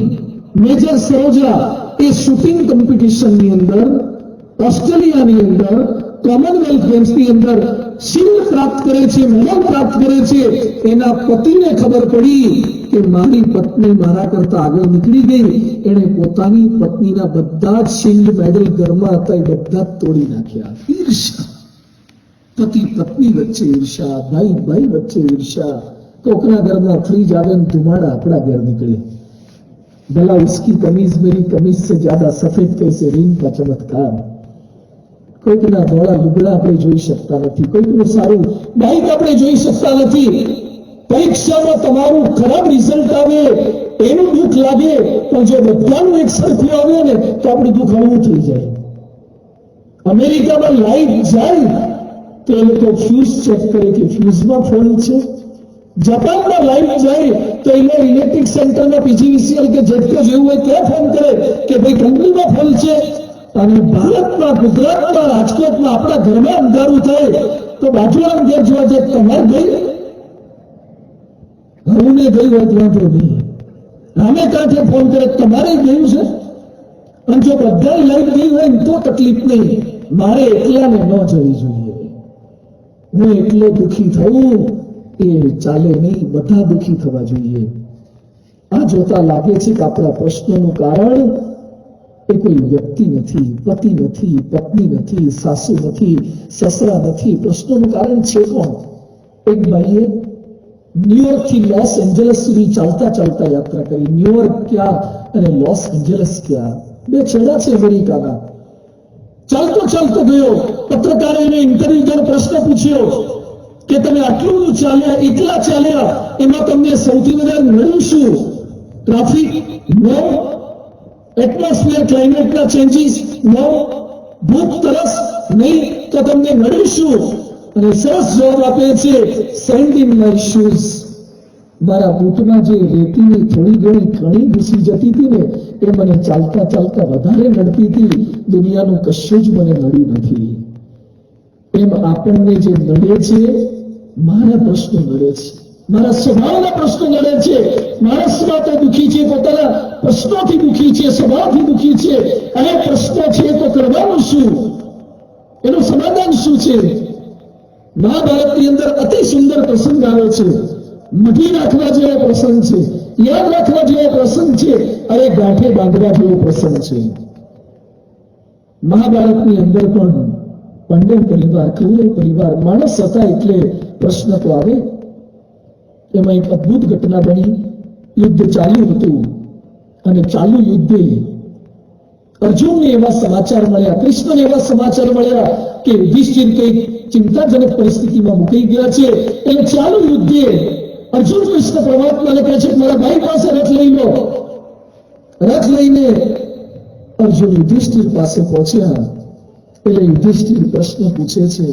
A: મેજર સરોજા એ શૂટિંગ કોમ્પિટિશનની અંદર ઓસ્ટ્રેલિયાની અંદર કોમનવેલ્થ ગેમ્સની અંદર શિલ્ડ પ્રાપ્ત કરે છે, મેડલ પ્રાપ્ત કરે છે. એના પતિને ખબર પડી કે મારી પત્ની મારા કરતા આગળ નીકળી ગઈ. એણે પોતાની પત્નીના બધા જ શિલ્ડ મેડલ ઘરમાં હતા એ બધા જ તોડી નાખ્યા. ઈર્ષા, પતિ પત્ની વચ્ચે ઈર્ષા, ભાઈ ભાઈ વચ્ચે ઈર્ષા. કોકના ઘરમાં ફ્રીજ આવે ને ધુમાડા આપણા ઘર નીકળે. ભલા ઉસકી કમીજ મેરી કમીજ સે જ્યાદા સફેદ કૈસે રીંગ કા ચમત્કાર. કોઈકના ધોળા લુગડા આપણે જોઈ શકતા નથી, કોઈકનું સારું બાઈક આપણે જોઈ શકતા નથી. પરીક્ષામાં તમારું ખરાબ રિઝલ્ટ આવે એનું દુઃખ લાગે, પણ જો બધાનું એક સરખું આવે ને તો આપણું દુઃખ હળવું થઈ જાય. અમેરિકામાં લાઈટ જાય તો એ લોકો ફ્યુઝ ચેક કરે કે ફ્યુઝમાં ફોલ્ટ છે. જાપાનમાં લાઈટ જાય તો એને ઇલેક્ટ્રિક સેન્ટરમાં પીજીવીસીએલ કે જેટકો જેવું હોય ત્યાં ફોન કરે કે ભાઈ કંપનીમાં ફોલ્ટ છે. અને ભારતમાં, ગુજરાતમાં, રાજકોટમાં આપણા ઘરમાં અંધારું થાય તો બાજુવાળા ઘેર જોવા જાય તમારે ગઈ હું ને ગઈ હોય વાંધો નહીં, અમે કાંઠે ફોન કરે તમારે ગયું છે. અને જો બધા લાઈટ ગઈ હોય તો તકલીફ નહીં, મારે એકલાને ન જવી જોઈએ. હું એકલો દુઃખી થવું એ ચાલે નહીં, બધા દુઃખી થવા જોઈએ. આ જોતા લાગે છે કે આપણા પ્રશ્નોનું કારણ એ કોઈ વ્યક્તિ નથી, પતિ નથી, પત્ની નથી, સાસુ નથી, સસરા નથી. પ્રશ્નોનું કારણ છે કોણ? એક ભાઈએ ન્યુયોર્ક થી લોસ એન્જલસ સુધી ચાલતા ચાલતા યાત્રા કરી. ન્યુયોર્ક ક્યાં અને લોસ એન્જલસ ક્યાં, 2 છેડા છે અમેરિકાના. ચાલતો ચાલતો ગયો. પત્રકારે એને ઇન્ટરવ્યુ પ્રશ્ન પૂછ્યો કે તમે આટલું ચાલ્યા, એકલા ચાલ્યા, એમાં તમને સૌથી વધારે મળ્યું શું? ટ્રાફિક? નો. એટમોસ્ફિયર ક્લાઇમેટના ચેન્જીસ? નો. ભૂખ તરસ? નહીં. તો તમને મળ્યું શું? અને સરસ જવાબ આપે છે, સેન્ડ ઇન માય શૂઝ. મારા બૂટમાં જે રેતીની થોડી ઘણી કણી ઘૂસી જતી હતી ને એ મને ચાલતા ચાલતા વધારે નડતી હતી. દુનિયાનું કશું જ મને નડ્યું નથી. એમ આપણને જે નડે છે, મારા પ્રશ્નો નડે છે, મારા સ્વભાવના પ્રશ્નો નડે છે. માણસમાં તો દુઃખી છે, પોતાના પ્રશ્નોથી દુઃખી છે, સ્વભાવથી દુઃખી છે. અને પ્રશ્નો છે તો કરવાનું શું? એનું સમાધાન શું છે? મહાભારતની અંદર અતિ સુંદર પ્રસંગ આવે છે. મઢી રાખવા જેવો પ્રસંગ છે, યાદ રાખવા જેવો પ્રસંગ છે, અરે ગાંઠે બાંધવા જેવો પ્રસંગ છે. મહાભારતની અંદર પણ પાંડવ પરિવાર, કૌરવ પરિવાર, માણસ હતા એટલે પ્રશ્ન તો આવે. એમાં એક અદભુત ઘટના બની. યુદ્ધ ચાલ્યું હતું અને ચાલુ યુદ્ધે અર્જુનને એવા સમાચાર મળ્યા, કૃષ્ણને એવા સમાચાર મળ્યા કે યુધિષ્ઠિર કઈ ચિંતાજનક પરિસ્થિતિમાં મુકાઈ ગયા છે. એટલે ચાલુ યુદ્ધે અર્જુન કૃષ્ણ પરમાત્માને કહે છે મારા ભાઈ પાસે રથ લઈ લો. રથ લઈને અર્જુન યુધિષ્ઠિર પાસે પહોંચ્યા. એટલે યુધિષ્ઠિર પ્રશ્ન પૂછે છે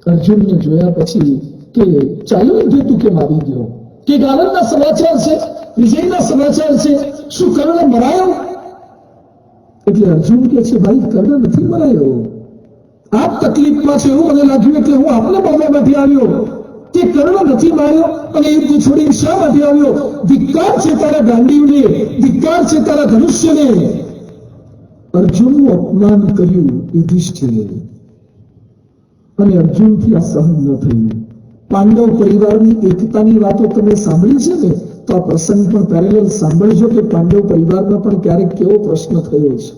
A: અર્જુનને જોયા પછી કે ચાલુ યુદ્ધ તું કેમ આવી ગયો? કે આનંદના સમાચાર છે, વિજયના સમાચાર છે, શું કર્ણ મરાયો? એટલે અર્જુન કે છે ભાઈ કર્ણ નથી મરાયો, આપ તકલીફમાં છે એવું મને લાગ્યું એટલે હું આપને મળવા નથી આવ્યો. તે કર્ણ નથી માર્યો અને યુદ્ધ છોડીને શા માટે આવ્યો? ધિક્કાર છે તારા ગાંડીવને, ધિક્કાર છે તારા ધનુષ્યને. અર્જુનનું અપમાન કર્યું યુધિષ્ઠિરે, અને અર્જુનથી આ સહન ન થયું. પાંડવ પરિવારની એકતાની વાતો તમે સાંભળી છે ને, તો આ પ્રસંગ પણ પેરેલલ સાંભળજો કે પાંડવ પરિવારમાં પણ ક્યારેક કેવો પ્રશ્ન થયો છે.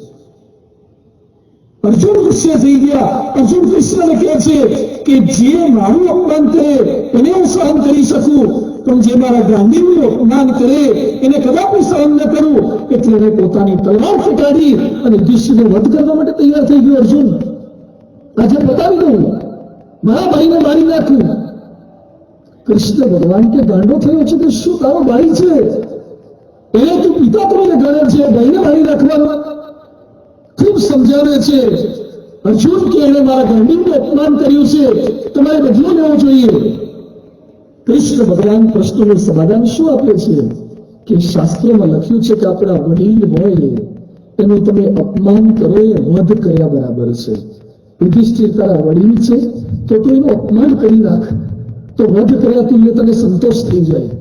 A: અર્જુન ગુસ્સે થઈ ગયા. અર્જુન કૃષ્ણને કહે છે કે જે મારું અપમાન કરે એને હું સહન કરી શકું, પણ જે મારા ગાંધીનું અપમાન કરે એને કદાપી સહન ન કરું. એટલે એને પોતાની તલવાર ફટાડી અને યુધિષ્ઠિરને વધ કરવા માટે તૈયાર થઈ ગયો. અર્જુન આજે બતાવી દઉં, મારા ભાઈને મારી નાખું. કૃષ્ણ ભગવાન કે ગાંડો થયો છે કે શું તારો ભાઈ છે? એને તું પિતા તરીકે ગણે છે, ભાઈને મારી નાખવાનો? ખૂબ સમજાવે છે. અર્જુન કે એને મારા ગાંધીનું અપમાન કર્યું છે, તમારે બદલો લેવો જોઈએ. કૃષ્ણ ભગવાન પ્રશ્નનું સમાધાન શું આપે છે કે શાસ્ત્રોમાં લખ્યું છે કે આપણા વડીલ હોય એનું તમે અપમાન કરો એ વધ કર્યા બરાબર છે. યુધિષ્ઠિર તારા વડીલ છે તો તું એનું અપમાન કરી નાખ, તો વધ કર્યા તુલ્ય તને સંતોષ થઈ જાય.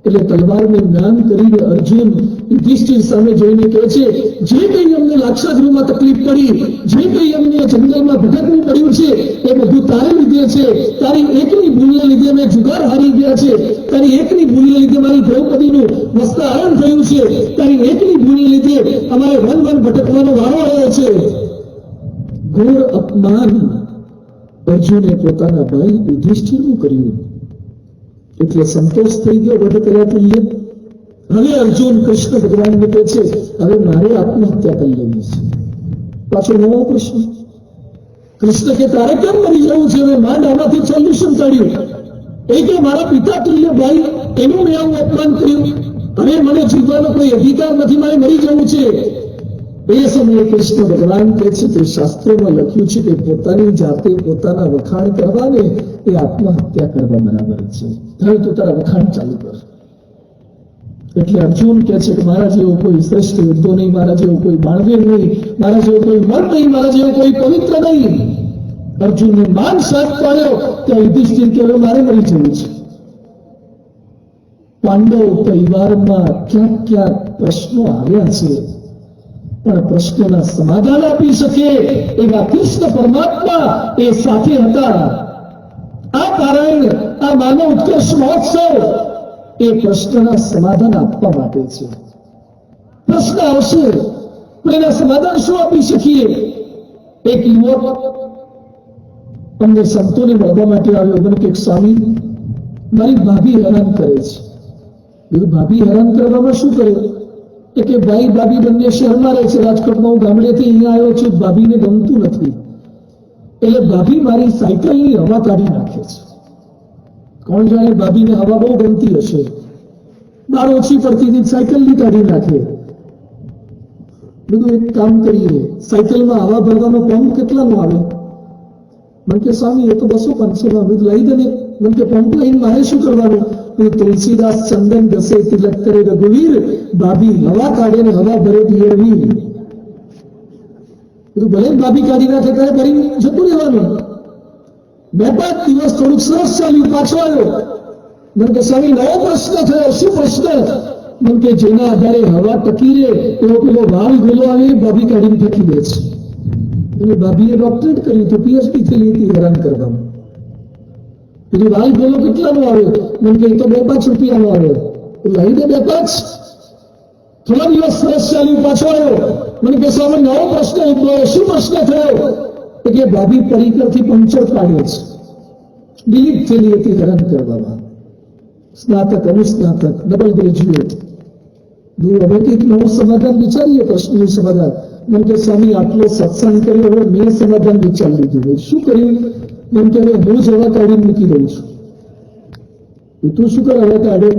A: એટલે તલવારને જ્ઞાન કરીને અર્જુન યુધિષ્ઠિર સામે જોઈને કહે છે, જે કંઈ અમને લાક્ષાગૃહમાં તકલીફ પડી, જે કંઈ અમને જંગલમાં ભટકવું પડ્યું છે એ બધું તારે લીધે છે. તારી એકની ભૂલને લીધે અમે જુગાર હારી ગયા છે. તારી એકની ભૂલને લીધે મારી દ્રૌપદીનું વસ્ત્રાહરણ થયું છે. તારી એકની ભૂલને લીધે અમારે વન વન ભટકવાનો વારો આવ્યો છે. ઘોર અપમાન અર્જુને પોતાના ભાઈ યુધિષ્ઠિરનું કર્યું. એટલે સંતોષ થઈ ગયો વધ કર્યા તુલ્ય. હવે અર્જુન કૃષ્ણ ભગવાનને કહે છે, હવે મારે આત્મહત્યા કરી લેવી છે. પાછો નવો પ્રશ્ન. કૃષ્ણ કે તારે કેમ મરી જવું છે? હવે માંડ આમાંથી સોલ્યુશન કાઢ્યું. એ કે મારા પિતા તુલ્ય ભાઈ એનું મેં આવું અપમાન કર્યું, હવે મને જીવવાનો કોઈ અધિકાર નથી, મારે મરી જવું છે. એ સમયે કૃષ્ણ ભગવાન કહે છે કે શાસ્ત્રોમાં લખ્યું છે કે પોતાની જાતે પોતાના વખાણ કરવાને એ આત્મહત્યા કરવા બરાબર છે. હવે તું તારા વખાણ ચાલુ કર. એટલે અર્જુન કહે છે કે મારા જેવો કોઈ શ્રેષ્ઠ યુદ્ધો નહીં, મારા જેવો કોઈ બાણવીર નહીં, મારા જેવો કોઈ મન નહીં, મારા જેવો કોઈ પવિત્ર નહીં. અર્જુનને માન શાપ પાડ્યો તો યુધિષ્ઠિર કે હવે મારે મરી જવું છે. પાંડવ પરિવારમાં ક્યાંક ક્યાંક પ્રશ્નો આવ્યા છે, પણ પ્રશ્નોના સમાધાન આપી શકે એવા કૃષ્ણ પરમાત્મા એ સાથે હતા. આ કારણ આ માનવ ઉત્કર્ષ મહોત્સવ એ પ્રશ્નના સમાધાન આપવા માટે છે. પ્રશ્ન આવશે પણ એના સમાધાન શું આપી શકીએ? એક યુવક અમને સંતોને મળવા માટે આવ્યો. મને કે સ્વામી, મારી ભાભી હેરાન કરે છે. ભાભી હેરાન કરવામાં શું કરે? કે ભાઈ ભાભી બંને શહેરમાં રહે છે, રાજકોટમાં, હું ગામડેથી અહીંયા આવ્યો છું, ભાભીને ગમતું નથી. એટલે ભાભી મારી સાયકલની હવા કાઢી નાખે છે. કોણ જાણે ભાભીને હવા બહુ ગમતી હશે, બહાર ઓછી પડતી હતી, સાયકલની કાઢી નાખે. બધું એક કામ કરીએ, સાયકલમાં હવા ભરવાનો પંપ કેટલાનો આવે? મને કે સ્વામી એ તો 200-500 માં. બધું લઈ દે ને. મને કે પંપ લઈને મારે શું કરવાનું? તુલસીદાસ ચંદન ઘસે તિલક કરે રઘુવીર, ભાભી હવા કાઢે ને હવા ભરે દિયરવીર. બધું ભલે ભાભી કાઢી નાખે ત્યારે ભરી જતું રહેવાનું. 2-5 દિવસ થોડુંક સરસ ચાલ્યું, પાછો આવ્યો. મને કે સ્વામી નવો પ્રશ્ન થયો. શું પ્રશ્ન? મને કે જેના આધારે હવા ટકી રહે એવો પેલો વાલ ગોલો આવે ભાભી કાઢીને ફેંકી દે છે. એટલે ભાભીએ ડોક્ટરેટ કર્યું હતું, પીએચડી થયેલી હતી હેરાન કરવામાં. એટલે વાલ ગોલો કેટલાનો આવે? મને કે તો 2-5 રૂપિયાનો આવે. લઈ દે 2-5. થોડા દિવસ સરસ ચાલ્યું, પાછો આવ્યો. મને કે સ્વામી નવો પ્રશ્ન ઉદ્ભવ્યો. શું પ્રશ્ન થયો? કે ભાભી પરિકરથી પંચર પાડ્યો છે, ડિલીટ થયેલી હતી હેરાન કરવામાં. સ્નાતક, અનુસ્નાતક, ડબલ ગ્રેજ્યુએટ. હવે કંઈક નવું સમાધાન વિચારીએ, પ્રશ્નનું સમાધાન. મને કે સ્વામી આટલો સત્સંગ કર્યો, હવે મેં સમાધાન વિચારી લીધું. શું કર્યું? મને કે હવે હું જ હવા કાઢીને મૂકી દઉં છું. તું શું કર હવા કાઢે?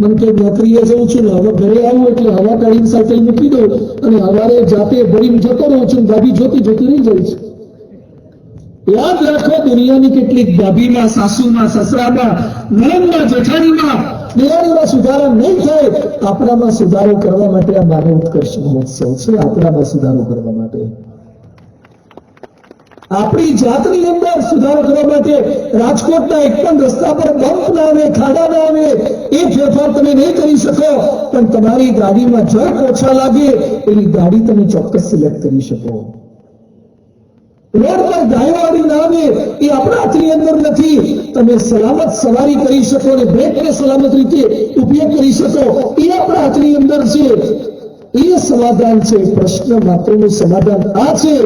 A: મને કે નોકરીએ જઉં છું ને હવે ઘરે આવું એટલે હવા કાઢીને સાયકલ મૂકી દઉં અને હવારે જાતે ભરીને જતો રહું છું. ભાભી જોતી જોતી રહી જાય છે. યાદ રાખો, દુનિયાની કેટલીક ભાભીમાં, સાસુમાં, સસરામાં, નણંદમાં, જેઠાણીમાં, દેરાણીમાં સુધારો નહીં થાય. આપણામાં સુધારો કરવા માટે આ માનવ ઉત્કર્ષ મહોત્સવ છે. આપણામાં સુધારો કરવા માટે, આપણી જાતની અંદર સુધારો કરવા માટે રાજકોટના એક પણ રસ્તા પર બમ્પ ના આવે, ખાડા ના આવે, એ ફેરફાર તમે નહીં કરી શકો, પણ તમારી ગાડીમાં જક ઓછા લાગે એની ગાડી તમે ચોક્કસ સિલેક્ટ કરી શકો. રોડ પર ગાયો વાળી ના આવે એ આપણા હાથની અંદર નથી. તમે સલામત સવારી કરી શકો અને બ્રેકને સલામત રીતે ઉપયોગ કરી શકો એ આપણા હાથની અંદર છે. એ સમાધાન છે. પ્રશ્ન માત્રનું સમાધાન આ છે.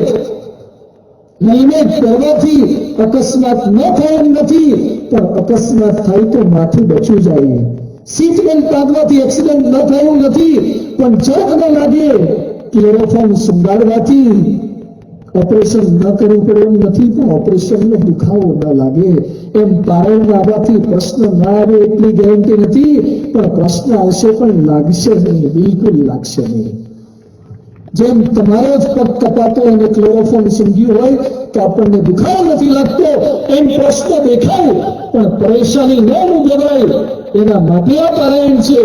A: હેલ્મેટ પહેરવાથી અકસ્માત ન થાય એમ નથી, પણ અકસ્માત થાય તો માથું બચવું જાય. સીટ બેલ્ટ બાંધવાથી એક્સિડન્ટ ન થાય એવું નથી, પણ જગ ન લાગે. ક્લોરોફોર્મ સુંગાડવાથી ઓપરેશન ન કરવું પડે એમ નથી, પણ ઓપરેશનનો દુખાવો ન લાગે. એમ પારણ આવવાથી પ્રશ્ન ના આવે એટલી ગેરંટી નથી, પણ પ્રશ્ન આવશે પણ લાગશે નહીં, બિલકુલ લાગશે નહીં. જેમ તમારો જ પગ કપાતો અને ક્લોરોફોર્મ સૂંઘ્યું હોય તો આપણને દુખાવો નથી લાગતો, એમ પ્રશ્ન દેખાય પણ પરેશાની ન અનુભવાય. એના માટે આ પારાયણ છે,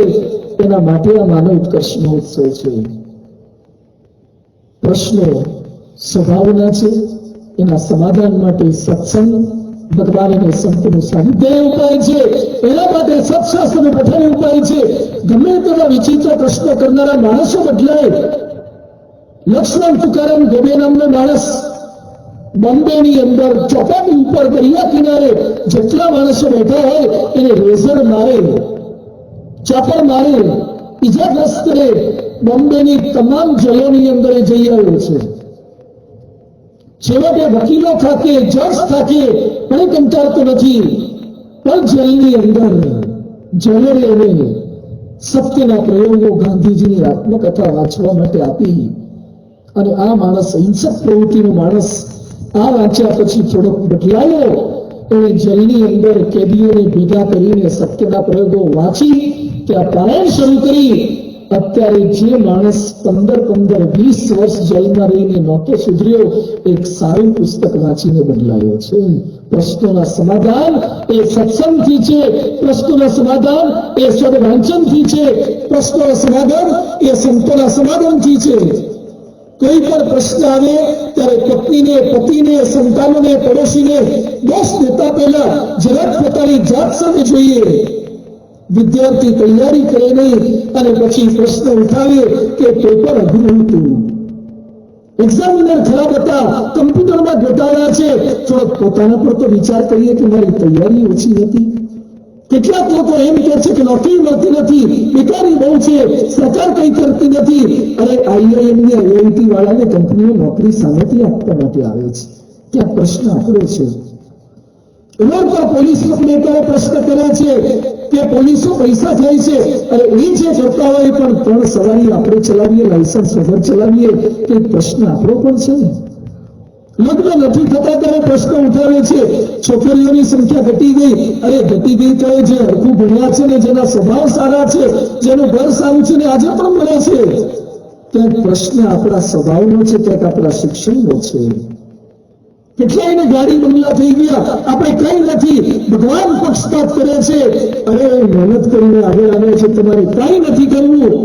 A: એના માટે આ માનવ ઉત્કર્ષ મહોત્સવ છે. પ્રશ્નો સ્વભાવના છે, એના સમાધાન માટે સત્સંગ, ભગવાન અને સંતનું સાનિધ્ય ઉપાય છે. એના માટે સત્શાસ્ત્રનું પઠન ઉપાય છે. ગમે તેવા વિચિત્ર પ્રશ્નો કરનારા માણસો બદલાય. લક્ષ્મણ તુકારામ ગોબે નામનો માણસ બોમ્બેની અંદર ચોપાટી ઉપર દરિયા કિનારે જેટલા માણસો બેઠા હોય એને રેઝર મારે, ચાપડ મારે, ઈજાગ્રસ્ત કરે. બોમ્બેની તમામ જેલોની અંદર જઈ આવ્યો છે. છેવટે વકીલો થાકે, જજ થાકે, પણ કંટાળતો નથી. પણ જેલની અંદર જેલરે એને સત્યના પ્રયોગો ગાંધીજીની આત્મકથા વાંચવા માટે આપી. અને આ માણસ હિંસક પ્રવૃત્તિનો માણસ આ વાંચ્યા પછી થોડોક બદલાયો. એને જેલની અંદર કેદીઓને ભેગા કરીને સત્યના પ્રયોગો વાંચી ત્યાં પારાયણ શરૂ કરી. અત્યારે જે માણસ 15-20 વર્ષ જેલમાં રહીને નહોતો સુધર્યો, એક સારું પુસ્તક વાંચીને બદલાયો છે. પ્રશ્નોના સમાધાન એ સત્સંગથી છે. પ્રશ્નોના સમાધાન એ સદવાંચનથી છે. પ્રશ્નોના સમાધાન એ સંતોના સમાધાનથી છે. કોઈ પણ પ્રશ્ન આવે ત્યારે પત્નીને, પતિને, સંતાનોને, પડોશીને દોષ દેતા પહેલા જરાક પોતાની જાત સામે જોઈએ. વિદ્યાર્થી તૈયારી કરે નહીં અને પછી પ્રશ્ન ઉઠાવે કે પેપર અઘરું હતું, એક્ઝામિનર ખરાબ હતા, કમ્પ્યુટરમાં ઘોટાળા છે. થોડોક પોતાના પર તો વિચાર કરીએ કે મારી તૈયારી ઓછી હતી. કેટલાક લોકો એમ કહે છે કે નોકરી મળતી નથી, બેકારી બહુ છે, સરકાર કઈ કરતી નથી. અરે IIM ને IIT વાળાને કંપનીઓ નોકરી સામેથી આપવા માટે આવે છે. ત્યાં પ્રશ્ન આપણો છે. રોડ પર પોલીસ લોકો પ્રશ્ન કરે છે કે પોલીસો પૈસા થાય છે. અરે એ જે કરતા હોય પણ 3 સવારી આપણે ચલાવીએ, લાયસન્સ વગર ચલાવીએ, તો પ્રશ્ન આપણો પણ છે ને. લગ્ન નથી થતા ત્યારે પ્રશ્ન ઉઠાવે છે છોકરીઓની સંખ્યા ઘટી ગઈ. અરે ઘટી ગઈ તો જે હરખું ભણ્યા છે ને, જેના સ્વભાવ સારા છે, જેનું ઘર સારું છે ને આજે પણ મળે છે. ક્યાંક પ્રશ્ન આપણા સ્વભાવનો છે, ક્યાંક આપણા શિક્ષણનો છે. કેટલાયને ગાડી બંગલા થઈ ગયા, આપણે કઈ નથી. ભગવાન પક્ષપાત કરે છે. અરે મહેનત કરીને આગળ આવે છે, તમારે કઈ નથી કરવું.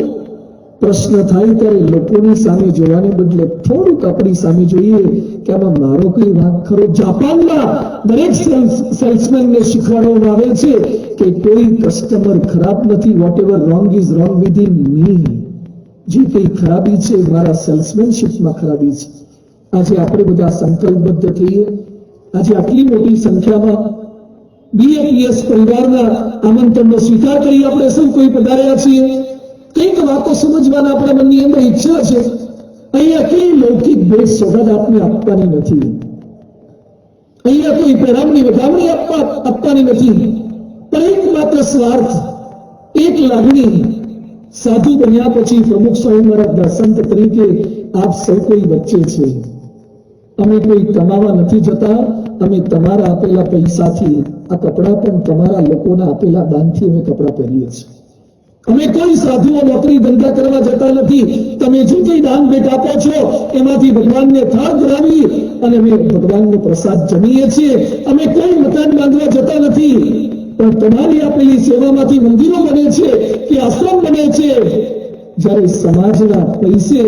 A: પ્રશ્ન થાય ત્યારે લોકોની સામે જોવાને બદલે થોડુંક આપણી સામે જોઈએ કે આમાં મારો કઈ વાંક ખરો. જાપાનમાં દરેક સેલ્સમેનને શીખવાડવામાં આવે છે કે કોઈ કસ્ટમર ખરાબ નથી. Whatever wrong is wrong within me. જે કઈ ખરાબી છે મારા સેલ્સમેનશીપમાં ખરાબી છે. આજે આપણે બધા સંકલ્પબદ્ધ થઈએ. આજે આટલી મોટી સંખ્યામાં BAPS પરિવારના આમંત્રણનો સ્વીકાર કરી આપણે સૌ કોઈ પધાર્યા છીએ. કઈક વાતો સમજવાના આપણા મનની અંદર ઈચ્છા છે. અહીંયા કઈ લૌકિક ભેટ સોગાદ આપને આપવાની નથી. અહીંયા કોઈ પેરામણી વધામણી આપવાની નથી. પણ એક માત્ર સ્વાર્થ, એક લાગણી. સાધુ બન્યા પછી પ્રમુખ સ્વામી મહારાજના સંત તરીકે આપ સૌ કોઈ વચ્ચે છે. અમે કોઈ કમાવા નથી જતા. અમે તમારા આપેલા પૈસાથી, આ કપડા પણ તમારા લોકોના આપેલા દાનથી અમે કપડા પહેરીએ છીએ. અમે કોઈ સાધુઓ નોકરી ધંધા કરવા જતા નથી. તમે જે કઈ દાન ભેટ આપો છો એમાંથી ભગવાનને થાળ ધરાવી અને અમે ભગવાનનો પ્રસાદ જમીએ છીએ. અમે કોઈ મકાન બાંધવા જતા નથી. પણ તમારી આપેલી સેવામાંથી મંદિરો બને છે કે આશ્રમ બને છે. જ્યારે સમાજના પૈસે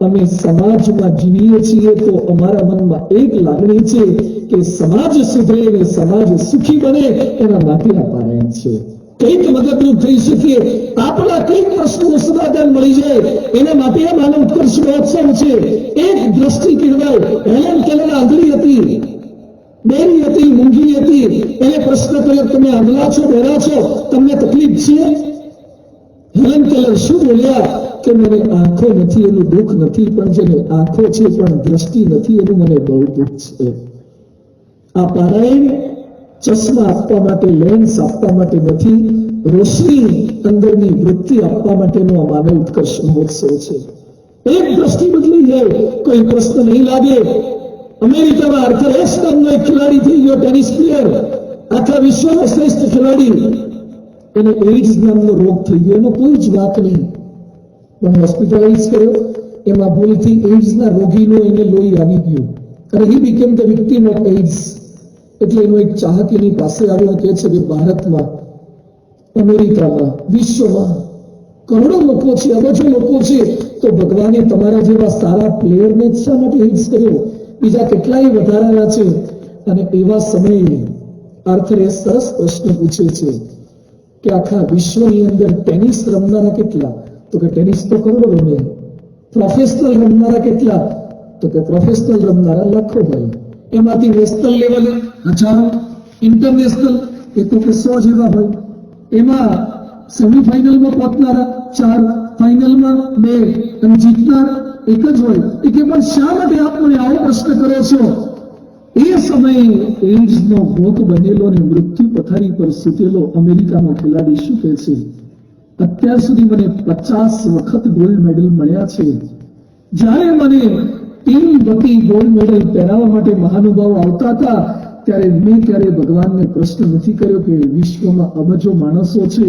A: અમે સમાજમાં જીવીએ છીએ તો અમારા મનમાં એક લાગણી છે કે સમાજ સુધરે અને સમાજ સુખી બને. એના માટે આ પારાયણ છે. કંઈક મદદરૂપ થઈ શકીએ, આપણા કંઈક પ્રશ્નોનું સમાધાન મળી જાય, એના માટે આ માનવ ઉત્કર્ષ મહોત્સવ છે. એક દ્રષ્ટિ કહેવાય. હેલેન કેલર આંધળી હતી, બેરી હતી, મૂંગી હતી. એને પ્રશ્ન કર્યો, તમે આંધળા છો, બહેરા છો, તમને તકલીફ છે? હેલેન કેલર શું બોલ્યા કે મને આંખો નથી એનું દુઃખ નથી, પણ જેને આંખો છે પણ દ્રષ્ટિ નથી એનું મને બહુ દુઃખ છે. આ પારાયણ ચશ્મા આપવા માટે, લેન્સ આપવા માટે નથી, રોશની અંદરની વૃત્તિ આપવા માટેનો આ માનવ ઉત્કર્ષ મહોત્સવ છે. એક દ્રષ્ટિ બદલી જાય, કોઈ પ્રશ્ન નહીં લાગે. અમેરિકામાં આર્થર એશ નામનો એક ખેલાડી થઈ ગયો, ટેનિસ પ્લેયર, આખા વિશ્વનો શ્રેષ્ઠ ખેલાડી. એને એઇડ્સ નામનો રોગ થઈ ગયો, એનો કોઈ જ વાત નહીં, પણ હોસ્પિટલાઇઝ કર્યો. એમાં ભૂલથી એઇડ્સના રોગીનો એને લોહી આવી ગયું અને હી became the victim of AIDS. એટલે એનો એક ચાહક એની પાસે આવ્યો, કહે છે કે ભારતમાં, અમેરિકામાં, વિશ્વમાં કરોડો લોકો છે, અબજો લોકો છે, તો ભગવાને તમારા જેવા સારા પ્લેયરને જ શા માટે એઇડ્સ કર્યો? બીજા કેટલાય વધારાના છે. અને એવા સમયે આર્થરે સરસ પ્રશ્ન પૂછે છે કે આખા વિશ્વની અંદર ટેનિસ રમનારા કેટલા? તો કે ટેનિસ તો કરોડો રમે. પ્રોફેશનલ રમનારા કેટલા? તો કે પ્રોફેશનલ રમનારા લાખો હોય. એમાંથી નેશનલ લેવલે હજારો, ઇન્ટરનેશનલ એ તો કે 100 જેવા હોય. એમાં સેમીફાઇનલમાં પહોંચનારા 4, ફાઇનલમાં 2 અને જીતનાર એક જ હોય. એ કે પણ શા માટે આપ મને આવો પ્રશ્ન કરો છો? એ સમયે એઇડ્સનો ભોગ બનેલો અને મૃત્યુ પથારી પર સૂતેલો અમેરિકાનો ખેલાડી શું કહે છે? અત્યાર સુધી મને 50 વખત ગોલ્ડ મેડલ મળ્યા છે. જ્યારે મને ટીમ વતી ગોલ્ડ મેડલ પહેરાવવા માટે મહાનુભાવો આવતા હતા, ત્યારે મેં ક્યારે ભગવાનને પ્રશ્ન નથી કર્યો કે વિશ્વમાં અબજો માણસો છે,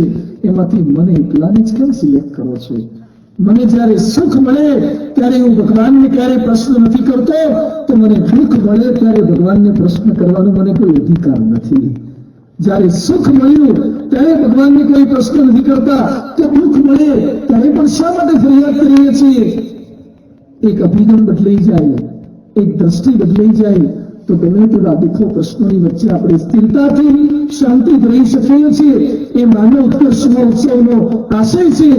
A: એમાંથી મને એકલાને જ કેમ સિલેક્ટ કરો છો? મને જ્યારે સુખ મળે ત્યારે હું ભગવાનને ક્યારે પ્રશ્ન નથી કરતો, તો મને દુઃખ મળે ત્યારે ભગવાનને પ્રશ્ન કરવાનો મને કોઈ અધિકાર નથી. જ્યારે સુખ મળ્યું ત્યારે ભગવાનને કોઈ પ્રશ્ન નથી કરતા, તો દુઃખ મળે ત્યારે પણ શા માટે ફરિયાદ કરીએ છીએ? એક અભિગમ બદલાઈ જાય, એક દ્રષ્ટિ બદલાઈ જાય, તો ગમે તેવા દુઃખો પ્રશ્નોની વચ્ચે આપણે સ્થિરતાથી શાંતિથી રહી શકીએ છીએ. એ માનવ ઉત્કર્ષ મહોત્સવનો આશય છે.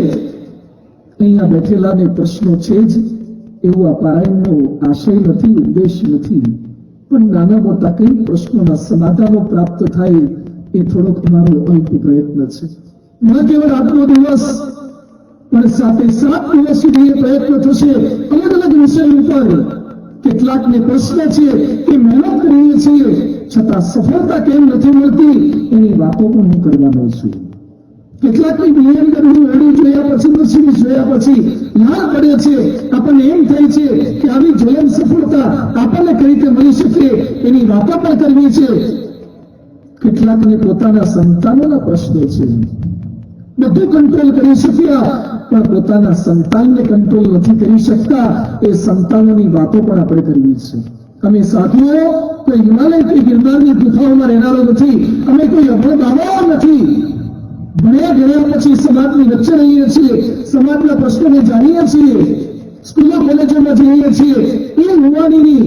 A: અહીંયા બેઠેલાને પ્રશ્નો છે જ એવું આ પારાયણનો આશય નથી, ઉદ્દેશ નથી, પણ નાના મોટા કઈ પ્રશ્નોના સમાધાનો પ્રાપ્ત થાય એ થોડોક અમારો અલ્પ પ્રયત્ન છે. ન કેવળ આજનો દિવસ, પણ 7 દિવસ સુધી એ પ્રયત્ન થશે. અલગ અલગ વિષય ઉપર કેટલાકને પ્રશ્ન છે કે મહેનત કરીએ છીએ છતાં સફળતા કેમ નથી મળતી, એની વાતો પણ હું કરવાનો છું. કેટલાકની BMW એડી જોયા પછી, મર્સિડીઝ જોયા પછી લાલ પડે છે. આપણને એમ થાય છે કે આવી જ્વલન સફળતા આપણને કઈ રીતે મળી શકે, એની વાતો પણ કરવી છે. કેટલાકને પોતાના સંતાનોના પ્રશ્નો છે. બધું કંટ્રોલ કરી શક્યા, પણ પોતાના સંતાનને કંટ્રોલ નથી કરી શકતા. એ સંતાનોની વાતો પણ આપણે કરવી છે. અમે સાધુઓ કોઈ હિમાલય કે ગિરનારની ગુફાઓમાં રહેનારો નથી. અમે કોઈ અભણ બાબાઓ નથી. ભણ્યા ગયા પછી સમાજની વચ્ચે રહીએ છીએ, સમાજના પ્રશ્નોને જાણીએ છીએ, સ્કૂલો કોલેજોમાં જઈએ છીએ. એ યુવાનીની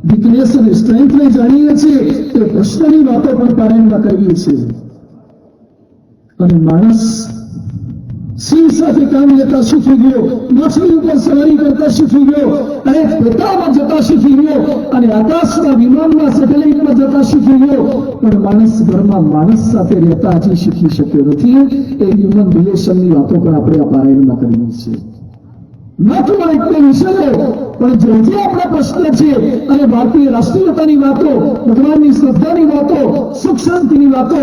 A: વીકનેસ અને સ્ટ્રેન્થને જાણીએ છીએ. એ પ્રશ્નોની વાતો પણ પારાયણમાં કરવી છે. અને માણસ સિંહ સાથે કામ લેતા શીખી ગયો, માછલી ઉપર સવારી કરતા શીખી ગયો, અને પોતામાં જતા શીખી ગયો, અને આકાશમાં વિમાનમાં સેટેલાઇટમાં જતા શીખી ગયો, પણ માણસ ઘરમાં માણસ સાથે રહેતા હજી શીખી શક્યો નથી. એ હ્યુમન રિલેશનની વાતો પણ આપણે આ પારાયણમાં કરવી છે. માત્ર એટલે વિષયો, પણ જે આપણા પ્રશ્ન છે, અને ભારતીય રાષ્ટ્રીયતાની વાતો, ભગવાનની શ્રદ્ધાની વાતો, સુખ શાંતિની વાતો,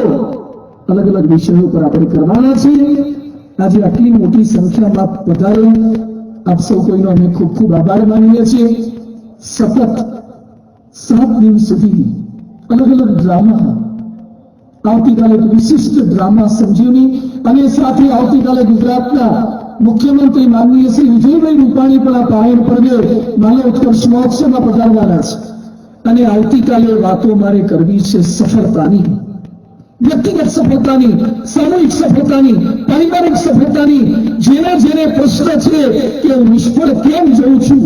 A: અલગ અલગ વિષયો પર આપણે કરવાના છીએ. આજે આટલી મોટી સંખ્યામાં પધારો, આપ સૌ કોઈનો અમે ખૂબ ખૂબ આભાર માનીએ છીએ. સતત 7 દિવસ સુધી અલગ અલગ ડ્રામા, આવતીકાલે વિશિષ્ટ ડ્રામા સંજીવની, અને સાથે આવતીકાલે ગુજરાતના મુખ્યમંત્રી માનનીય શ્રી વિજયભાઈ રૂપાણી પણ આ પારાયણ પર્વે માનવ ઉત્કર્ષ મહોત્સવમાં પધારવાના છે. અને આવતીકાલે વાતો મારે કરવી છે સફળતાની, વ્યક્તિગત સફળતાની, સામૂહિક સફળતાની, પારિવારિક સફળતાની. જેને પ્રશ્ન છે કે હું નિષ્ફળ કેમ જઉં છું,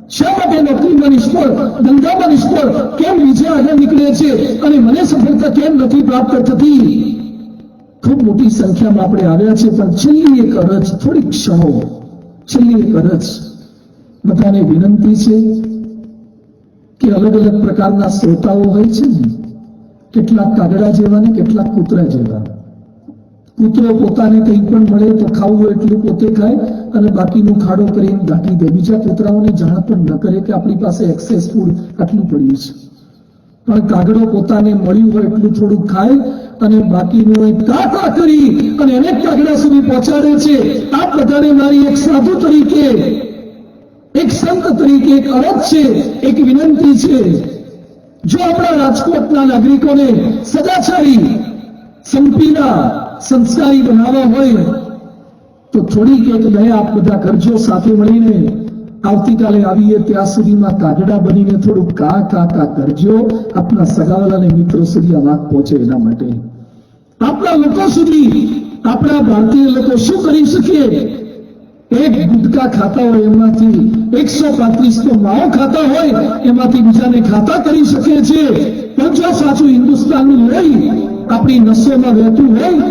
A: શા માટે નોકરીમાં નિષ્ફળ, ધંધામાં નિષ્ફળ, કેમ વિજય આગળ નીકળે છે, અને મને સફળતા કેમ નથી પ્રાપ્ત થતી, ખૂબ મોટી સંખ્યામાં આપણે આવ્યા છે, પણ છેલ્લી એક અરજ, થોડીક ક્ષણો, છેલ્લી એક અરજ બધાને વિનંતી છે કે અલગ અલગ પ્રકારના શ્રોતાઓ હોય છે ને, કેટલાક કાગડા જેવા ને કેટલાક કૂતરા જેવા. કૂતરો પોતાને કંઈ પણ મળે તો ખાવું હોય એટલું પોતે ખાય અને બાકીનું ખાડો કરીને ઢાંકી દે, બીજા કૂતરાઓને જાણ પણ ન કરે કે આપણી પાસે એક્સેસ ફૂડ આટલું પડ્યું છે. પણ કાગડો પોતાને મળ્યું હોય એટલું થોડું ખાય અને બાકીનું કાકા કરી અને અનેક કાગડા સુધી પહોંચાડે છે. આ બધાને મારી એક સાધુ તરીકે, એક સંત તરીકે એક અરજ છે, એક વિનંતી છે. જો આપણા રાજકોટના નાગરિકોને સદાચારી, સંપીના, સંસ્કારી બનાવવા હોય તો થોડીક એક દયા આપ બધા કરજો. સાથે મળીને આવતીકાલે આવીએ ત્યાં સુધીમાં કાગડા બનીને થોડું કા કા કા કરજો. આપના સગાવાલા અને મિત્રો સુધી આ વાત પહોંચે એના માટે. આપણા લોકો સુધી, આપણા ભારતીય લોકો શું કરી શકીએ? એક ગુટકા ખાતા હોય એમાંથી 135 તો માવો ખાતા હોય એમાંથી બીજાને ખાતા કરી શકે છે. પણ જો સાચું હિન્દુસ્તાનનું લઈ આપણી નસોમાં વહેતું હોય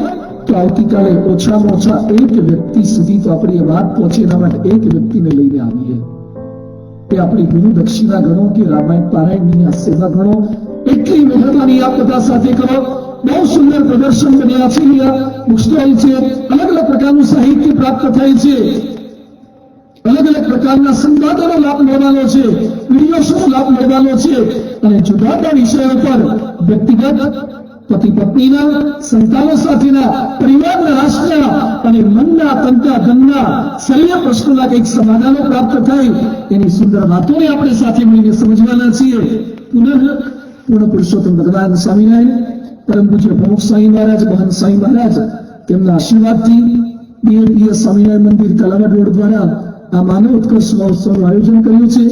A: તો આવતીકાલે ઓછામાં ઓછા એક વ્યક્તિ સુધી તો આપણી વાત પહોંચે. એના માટે એક વ્યક્તિને લઈને આવીએ. એ આપણી ગુરુ દક્ષિણા ગણો કે રામાયણ પારાયણની આ સેવા ગણો. એટલી મહેરબાની આપ બધા સાથે કરો. બહુ સુંદર પ્રદર્શન બન્યા છે, બુક સ્ટોલ છે, અલગ અલગ પ્રકારનું સાહિત્ય પ્રાપ્ત થાય છે, અલગ અલગ પ્રકારના સંવાદોનો લાભ લેવાનો છે, વિડીયો શોનો લાભ લેવાનો છે અને જુદા જુદા વિષયો પર વ્યક્તિગત, પતિ પત્નીના, સંતાનો સાથેના, પરિવારના, રાષ્ટ્રના અને મનના, તનના, ધનના શલ્ય પ્રશ્નોના કંઈક સમાધાનો પ્રાપ્ત થાય એની સુંદર વાતોને આપણે સાથે મળીને સમજવાના છીએ. પૂર્ણ પુરુષોત્તમ ભગવાન સ્વામિનારાયણ, પરમ પૂજ્ય પ્રમુખ સ્વામી મહારાજ, મહંત સ્વામી મહારાજ, તેમના આશીર્વાદથી બીએપીએસ સ્વામિનારાયણ મંદિર કાલાવાડ રોડ દ્વારા આ માનવ ઉત્કર્ષ મહોત્સવનું આયોજન કર્યું છે.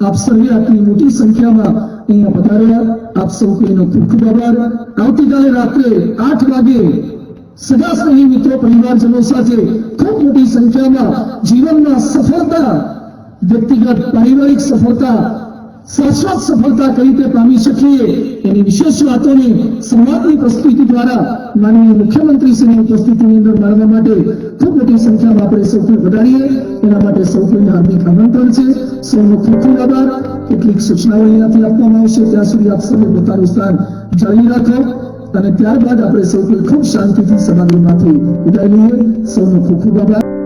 A: આપ સર્વે આટલી મોટી સંખ્યામાં અહીંયા પધારેલા આપ સૌ કોઈનો ખૂબ ખૂબ આભાર. આવતીકાલે રાત્રે 8 વાગે સગા સ્નેહી મિત્રો, પરિવારજનો સાથે ખૂબ મોટી સંખ્યામાં જીવનમાં સફળતા, વ્યક્તિગત પારિવારિક સફળતા, શાશ્વત સફળતા કઈ રીતે પામી શકીએ એની વિશેષ વાતોની સંવાદની પ્રસ્તુતિ દ્વારા માનનીય મુખ્યમંત્રીશ્રીની ઉપસ્થિતિની અંદર માણવા માટે ખૂબ મોટી સંખ્યામાં આપણે સૌ કોઈ વધારીએ. એના માટે સૌ કોઈને હાર્દિક આમંત્રણ છે. સૌનો ખૂબ ખૂબ આભાર. કેટલીક સૂચનાઓ અહીંયાથી આપવામાં આવશે, ત્યાં સુધી આપ સૌએ પોતાનું સ્થાન જાળવી રાખો અને ત્યારબાદ આપણે સૌ કોઈ ખૂબ શાંતિથી સભાગૃહમાંથી વિદાય લઈએ. સૌનો ખૂબ ખૂબ આભાર.